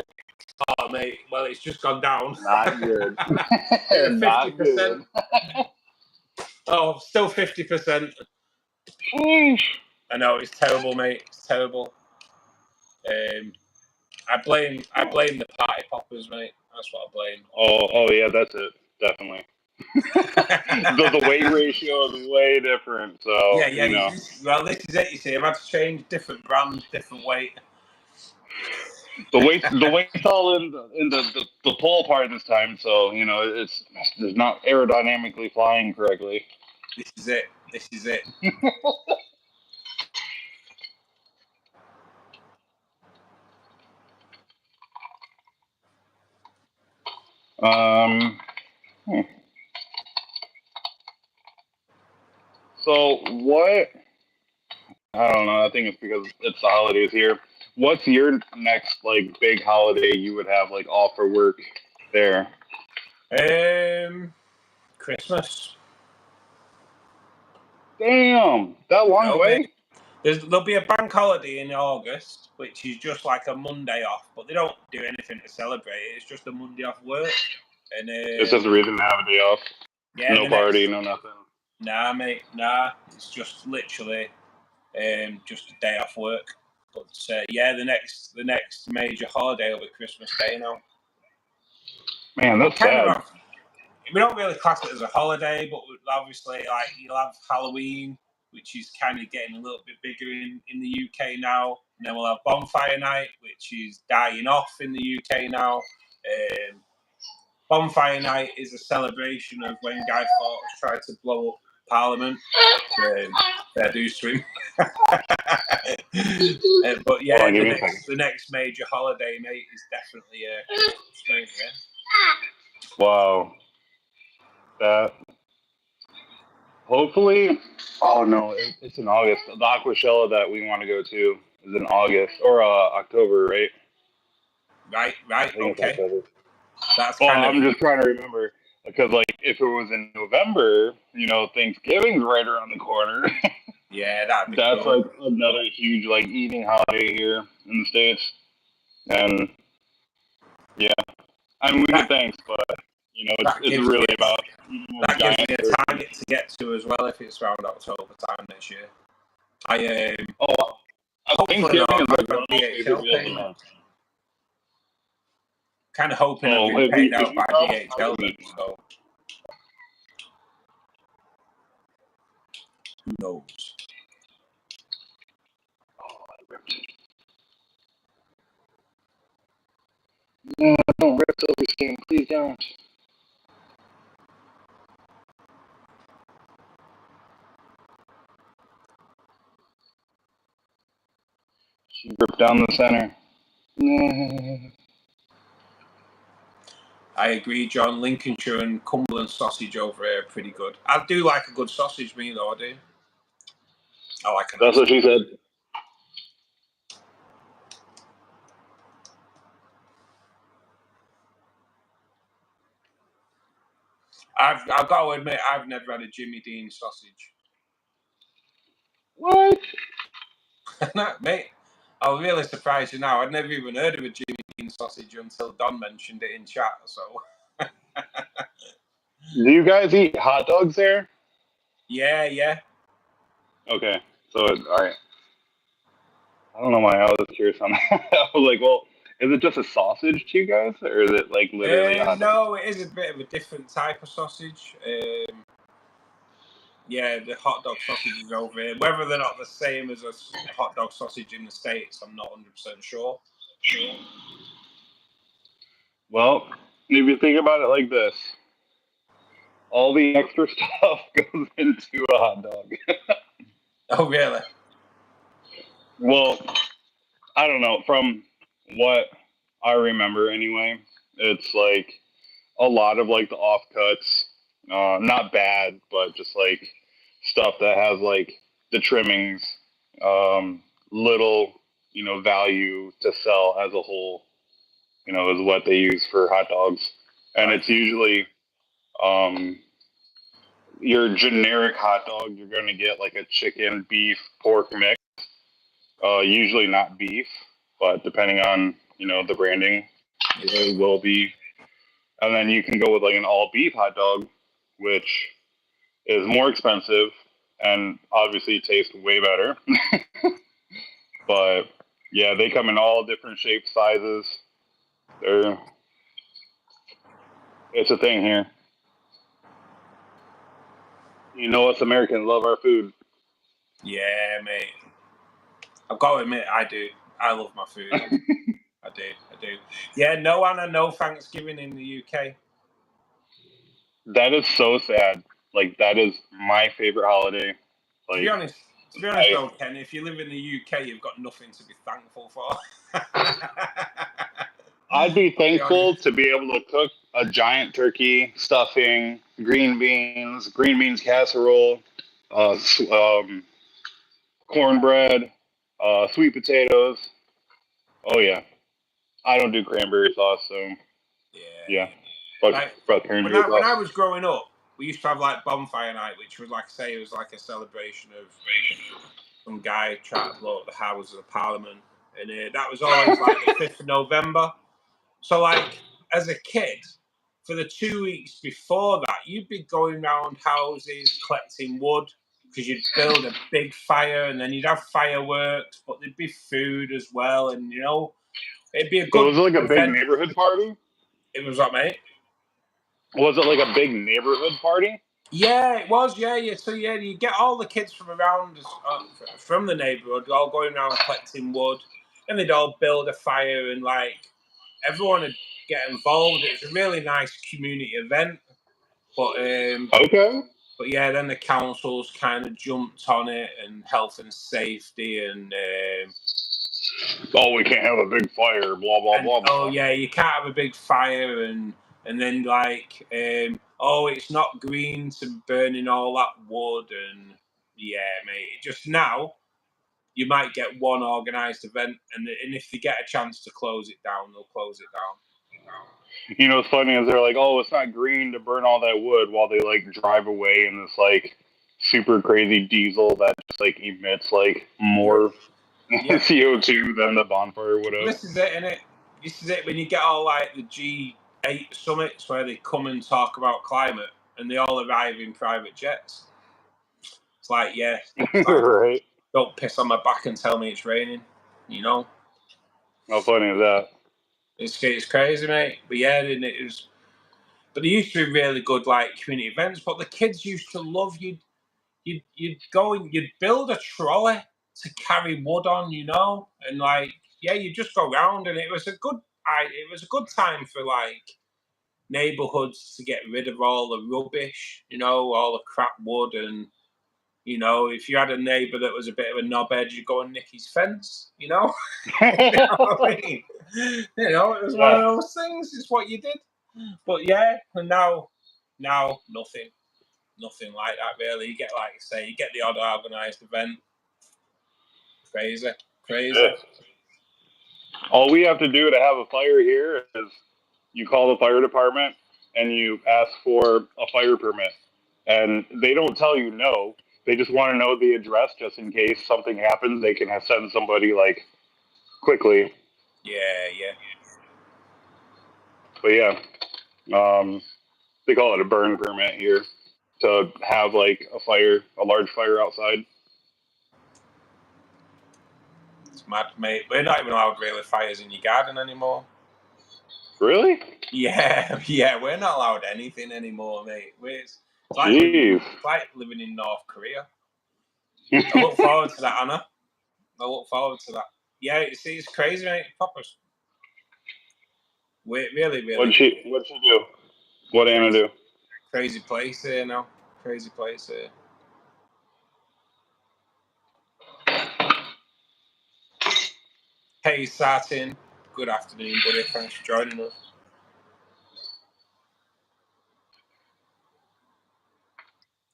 Oh, mate. Well, it's just gone down. Not good. 50%. Not good. Oh, still 50%. I know, it's terrible, mate. It's terrible. I blame the party poppers, mate. That's what I blame. Oh yeah, that's it. Definitely. the weight ratio is way different. So yeah. You know. Well, this is it. You see, I've had to change different brands, different weight. The weight's all in the pull part this time. So you know it's not aerodynamically flying correctly. This is it. So what? I don't know. I think it's because it's the holidays here. What's your next like big holiday you would have like off for work there? Christmas. Damn, that long way. There'll be a bank holiday in August, which is just like a Monday off, but they don't do anything to celebrate it. It's just a Monday off work. And it's just a reason to have a day off. Yeah, no party, no nothing. Nah, mate, nah. It's just literally just a day off work. But yeah, the next major holiday will be Christmas Day now. Man, that's sad. We don't really class it as a holiday, but obviously, like, you'll have Halloween, which is kind of getting a little bit bigger in the UK now. And then we'll have Bonfire Night, which is dying off in the UK now. Bonfire Night is a celebration of when Guy Fawkes tried to blow up Parliament. Fair dues to him. But yeah, the next major holiday, mate, is definitely Christmas, yeah. Wow. That hopefully. Oh no, it's in August. The Aquashella that we want to go to is in August or October, right? Right. Okay. I'm just trying to remember because, like, if it was in November, you know, Thanksgiving's right around the corner. Yeah, that's cool. Like another huge like eating holiday here in the States, and yeah, I mean we get thanks, but You know, it's really about that gives me a target to get to as well if it's around October time next year. Thanksgiving is like one of my DHL favorite meals a payment. month. Kind of hoping I'll be paid out by DHL then, so who knows? No, don't rip Toby's game. Please don't. She ripped down the center. I agree, John. Lincolnshire and Cumberland sausage over here are pretty good. I do like a good sausage, me though, I do. I like That's what she said. I've got to admit, I've never had a Jimmy Dean sausage. What? Mate, I was really surprised now. I'd never even heard of a Jimmy Dean sausage until Don mentioned it in chat. So, do you guys eat hot dogs there? Yeah. Okay, so all right. I don't know why I was curious on that. I was like, well, is it just a sausage to you guys, or is it like literally a hot dog? No, it is a bit of a different type of sausage. Yeah, the hot dog sausages over here. Whether they're not the same as a hot dog sausage in the States, I'm not 100% sure. Well, if you think about it like this, all the extra stuff goes into a hot dog. Oh, really? Well, I don't know. From what I remember anyway, it's like a lot of like the offcuts, not bad, but just like stuff that has like the trimmings, little, value to sell as a whole, is what they use for hot dogs. And it's usually your generic hot dog, you're going to get like a chicken, beef, pork mix. Usually not beef, but depending on, the branding, it will be. And then you can go with like an all beef hot dog, which is more expensive and obviously tastes way better. But yeah, they come in all different shapes, sizes. It's a thing here. You know us Americans love our food. Yeah, mate. I've got to admit, I do. I love my food. I do. Yeah, no Anna, no Thanksgiving in the UK. That is so sad. Like, that is my favorite holiday. Like, to be honest though, Ken, if you live in the UK, you've got nothing to be thankful for. I'd be thankful to be able to cook a giant turkey, stuffing, green beans casserole, cornbread, sweet potatoes. Oh yeah, I don't do cranberry sauce, so yeah. But when I was growing up, we used to have like bonfire night, which was like I say, it was like a celebration of some guy trying to blow up the Houses of Parliament, and that was always like the 5th of November. So like as a kid, for the 2 weeks before that, you'd be going around houses collecting wood because you'd build a big fire, and then you'd have fireworks, but there'd be food as well, and it'd be a good. So was it like a big neighborhood party? It was what, mate? Was it like a big neighborhood party? Yeah, it was. Yeah. So you get all the kids from around, from the neighborhood, all going around collecting wood, and they'd all build a fire, and like everyone would get involved. It was a really nice community event. But okay. But yeah, then the councils kind of jumped on it, and health and safety, and we can't have a big fire, blah blah blah. Oh yeah, you can't have a big fire, and then like it's not green to burning all that wood, and yeah, mate. Just now, you might get one organised event, and if they get a chance to close it down, they'll close it down. What's funny is they're like, it's not green to burn all that wood, while they like drive away in this like super crazy diesel that just like emits like more CO2 than the bonfire would have. This is it, innit? This is it when you get all like the 8 summits where they come and talk about climate, and they all arrive in private jets. It's like, yeah, it's like, Right. don't piss on my back and tell me it's raining, you know? How funny is that? It's crazy, mate. But yeah, but they used to be really good, like, community events, but the kids used to love you'd go and you'd build a trolley to carry wood on, you know, and like, yeah, you just go round, and it was a good time for like neighborhoods to get rid of all the rubbish, you know, all the crap wood. And you know, if you had a neighbor that was a bit of a knobhead, you'd go and nick his fence, you know. You know what I mean? You know, it was one of those things. It's what you did. But yeah, and now nothing like that really. You get, like you say, you get the odd organised event. Crazy. Yeah. All we have to do to have a fire here is you call the fire department and you ask for a fire permit. And they don't tell you no. They just want to know the address just in case something happens. They can send somebody like quickly. Yeah. But yeah, they call it a burn permit here to have like a large fire outside. It's mad, mate. We're not even allowed really fires in your garden anymore. Really? Yeah, we're not allowed anything anymore, mate. It's like living in North Korea. I look forward to that, Anna. I look forward to that. Yeah, it's crazy, mate. Poppers. Really. What'd she do? What'd Anna do? Crazy place here now. Crazy place here. Hey, Satin. Good afternoon, buddy. Thanks for joining us.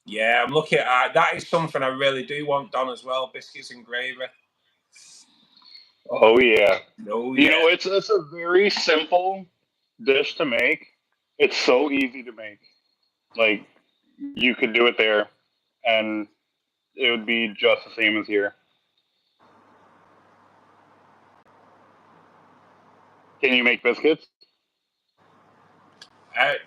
Yeah, I'm looking at that. Is something I really do want done as well. Biscuits and gravy. Oh yeah. Oh You yeah. know, it's a very simple dish to make. It's so easy to make. Like you could do it there, and it would be just the same as here. Can you make biscuits?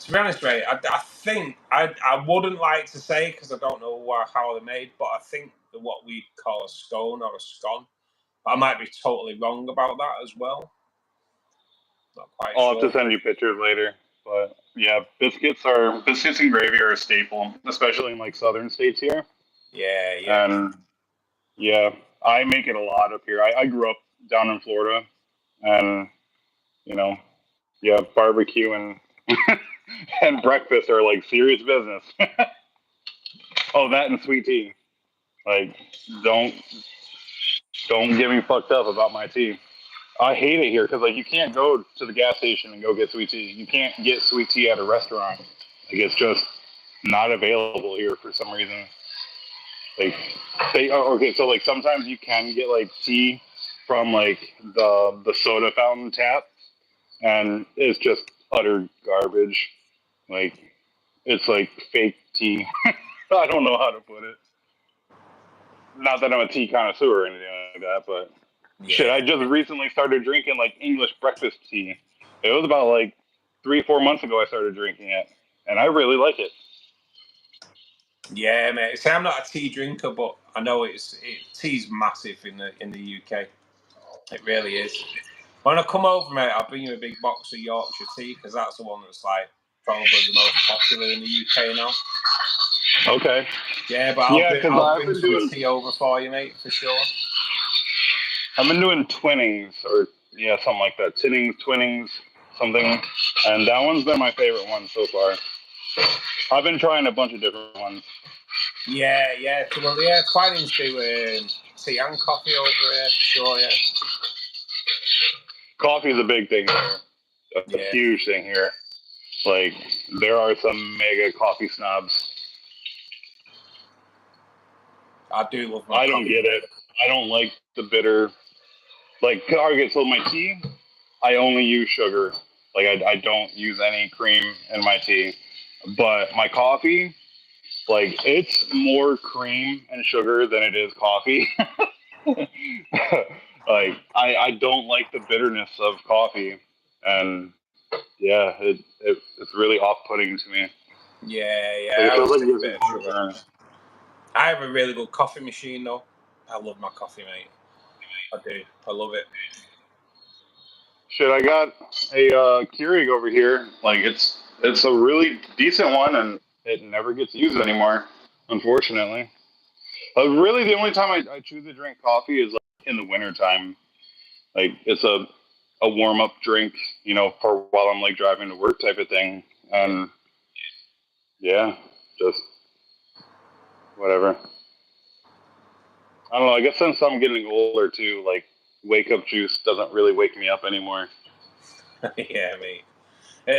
To be honest, mate, I think I wouldn't like to say because I don't know how they're made, but I think they're what we call a scone or a scone. But I might be totally wrong about that as well. Not quite I'll sure. have to send you pictures later. But yeah, biscuits and gravy are a staple, especially in like southern states here. Yeah. And yeah, I make it a lot up here. I grew up down in Florida, and you know, yeah, barbecue and and breakfast are like serious business. Oh, that and sweet tea. Like, don't get me fucked up about my tea. I hate it here because like you can't go to the gas station and go get sweet tea. You can't get sweet tea at a restaurant. Like it's just not available here for some reason. Like okay, so like sometimes you can get like tea from like the soda fountain tap, and it's just utter garbage. Like it's like fake tea. I don't know how to put it. Not that I'm a tea connoisseur or anything like that, but shit, I just recently started drinking like English breakfast tea. It was about like 3-4 months ago I started drinking it, and I really like it. Yeah, mate. See, I'm not a tea drinker, but I know tea's massive in the UK. It really is. When I come over, mate, I'll bring you a big box of Yorkshire tea because that's the one that's like probably the most popular in the UK now. Okay. Yeah, but I'll bring some tea over for you, mate, for sure. I've been doing twinnings, or yeah, something like that. Twinnings, something, and that one's been my favorite one so far. I've been trying a bunch of different ones. Yeah. Well, yeah, Twinings do tea and coffee over here, for sure. Yeah. Coffee is a big thing here. A huge thing here. Like there are some mega coffee snobs. I do love my I don't get it. I don't like the bitter. Like, so my tea, I only use sugar. Like, I don't use any cream in my tea. But my coffee, like, it's more cream and sugar than it is coffee. Like, I don't like the bitterness of coffee. And Yeah, it's really off-putting to me. Yeah, Like, it I feels always like take a this bit is of sugar. I have a really good coffee machine though. I love my coffee, mate. I do. I love it. Shit, I got a Keurig over here. Like it's a really decent one, and it never gets used anymore, unfortunately. Really, the only time I choose to drink coffee is like in the wintertime. Like it's a warm up drink, you know, for while I'm like driving to work type of thing. And yeah, just whatever. I don't know. I guess since I'm getting older too, like wake up juice doesn't really wake me up anymore. Yeah, mate.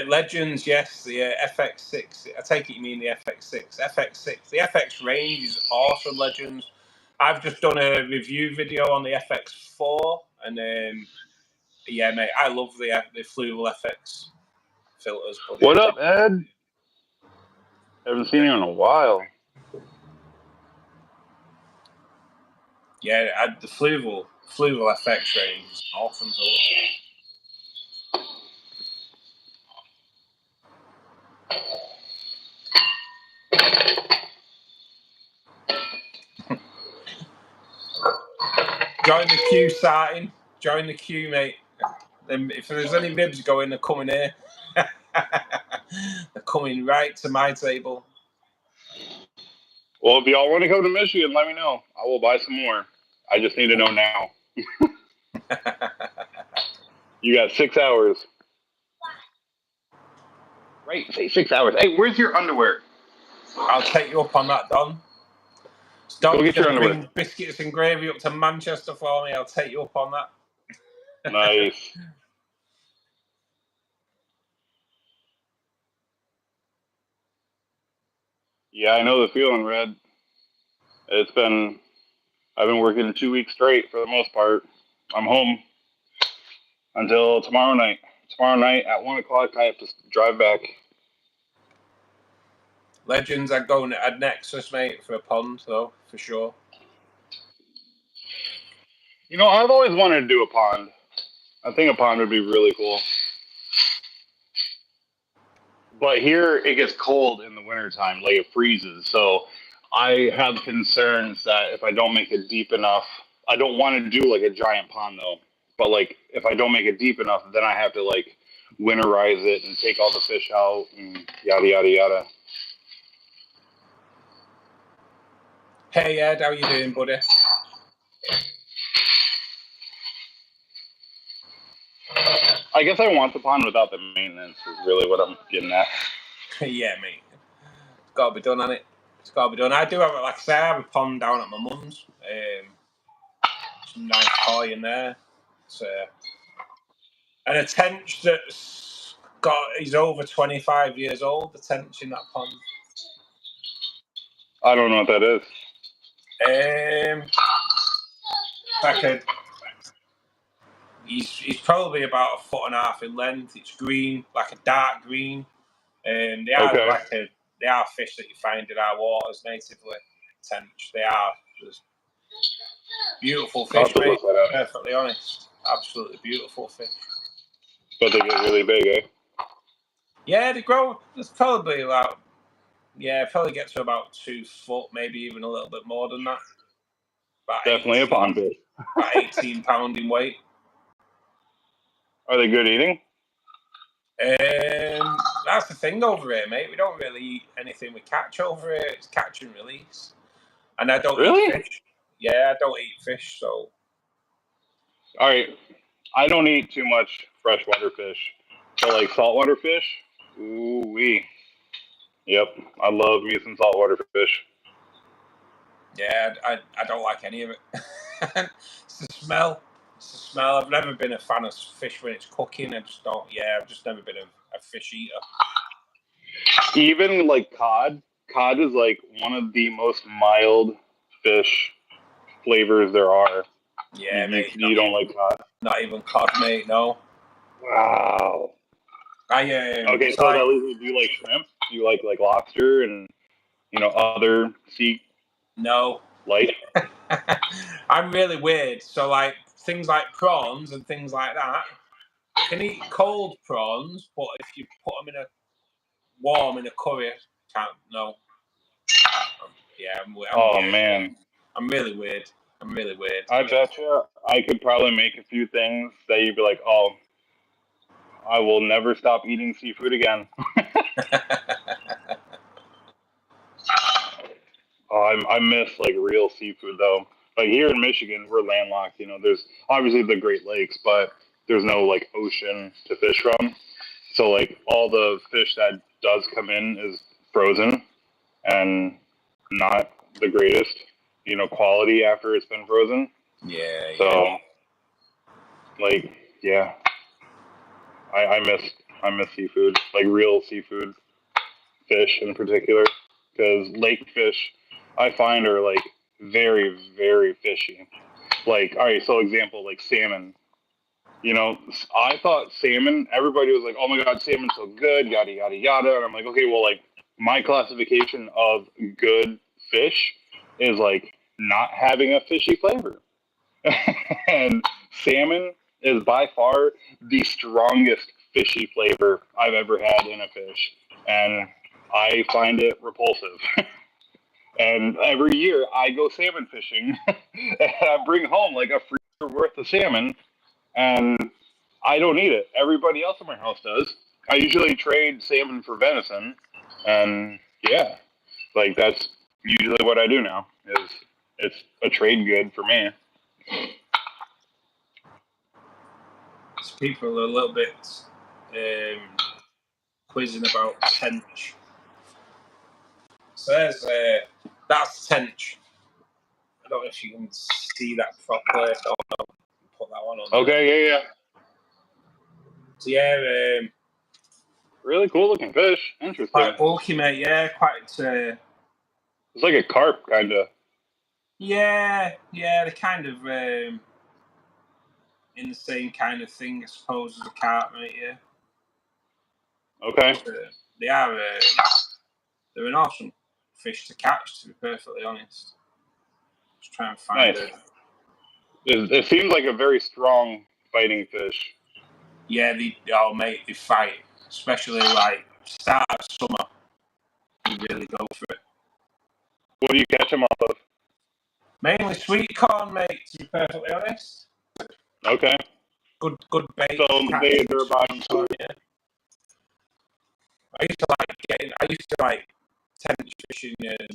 Legends, yes, the FX6. I take it you mean the FX6. FX6. The FX range is awesome, Legends. I've just done a review video on the FX4, and yeah, mate, I love the Fluval FX filters. Buddy. What up, Ed? Haven't seen you in a while. Yeah, the Fluval FX range is awesome filter. Join the queue, starting. Join the queue, mate. Then if there's any bibs going, they're coming here. They're coming right to my table. Well, if y'all want to go to Michigan, let me know. I will buy some more. I just need to know now. You got 6 hours. Right, say 6 hours. Hey, where's your underwear? I'll take you up on that, Don. Don, Go get your underwear. bring biscuits and gravy up to Manchester for me. I'll take you up on that. Nice. Yeah, I know the feeling, Red. I've been working 2 weeks straight for the most part. I'm home until tomorrow night. Tomorrow night at 1 o'clock, I have to drive back. Legends, I'd go at Nexus, mate, for a pond, though, for sure. You know, I've always wanted to do a pond. I think a pond would be really cool. But here it gets cold in the wintertime, like it freezes. So I have concerns that if I don't make it deep enough, I don't want to do like a giant pond though. But like if I don't make it deep enough, then I have to like winterize it and take all the fish out and yada yada yada. Hey Ed, how you doing, buddy? I guess I want the pond without the maintenance is really what I'm getting at. Yeah, mate. It's got to be done, hasn't it? It's got to be done. I do have, like I say, I have a pond down at my mum's. Some nice koi in there. It's, and a tench that's he's over 25 years old, the tench in that pond. I don't know what that is. He's probably about 1.5 foot in length. It's green, like a dark green. They are Okay. they are fish that you find in our waters natively. Tench. They are just beautiful fish, mate. Perfectly honest, absolutely beautiful fish. But they get really big, eh? Yeah, they grow. There's probably about probably get to about 2 foot, maybe even a little bit more than that. About Definitely a pond fish. About 18 pound in weight. Are they good eating? That's the thing over here, mate. We don't really eat anything we catch over here. It's catch and release. And I don't eat fish. Yeah, I don't eat fish, so. All right. I don't eat too much freshwater fish. But like saltwater fish, ooh-wee. Yep, I love me some saltwater fish. Yeah, I don't like any of it. It's the smell. It's the smell. I've never been a fan of fish when it's cooking. I've just never been a fish eater. Even like cod. Cod is like one of the most mild fish flavors there are. Yeah, mate. You don't like cod? Not even cod, mate. No. Wow. Okay, so that leaves me. Do you like shrimp? Do you like lobster and other sea? No. Light. I'm really weird. So like things like prawns and things like that, can eat cold prawns, but if you put them in a warm in a curry, can't. No. Yeah, I'm weird. Man, I'm really weird. I bet you I could probably make a few things that you'd be like, oh, I will never stop eating seafood again. I miss like real seafood though. Like here in Michigan, we're landlocked. You know, there's obviously the Great Lakes, but there's no like ocean to fish from. So like all the fish that does come in is frozen and not the greatest, you know, quality after it's been frozen. Yeah. So like yeah, I miss seafood, like real seafood, fish in particular, because lake fish I find are like very very fishy. Like all right, so example like salmon. You know, I thought salmon. Everybody was like, "Oh my god, salmon's so good," yada yada yada. And I'm like, okay, well, like my classification of good fish is like not having a fishy flavor. And salmon is by far the strongest fishy flavor I've ever had in a fish, and I find it repulsive. And every year I go salmon fishing, and I bring home like a freezer worth of salmon, and I don't eat it. Everybody else in my house does. I usually trade salmon for venison, and yeah, like that's usually what I do now. Is it's a trade good for me. So people are a little bit quizzing about tench. So there's that's tench. I don't know if you can see that properly. I don't know. Put that one on. Okay, yeah. So yeah, Really cool looking fish. Interesting. quite bulky, mate. Yeah, quite. It's like a carp, kind of. Yeah, they're kind of in the same kind of thing, I suppose, as a carp, mate. Yeah. Okay. They are. They're an awesome fish to catch, to be perfectly honest. Just try and find Nice. It seems like a very strong fighting fish. Yeah, they fight, especially like start of summer. You really go for it. What do you catch them off of? Mainly sweet corn, mate. To be perfectly honest. Okay. Good bait. So they're about. Yeah. I used to like tench fishing in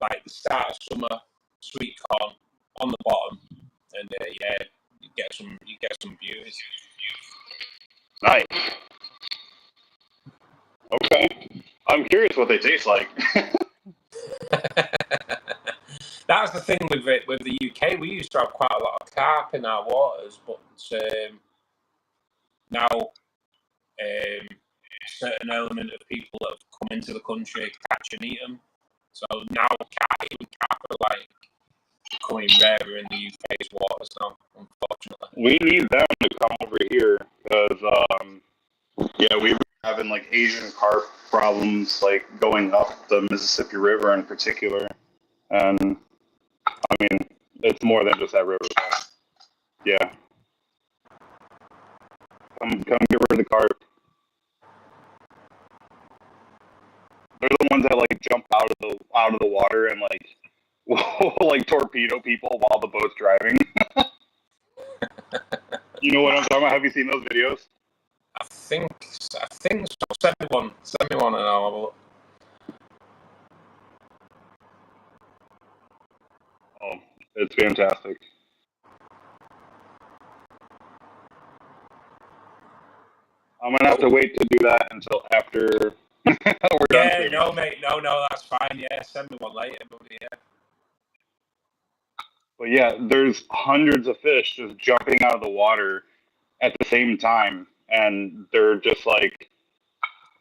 like the start of summer, sweet corn on the bottom, and yeah, you get some beauties. Nice. Okay. I'm curious what they taste like. That's the thing with the UK. We used to have quite a lot of carp in our waters, but now a certain element of people that have come into the country catch and eat them. So now carp are like becoming rarer in the UK's waters now, unfortunately. We need them to come over here because, yeah, we've been having like Asian carp problems, like going up the Mississippi River in particular. And I mean, it's more than just that river. Yeah. Come get rid of the carp. They're the ones that like jump out of the water and like like torpedo people while the boat's driving. You know what I'm talking about? Have you seen those videos? I think so. Send me one and I'll have a look. Oh, it's fantastic. I'm gonna have to wait to do that until after we're done streaming. No, mate, no, that's fine. Yeah, send me one later, buddy. Yeah. But yeah, there's hundreds of fish just jumping out of the water at the same time, and they're just like,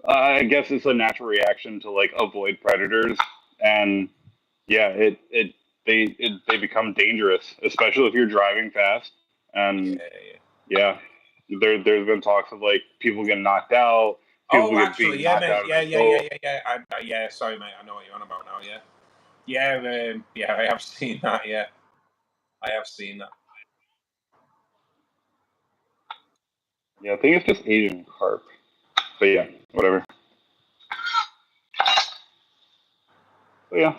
I guess it's a natural reaction to like avoid predators, and yeah, they become dangerous, especially if you're driving fast, and yeah, there's been talks of like people getting knocked out. People Actually, yeah, mate, yeah. Sorry, mate, I know what you're on about now. Yeah, I have seen that. Yeah, I have seen that. Yeah, I think it's just Asian carp. But yeah, whatever. But yeah.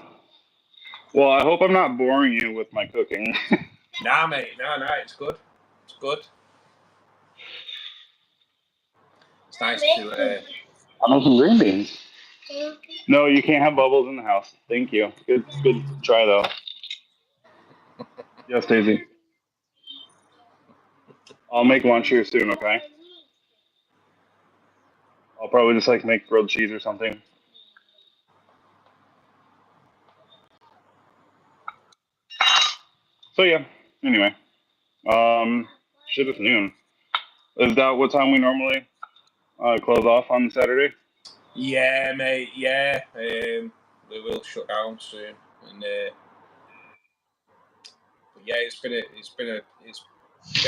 Well, I hope I'm not boring you with my cooking. Nah, mate. No, it's good. It's good. It's nice to. I'm making green beans. No, you can't have bubbles in the house. Thank you. Good try though. Yes, Daisy. I'll make lunch here soon, okay? I'll probably just like make grilled cheese or something. So yeah. Anyway, shit, it's noon. Is that what time we normally close off on Saturday? Yeah, mate. Yeah. We will shut down soon, and but yeah, it's been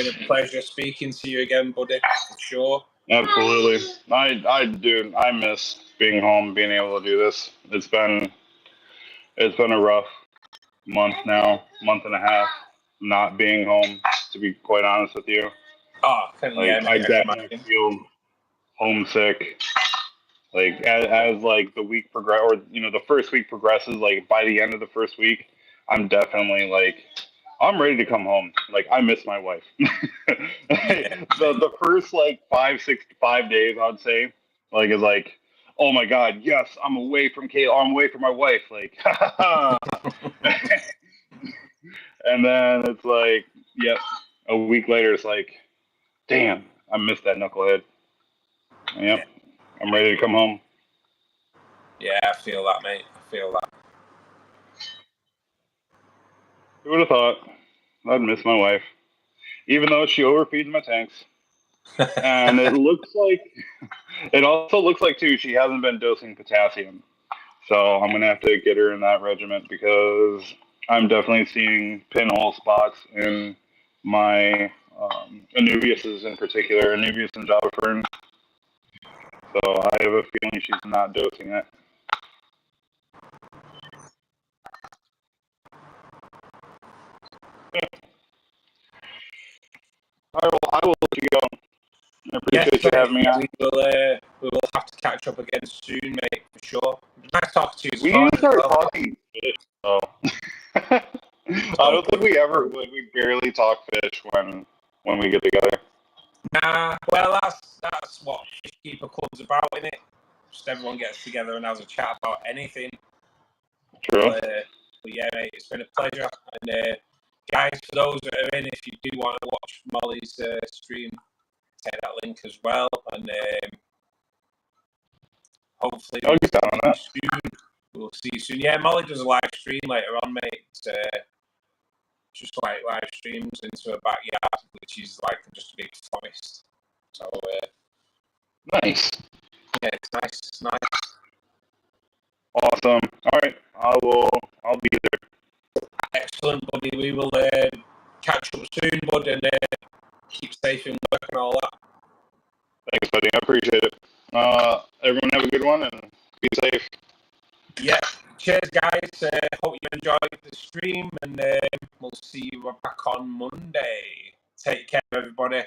a pleasure speaking to you again, buddy. For sure. Absolutely. I miss being home, being able to do this. It's been a rough month now, month and a half, not being home. To be quite honest with you, Oh, yeah, like mate, I I can definitely imagine. feel homesick. Like as like the week progress, or the first week progresses. Like by the end of the first week, I'm definitely like I'm ready to come home. Like I miss my wife. The first like 5 days, I'd say, like is like, oh my god, yes, I'm away from Kayla. I'm away from my wife. Like, and then it's like, yep. A week later, it's like, damn, I missed that knucklehead. Yep, I'm ready to come home. Yeah, I feel that, mate. I feel that. Who would have thought? I'd miss my wife, even though she overfeeds my tanks. And it also looks like too she hasn't been dosing potassium. So I'm gonna have to get her in that regiment because I'm definitely seeing pinhole spots in my Anubiuses in particular, Anubius and Java Fern. So I have a feeling she's not dosing it. I will let you go. I appreciate you having me on. We will have to catch up again soon, mate, for sure. Nice talking to you. We need to start talking fish, though. I don't think we barely talk fish when we get together. Nah, well, that's what Fishkeeper Club's about, isn't it? Just everyone gets together and has a chat about anything. True. But yeah, mate, it's been a pleasure. And guys, for those that are in, if you do want to watch Molly's stream, take that link as well. And hopefully we'll see you soon. Yeah, Molly does a live stream later on, mate. Just like live streams into her backyard, which is like just a big forest. So nice. Yeah, it's nice. It's nice. Awesome. All right, I'll be there. Excellent, buddy. We will catch up soon, bud, and keep safe in work and all that. Thanks, buddy. I appreciate it. Everyone have a good one and be safe. Yeah. Cheers, guys. Hope you enjoyed the stream, and we'll see you back on Monday. Take care, everybody.